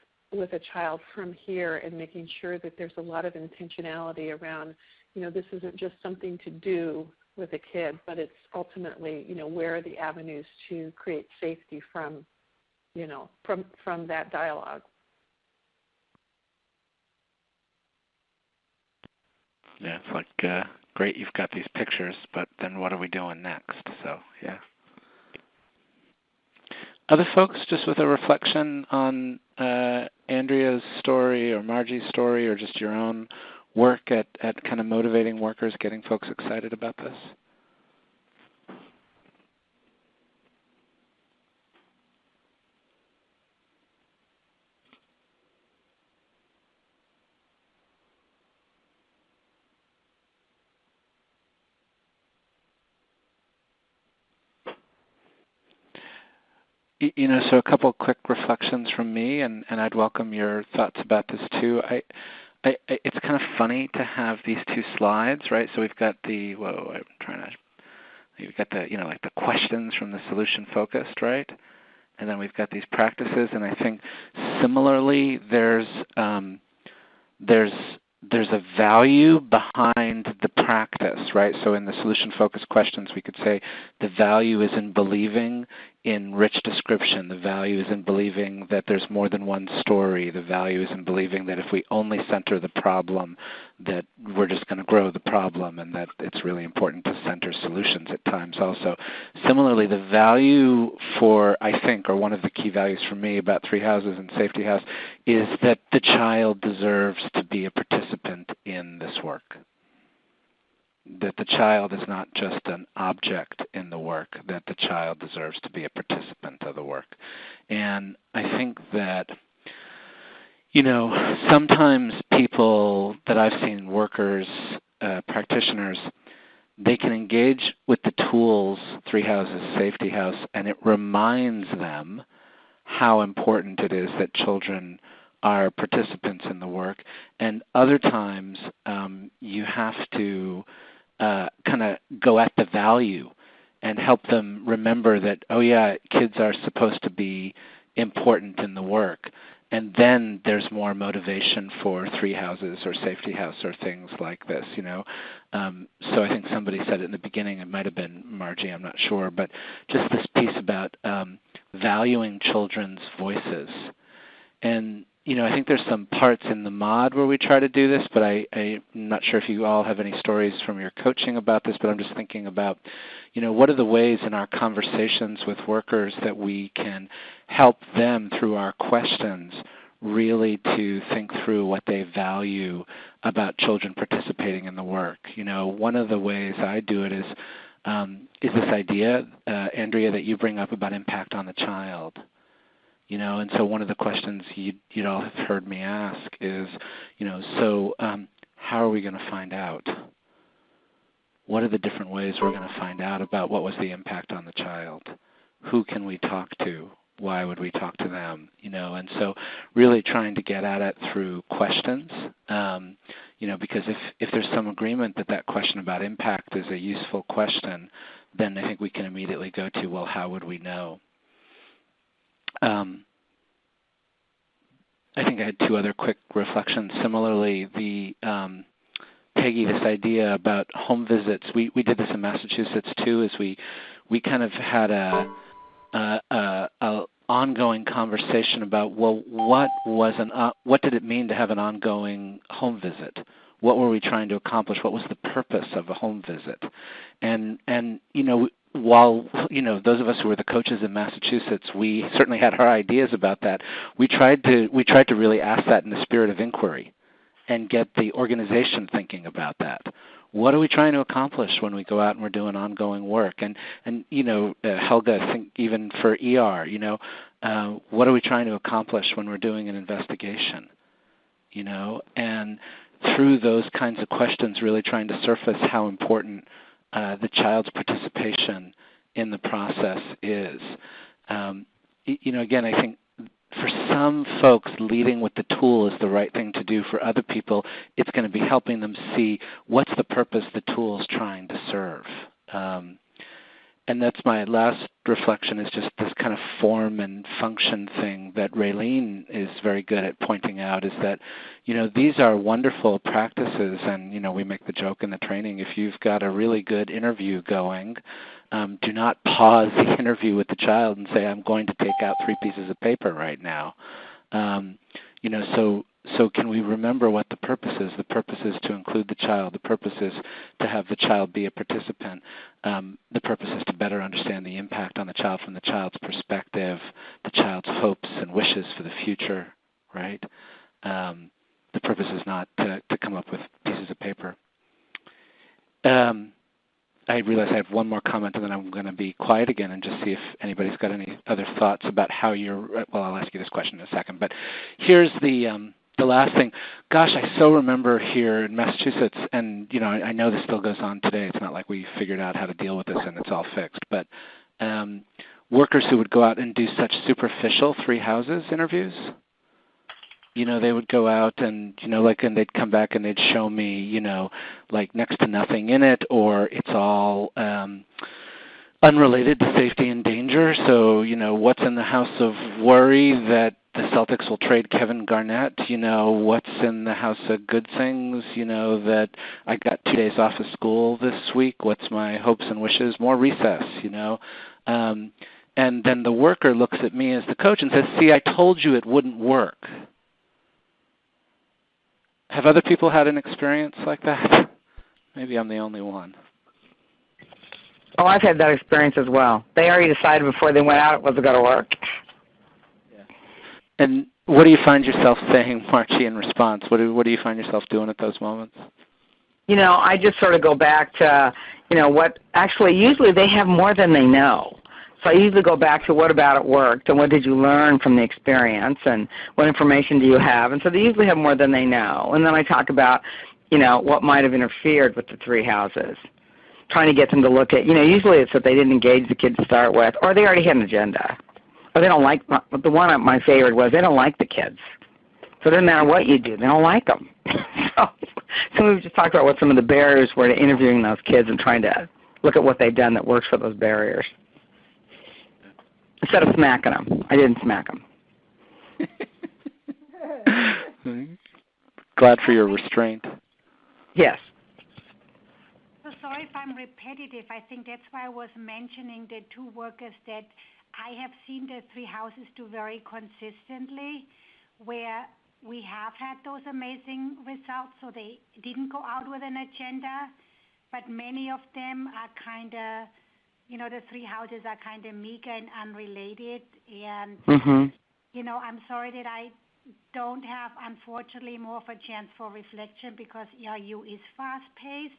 a child from here, and making sure that there's a lot of intentionality around, this isn't just something to do with a kid, but it's ultimately, where are the avenues to create safety from that dialogue. Yeah, it's like, great, you've got these pictures, but then what are we doing next? So, yeah. Other folks, just with a reflection on Andrea's story or Margie's story, or just your own work at kind of motivating workers, getting folks excited about this? So a couple quick reflections from me, and I'd welcome your thoughts about this too. It's kind of funny to have these 2 slides, right? So we've got we've got the, like the questions from the solution focused, right? And then we've got these practices, and I think similarly there's a value behind the practice, right? So in the solution-focused questions, we could say the value is in believing in rich description. The value is in believing that there's more than one story. The value is in believing that if we only center the problem, that we're just going to grow the problem, and that it's really important to center solutions at times also. Similarly, the value for, I think, or one of the key values for me about 3 houses and Safety House is that the child deserves to be a participant in this work. That the child is not just an object in the work, that the child deserves to be a participant of the work. And I think that, sometimes people that I've seen, workers, practitioners, they can engage with the tools, 3 houses, Safety House, and it reminds them how important it is that children are participants in the work. And other times you have to kind of go at the value and help them remember that, oh yeah, kids are supposed to be important in the work. And then there's more motivation for 3 houses or Safety House or things like this, So I think somebody said it in the beginning, it might have been Margie, I'm not sure, but just this piece about valuing children's voices. And I think there's some parts in the mod where we try to do this, but I'm not sure if you all have any stories from your coaching about this, but I'm just thinking about, what are the ways in our conversations with workers that we can help them through our questions really to think through what they value about children participating in the work. One of the ways I do it is this idea, Andrea, that you bring up about impact on the child. And so one of the questions you'd all have heard me ask is, how are we going to find out? what are the different ways we're going to find out about what was the impact on the child? Who can we talk to? Why would we talk to them? And so really trying to get at it through questions, because if there's some agreement that question about impact is a useful question, then I think we can immediately go to, well, how would we know? I think I had two other quick reflections. Similarly, Peggy, this idea about home visits, we did this in Massachusetts too, is we kind of had a ongoing conversation about, well, what did it mean to have an ongoing home visit? What were we trying to accomplish? What was the purpose of a home visit? And while those of us who were the coaches in Massachusetts, we certainly had our ideas about that. We tried to really ask that in the spirit of inquiry and get the organization thinking about that. What are we trying to accomplish when we go out and we're doing ongoing work? And Helga, I think even for ER, what are we trying to accomplish when we're doing an investigation? And through those kinds of questions, really trying to surface how important the child's participation in the process is. Again, I think for some folks, leading with the tool is the right thing to do. For other people, it's going to be helping them see what's the purpose the tool is trying to serve. And that's my last reflection, is just this kind of form and function thing that Raylene is very good at pointing out, is that, these are wonderful practices, and, we make the joke in the training, if you've got a really good interview going, do not pause the interview with the child and say, I'm going to take out 3 pieces of paper right now. So can we remember what the purpose is? The purpose is to include the child. The purpose is to have the child be a participant. The purpose is to better understand the impact on the child from the child's perspective, the child's hopes and wishes for the future, right? The purpose is not to come up with pieces of paper. I realize I have one more comment, and then I'm going to be quiet again and just see if anybody's got any other thoughts about how well, I'll ask you this question in a second. But here's the last thing. Gosh, I so remember here in Massachusetts, and I know this still goes on today. It's not like we figured out how to deal with this and it's all fixed. But workers who would go out and do such superficial 3 houses interviews, they would go out and, and they'd come back and they'd show me, like next to nothing in it, or it's all unrelated to safety and danger. So, what's in the house of worry that the Celtics will trade Kevin Garnett? What's in the house of good things? That I got 2 days off of school this week. What's my hopes and wishes? More recess, And then the worker looks at me as the coach and says, see, I told you it wouldn't work. Have other people had an experience like that? Maybe I'm the only one. Oh, I've had that experience as well. They already decided before they went out it wasn't going to work. Yeah. And what do you find yourself saying, Marcie, in response? What do you find yourself doing at those moments? I just sort of go back to, what actually usually they have more than they know. So I usually go back to what about it worked, and what did you learn from the experience, and what information do you have? And so they usually have more than they know. And then I talk about, what might have interfered with the 3 houses, trying to get them to look at, usually it's that they didn't engage the kid to start with, or they already had an agenda. Or they don't like, the one of my favorite was they don't like the kids. So it doesn't matter what you do, they don't like them. So we just talked about what some of the barriers were to interviewing those kids and trying to look at what they've done that works for those barriers. Instead of smacking them. I didn't smack them. Glad for your restraint. Yes. So sorry if I'm repetitive. I think that's why I was mentioning the 2 workers that I have seen the 3 houses do very consistently, where we have had those amazing results. So they didn't go out with an agenda, but many of them are kind of, the 3 houses are kind of meager and unrelated. And, I'm sorry that I don't have, unfortunately, more of a chance for reflection because ERU is fast-paced.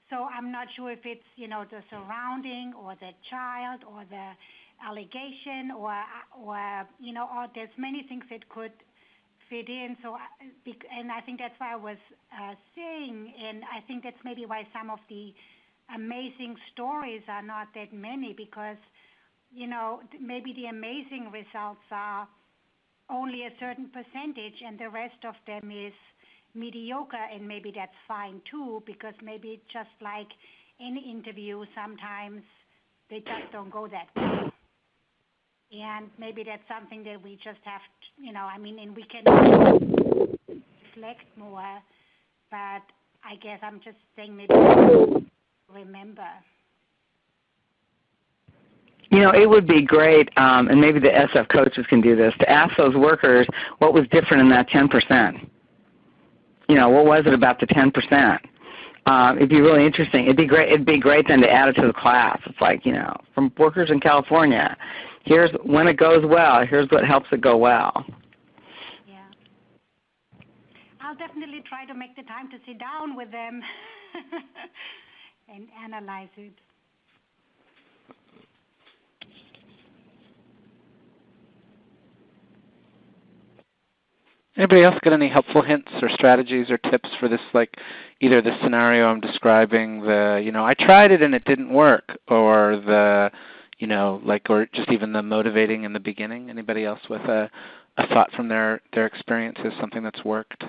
So I'm not sure if it's, the surrounding or the child or the allegation or there's many things that could fit in. So, and I think that's why I was saying, and I think that's maybe why some of the amazing stories are not that many because, maybe the amazing results are only a certain percentage and the rest of them is mediocre, and maybe that's fine too, because maybe just like any interview, sometimes they just don't go that well. And maybe that's something that we just have to, and we can reflect more, but I guess I'm just saying maybe remember. It would be great, and maybe the SF coaches can do this, to ask those workers what was different in that 10%. What was it about the 10%? It'd be really interesting. It'd be great then to add it to the class. It's like, from workers in California, here's when it goes well, here's what helps it go well. Yeah. I'll definitely try to make the time to sit down with them and analyze it. Anybody else got any helpful hints or strategies or tips for this, like either the scenario I'm describing, I tried it and it didn't work, or or just even the motivating in the beginning? Anybody else with a thought from their experiences, something that's worked?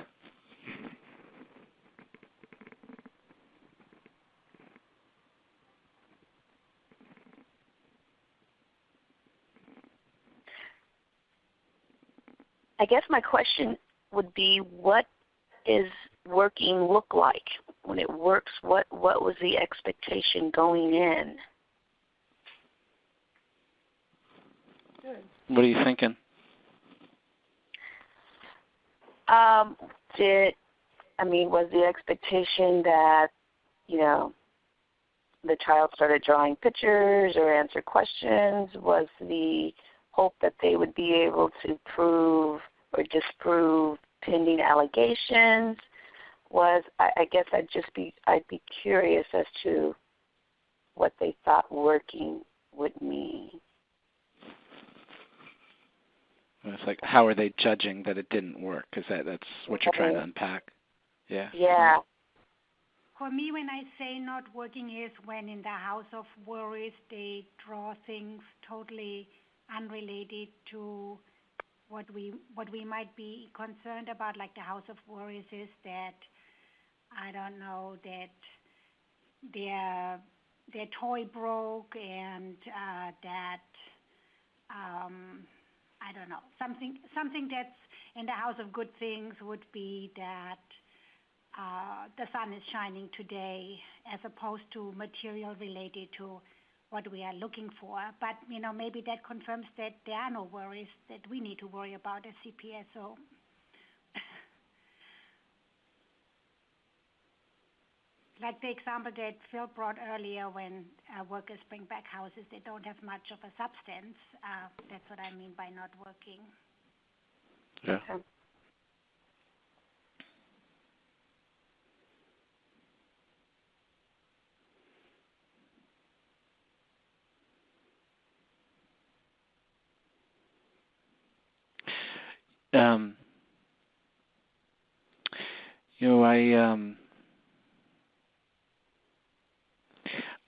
I guess my question would be, what is working look like? When it works, what was the expectation going in? Good. What are you thinking? Was the expectation that, the child started drawing pictures or answer questions? Was the hope that they would be able to prove or disprove pending allegations? I guess I'd be curious as to what they thought working would mean. It's like, how are they judging that it didn't work? That's what you're trying to unpack? Yeah. Yeah. For me, when I say not working is when in the house of worries they draw things totally unrelated to what we might be concerned about. Like the house of worries is that, I don't know, that their toy broke, and that I don't know, something that's in the house of good things would be that the sun is shining today, as opposed to material related to what we are looking for. But, maybe that confirms that there are no worries that we need to worry about as CPSO. Like the example that Phil brought earlier, when workers bring back houses that don't have much of a substance, that's what I mean by not working. Yeah. Okay.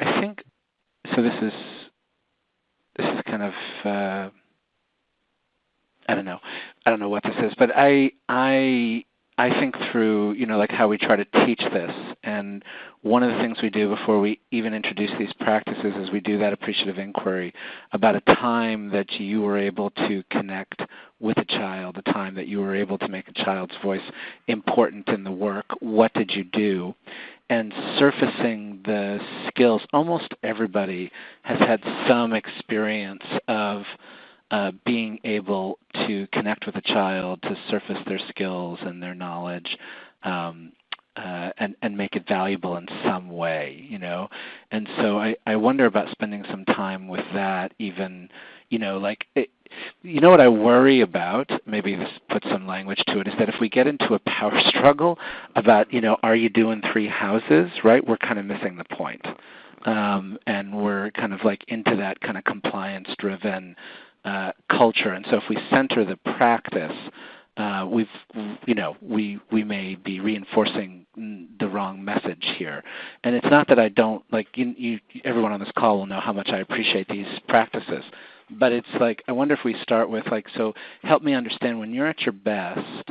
I think so. This is kind of I don't know what this is, but I think through like how we try to teach this, and one of the things we do before we even introduce these practices is we do that appreciative inquiry about a time that you were able to connect with a child, a time that you were able to make a child's voice important in the work. What did you do? And surfacing the skills. Almost everybody has had some experience of being able to connect with a child, to surface their skills and their knowledge, and make it valuable in some way, And so I wonder about spending some time with that, even, what I worry about, maybe this puts some language to it, is that if we get into a power struggle about, are you doing 3 houses, right, we're kind of missing the point. And we're kind of like into that kind of compliance-driven culture. And so if we center the practice we may be reinforcing the wrong message here. And it's not that I don't, like, everyone on this call will know how much I appreciate these practices. But it's like, I wonder if we start with, like, so help me understand, when you're at your best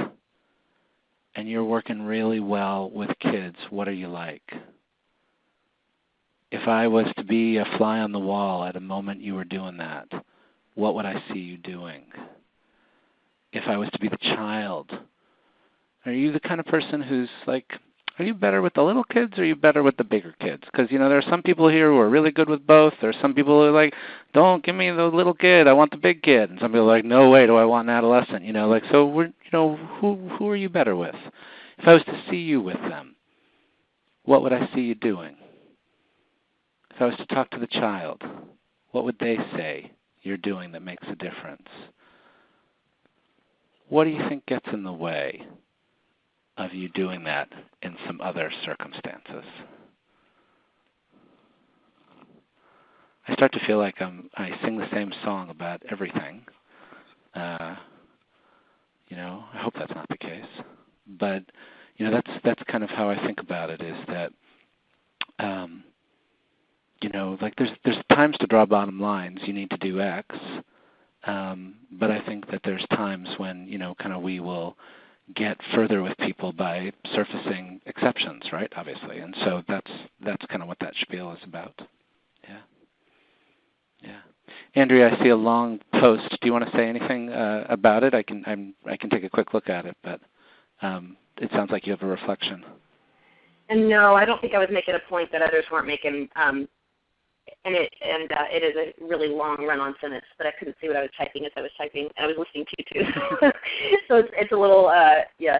and you're working really well with kids, what are you like? If I was to be a fly on the wall at a moment you were doing that, what would I see you doing? If I was to be the child, are you the kind of person who's like, are you better with the little kids or are you better with the bigger kids? Because, there are some people here who are really good with both. There are some people who are like, don't give me the little kid, I want the big kid. And some people are like, no way, do I want an adolescent? So who are you better with? If I was to see you with them, what would I see you doing? If I was to talk to the child, what would they say you're doing that makes a difference? What do you think gets in the way of you doing that in some other circumstances? I start to feel like I sing the same song about everything. I hope that's not the case. But, that's kind of how I think about it, is that, like there's times to draw bottom lines. You need to do X. But I think that there's times when, kind of we will get further with people by surfacing exceptions, right? Obviously. And so that's kind of what that spiel is about. Yeah. Yeah. Andrea, I see a long post. Do you want to say anything about it? I can take a quick look at it, but it sounds like you have a reflection. And no, I don't think I was making a point that others weren't making. It is a really long run-on sentence, but I couldn't see what I was typing as I was typing, and I was listening to you too. So it's a little, yeah.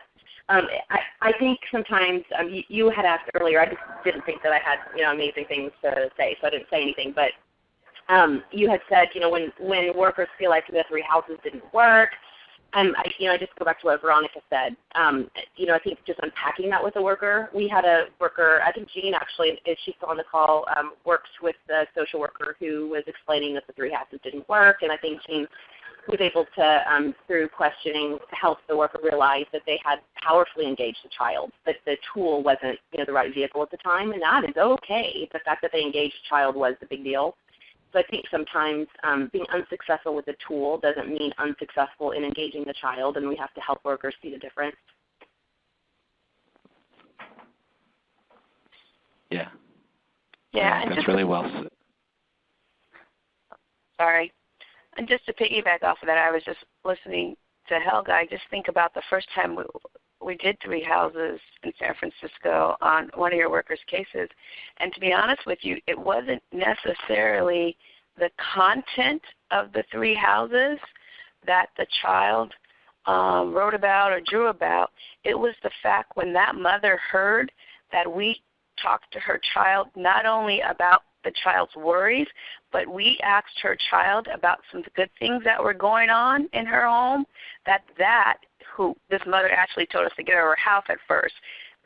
I think sometimes you had asked earlier. I just didn't think that I had amazing things to say, so I didn't say anything. But you had said when workers feel like the three houses didn't work. I just go back to what Veronica said. I think just unpacking that with a worker. We had a worker, I think Jean actually, if she's still on the call, works with the social worker who was explaining that the three houses didn't work, and I think Jean was able to, through questioning, help the worker realize that they had powerfully engaged the child, that the tool wasn't the right vehicle at the time, and that is okay. The fact that they engaged the child was the big deal. So I think sometimes being unsuccessful with a tool doesn't mean unsuccessful in engaging the child, and we have to help workers see the difference. Yeah. Yeah, that's really well said. Sorry. And just to piggyback off of that, I was just listening to Helga. I just think about the first time we did three houses in San Francisco on one of your workers' cases. And to be honest with you, it wasn't necessarily the content of the three houses that the child wrote about or drew about. It was the fact when that mother heard that we talked to her child not only about the child's worries, but we asked her child about some good things that were going on in her home, who this mother actually told us to get her house at first.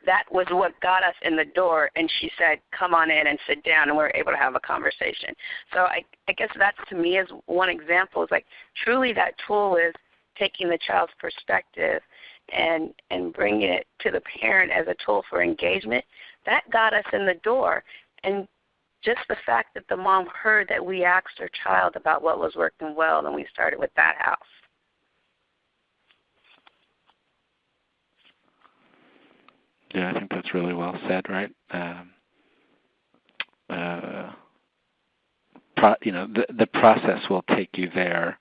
That was what got us in the door, and she said, come on in and sit down, and we were able to have a conversation. So I guess that, to me, is one example. Is like truly that tool is taking the child's perspective and bringing it to the parent as a tool for engagement. That got us in the door. And just the fact that the mom heard that we asked her child about what was working well, and we started with that house. Yeah, I think that's really well said, right? The process will take you there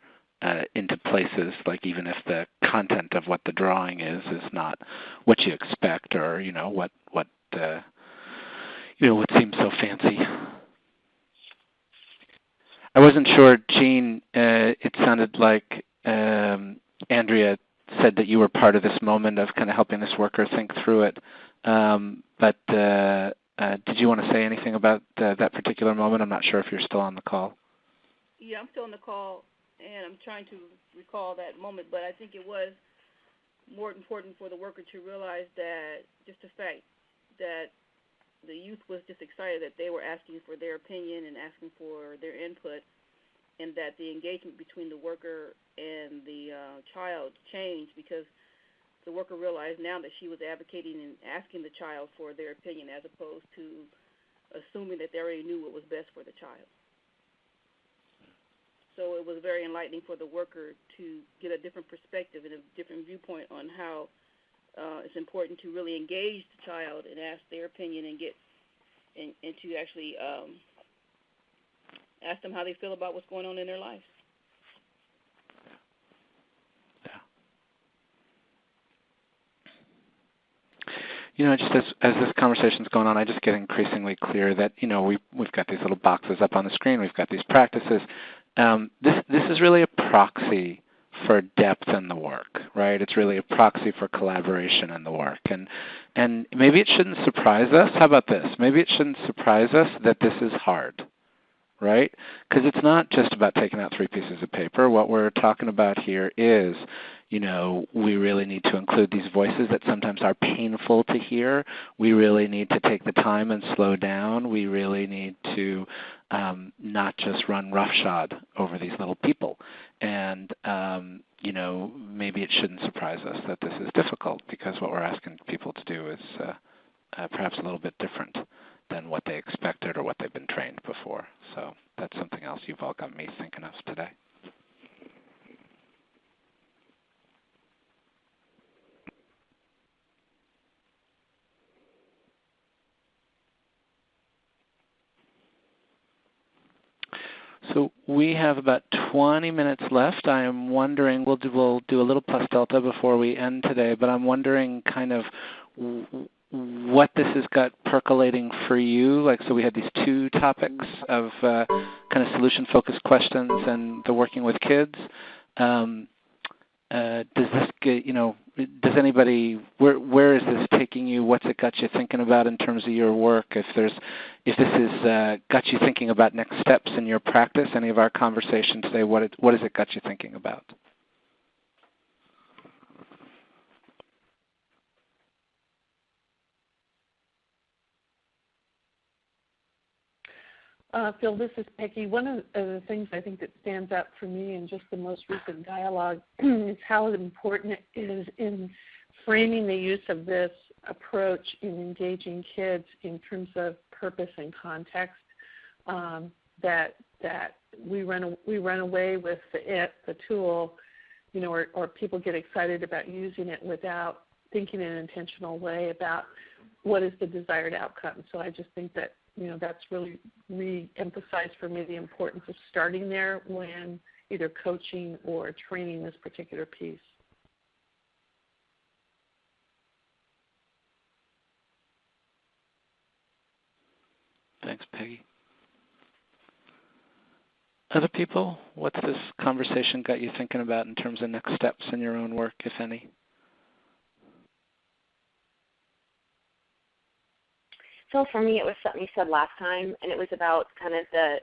into places, like even if the content of what the drawing is not what you expect, or what seems so fancy. I wasn't sure, Jean. It sounded like Andrea said that you were part of this moment of kind of helping this worker think through it. But did you want to say anything about that particular moment? I'm not sure if you're still on the call. Yeah, I'm still on the call, and I'm trying to recall that moment. But I think it was more important for the worker to realize that just the fact that the youth was just excited that they were asking for their opinion and asking for their input, and that the engagement between the worker and the child changed, because the worker realized now that she was advocating and asking the child for their opinion as opposed to assuming that they already knew what was best for the child. So it was very enlightening for the worker to get a different perspective and a different viewpoint on how it's important to really engage the child and ask their opinion and get and to actually ask them how they feel about what's going on in their lives. Just as this conversation's going on, I just get increasingly clear that we've got these little boxes up on the screen. We've got these practices. This is really a proxy for depth in the work, right? It's really a proxy for collaboration in the work, and maybe it shouldn't surprise us. How about this? Maybe it shouldn't surprise us that this is hard, right? Because it's not just about taking out 3 pieces of paper. What we're talking about here is, we really need to include these voices that sometimes are painful to hear. We really need to take the time and slow down. We really need to not just run roughshod over these little people. And, maybe it shouldn't surprise us that this is difficult, because what we're asking people to do is perhaps a little bit different than what they expected or what they've been trained before. So that's something else you've all got me thinking of today. So we have about 20 minutes left. I am wondering, we'll do a little plus delta before we end today, but I'm wondering kind of what this has got percolating for you. So we had these 2 topics of kind of solution-focused questions and the working with kids. Does this get, does anybody, where is this taking you? What's it got you thinking about in terms of your work? If this has got you thinking about next steps in your practice, any of our conversation today, what has it got you thinking about? Phil, this is Peggy. One of the things I think that stands out for me in just the most recent dialogue is how important it is in framing the use of this approach in engaging kids in terms of purpose and context. That we run away with the tool, or people get excited about using it without thinking in an intentional way about what is the desired outcome. So I just think that that's really re-emphasized for me the importance of starting there when either coaching or training this particular piece. Thanks, Peggy. Other people, what's this conversation got you thinking about in terms of next steps in your own work, if any? So for me, it was something you said last time, and it was about kind of the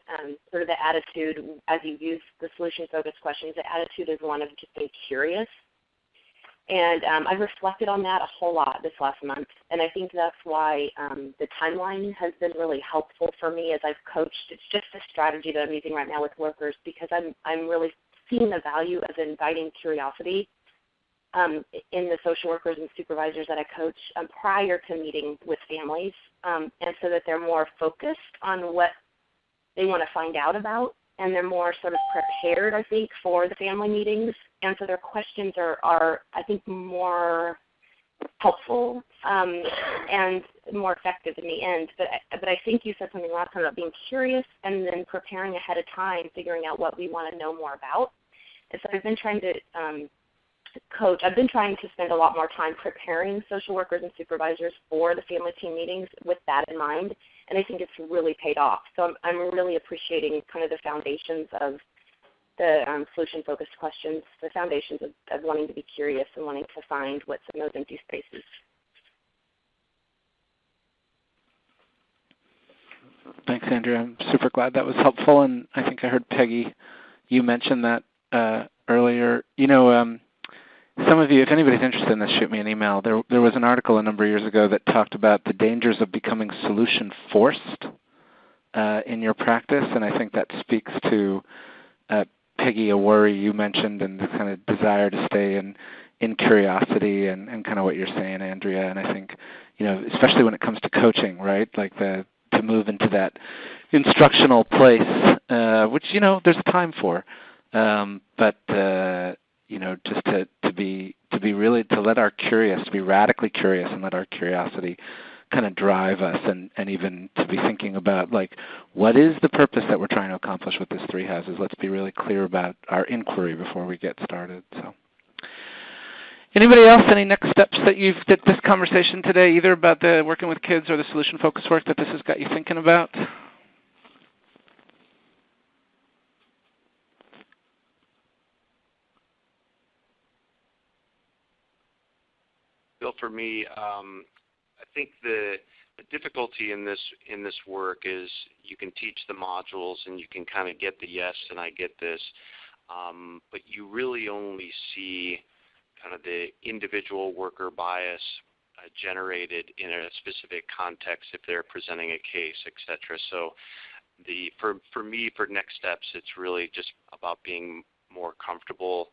sort of the attitude as you use the solution-focused questions. The attitude is one of just being curious. And I've reflected on that a whole lot this last month, and I think that's why the timeline has been really helpful for me as I've coached. It's just a strategy that I'm using right now with workers because I'm really seeing the value of inviting curiosity in the social workers and supervisors that I coach prior to meeting with families, and so that they're more focused on what they want to find out about, and they're more sort of prepared, I think, for the family meetings, and so their questions are I think, more helpful and more effective in the end. But I think you said something last time about being curious and then preparing ahead of time, figuring out what we want to know more about. And so I've been trying to I've been trying to spend a lot more time preparing social workers and supervisors for the family team meetings with that in mind, and I think it's really paid off. So I'm really appreciating kind of the foundations of the solution-focused questions, the foundations of wanting to be curious and wanting to find what's in those empty spaces. Thanks, Andrea. I'm super glad that was helpful, and I think I heard Peggy, you mentioned that earlier. Some of you, if anybody's interested in this, shoot me an email. There was an article a number of years ago that talked about the dangers of becoming solution-forced in your practice, and I think that speaks to, Peggy, a worry you mentioned and the kind of desire to stay in curiosity and kind of what you're saying, Andrea. And I think, especially when it comes to coaching, right? Like to move into that instructional place, which there's a time for, but just to be really, to let our to be radically curious and let our curiosity kind of drive us, and even to be thinking about, like, what is the purpose that we're trying to accomplish with this 3 houses? Let's be really clear about our inquiry before we get started. So, anybody else, any next steps that you've did this conversation today, either about the working with kids or the solution-focused work that this has got you thinking about? Bill, for me, I think the difficulty in this work is you can teach the modules and you can kind of get the yes and I get this, but you really only see kind of the individual worker bias generated in a specific context if they're presenting a case, etc. So for me, for next steps, it's really just about being more comfortable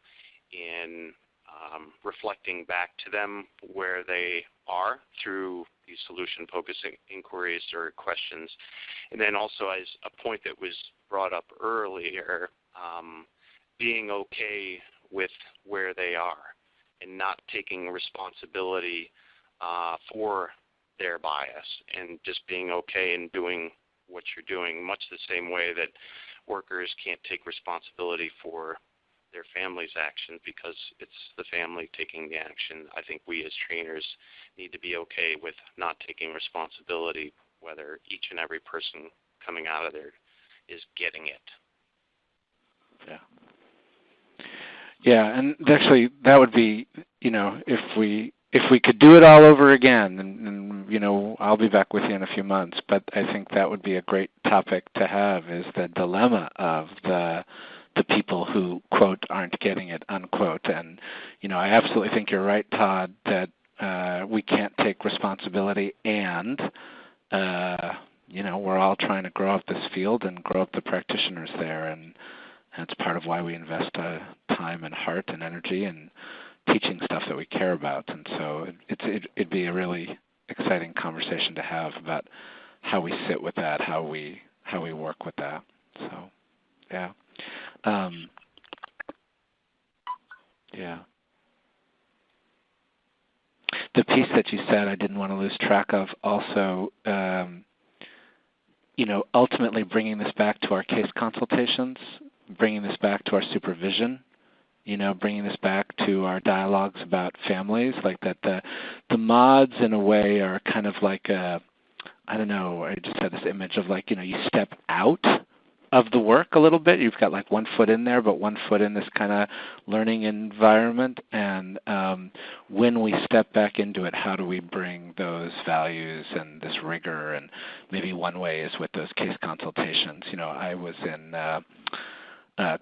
in reflecting back to them where they are through these solution-focused inquiries or questions. And then also, as a point that was brought up earlier, being okay with where they are and not taking responsibility for their bias, and just being okay in doing what you're doing, much the same way that workers can't take responsibility for their family's action because it's the family taking the action. I think we as trainers need to be okay with not taking responsibility, whether each and every person coming out of there is getting it. Yeah. Yeah, and actually that would be, if we could do it all over again, and I'll be back with you in a few months, but I think that would be a great topic to have, is the dilemma of the people who, quote, aren't getting it, unquote. And, I absolutely think you're right, Todd, that we can't take responsibility, and, we're all trying to grow up this field and grow up the practitioners there, and that's part of why we invest time and heart and energy in teaching stuff that we care about. And so it'd be a really exciting conversation to have about how we sit with that, how we work with that. So, yeah. Yeah. The piece that you said I didn't want to lose track of also, ultimately bringing this back to our case consultations, bringing this back to our supervision, bringing this back to our dialogues about families, like that the mods in a way are kind of like I don't know, I just had this image of like, you step out of the work a little bit. You've got like one foot in there, but one foot in this kind of learning environment. And when we step back into it, how do we bring those values and this rigor? And maybe one way is with those case consultations. I was in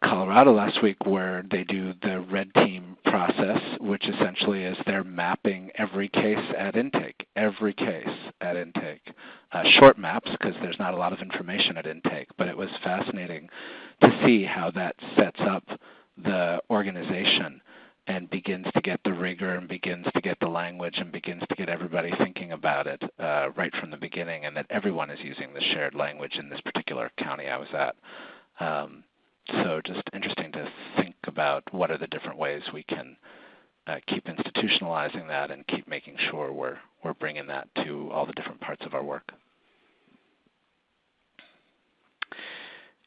Colorado last week, where they do the red team process, which essentially is they're mapping every case at intake. Short maps, because there's not a lot of information at intake, but it was fascinating to see how that sets up the organization and begins to get the rigor and begins to get the language and begins to get everybody thinking about it right from the beginning, and that everyone is using the shared language in this particular county I was at. So just interesting to think about what are the different ways we can keep institutionalizing that and keep making sure we're bringing that to all the different parts of our work.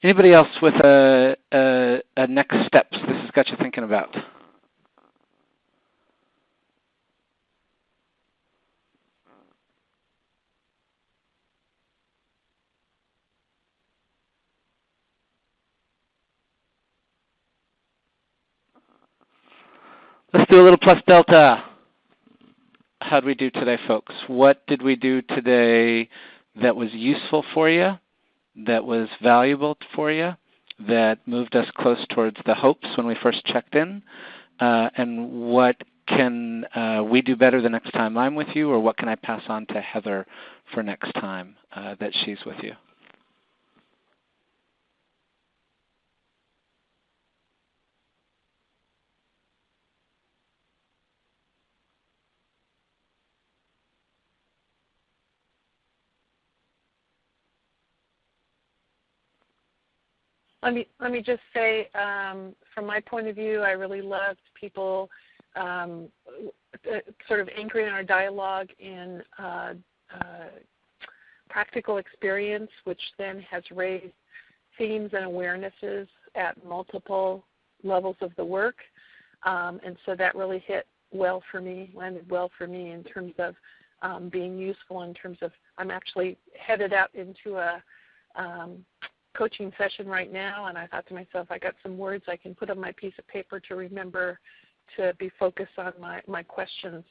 Anybody else with a next steps this has got you thinking about? Let's do a little plus delta. How'd we do today, folks? What did we do today that was useful for you, that was valuable for you, that moved us close towards the hopes when we first checked in? And what can we do better the next time I'm with you, or what can I pass on to Heather for next time that she's with you? Let me just say, from my point of view, I really loved people sort of anchoring our dialogue in practical experience, which then has raised themes and awarenesses at multiple levels of the work. And so that really landed well for me in terms of being useful, in terms of I'm actually headed out into a coaching session right now, and I thought to myself, I got some words I can put on my piece of paper to remember to be focused on my questions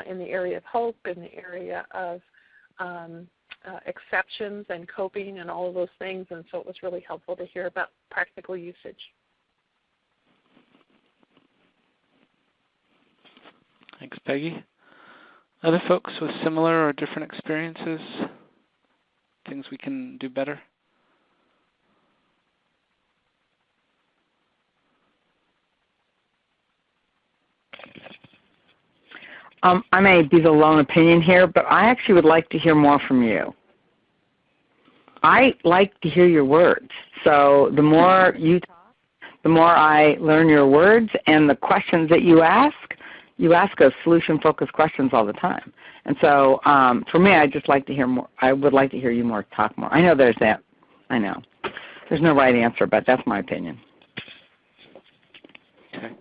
in the area of hope, in the area of exceptions and coping and all of those things, and so it was really helpful to hear about practical usage. Thanks, Peggy. Other folks with similar or different experiences, things we can do better? I may be the lone opinion here, but I actually would like to hear more from you. I like to hear your words. So the more you talk, the more I learn your words and the questions that you ask us solution-focused questions all the time. And so for me, I'd just like to hear more. I would like to hear you talk more. I know there's that. I know. There's no right answer, but that's my opinion. Okay.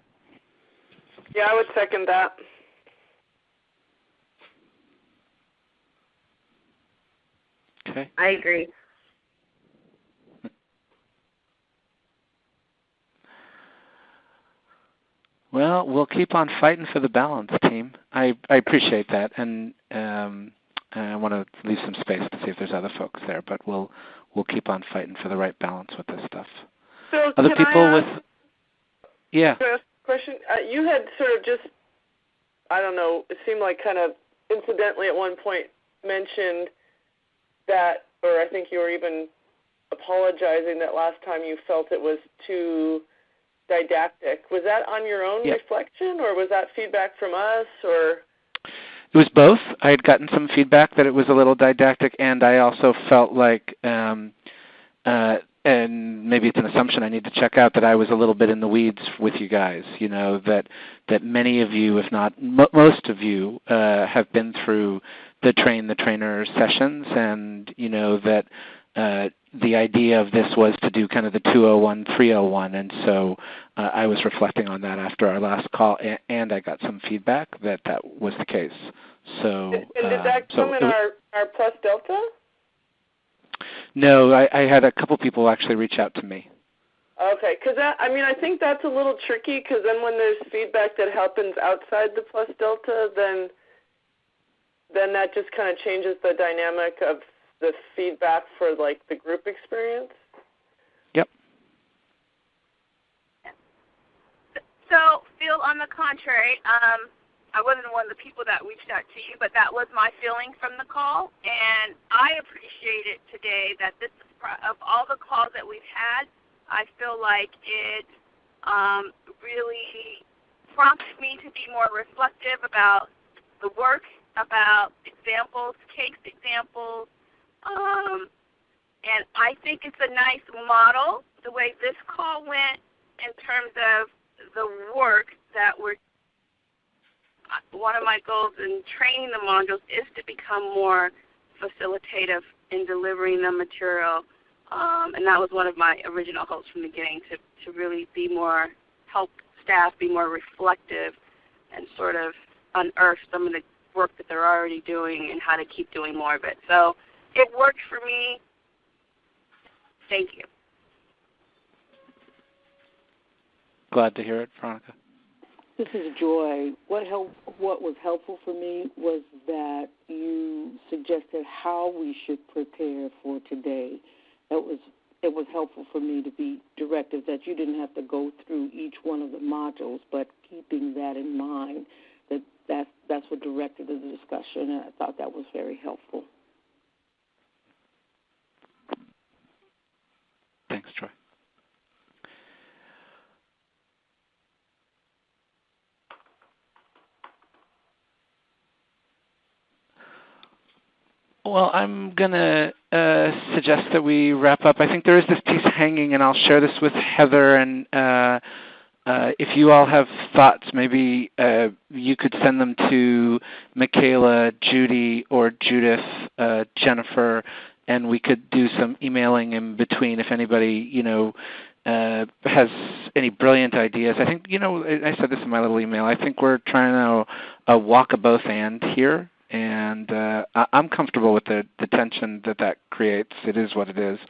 Yeah, I would second that. Okay. I agree. Well, we'll keep on fighting for the balance, team. I appreciate that, and I want to leave some space to see if there's other folks there, but we'll keep on fighting for the right balance with this stuff. So other people with, yeah. Question. You had sort of just, I don't know, it seemed like kind of incidentally at one point mentioned that, or I think you were even apologizing that last time you felt it was too didactic. Was that on your own reflection, or was that feedback from us, or? It was both. I had gotten some feedback that it was a little didactic, and I also felt like, and maybe it's an assumption I need to check out, that I was a little bit in the weeds with you guys. You know, that many of you, if not most of you, have been through the Train the Trainer sessions, and you know that the idea of this was to do kind of the 201, 301, and so I was reflecting on that after our last call, and I got some feedback that was the case. So, and did that come in our Plus Delta? No, I had a couple people actually reach out to me. Okay, because I think that's a little tricky, because then when there's feedback that happens outside the Plus Delta, then that just kind of changes the dynamic of the feedback for like the group experience. Yep. So, Phil, on the contrary, I wasn't one of the people that reached out to you, but that was my feeling from the call, and I appreciate it today that this is of all the calls that we've had, I feel like it really prompted me to be more reflective about the work, about examples, case examples, and I think it's a nice model, the way this call went, in terms of the work that we're. One of my goals in training the modules is to become more facilitative in delivering the material, and that was one of my original hopes from the beginning, to really be more, help staff be more reflective and sort of unearth some of the work that they're already doing and how to keep doing more of it. So it worked for me. Thank you. Glad to hear it, Veronica. This is Joy. What was helpful for me was that you suggested how we should prepare for today. It was helpful for me to be directive, that you didn't have to go through each one of the modules, but keeping that in mind, that's what directed the discussion, and I thought that was very helpful. Thanks, Troy. Well, I'm going to suggest that we wrap up. I think there is this piece hanging, and I'll share this with Heather. And if you all have thoughts, maybe you could send them to Michaela, Judy, or Judith, Jennifer, and we could do some emailing in between if anybody, has any brilliant ideas. I think, I said this in my little email, I think we're trying to walk a both and here, and I'm comfortable with the tension that creates. It is what it is.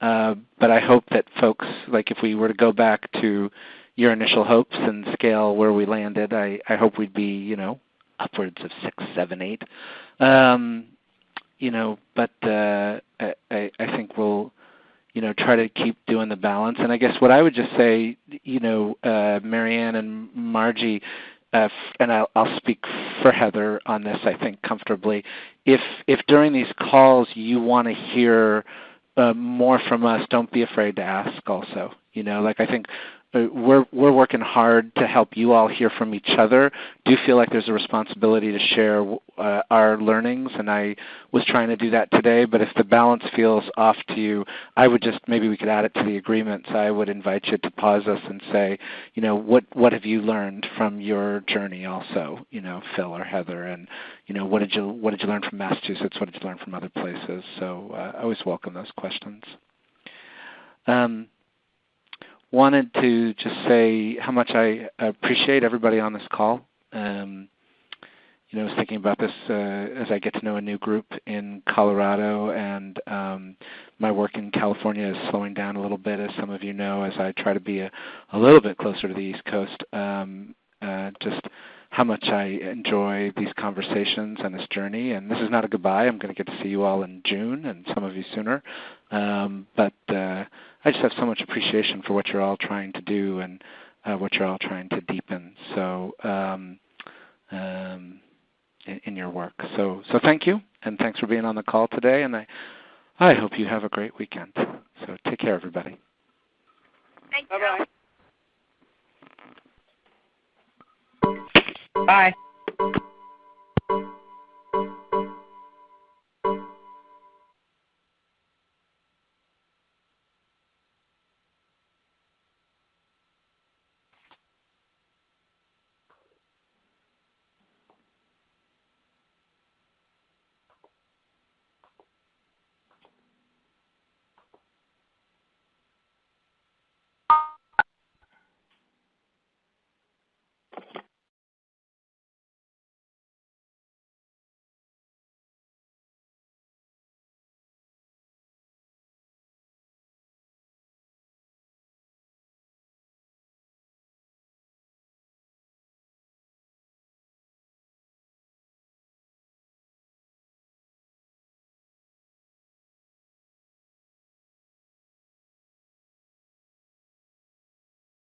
But I hope that folks, like if we were to go back to your initial hopes and scale where we landed, I hope we'd be, upwards of 6, 7, 8. But I think we'll, try to keep doing the balance. And I guess what I would just say, Marianne and Margie, and I'll speak for Heather on this, I think, comfortably. If during these calls you want to hear more from us, don't be afraid to ask also. I think we're working hard to help you all hear from each other. Do feel like there's a responsibility to share our learnings, and I was trying to do that today, but if the balance feels off to you, I would just, maybe we could add it to the agreements. I would invite you to pause us and say, what have you learned from your journey also, Phil or Heather, and what did you learn from Massachusetts, what did you learn from other places? So I always welcome those questions. Wanted to just say how much I appreciate everybody on this call. I was thinking about this as I get to know a new group in Colorado, and my work in California is slowing down a little bit, as some of you know, as I try to be a little bit closer to the East Coast. Just how much I enjoy these conversations and this journey. And this is not a goodbye. I'm going to get to see you all in June, and some of you sooner. But I just have so much appreciation for what you're all trying to do and what you're all trying to deepen. So in your work. So thank you, and thanks for being on the call today, and I hope you have a great weekend. So take care, everybody. Thank you. Bye-bye. Bye.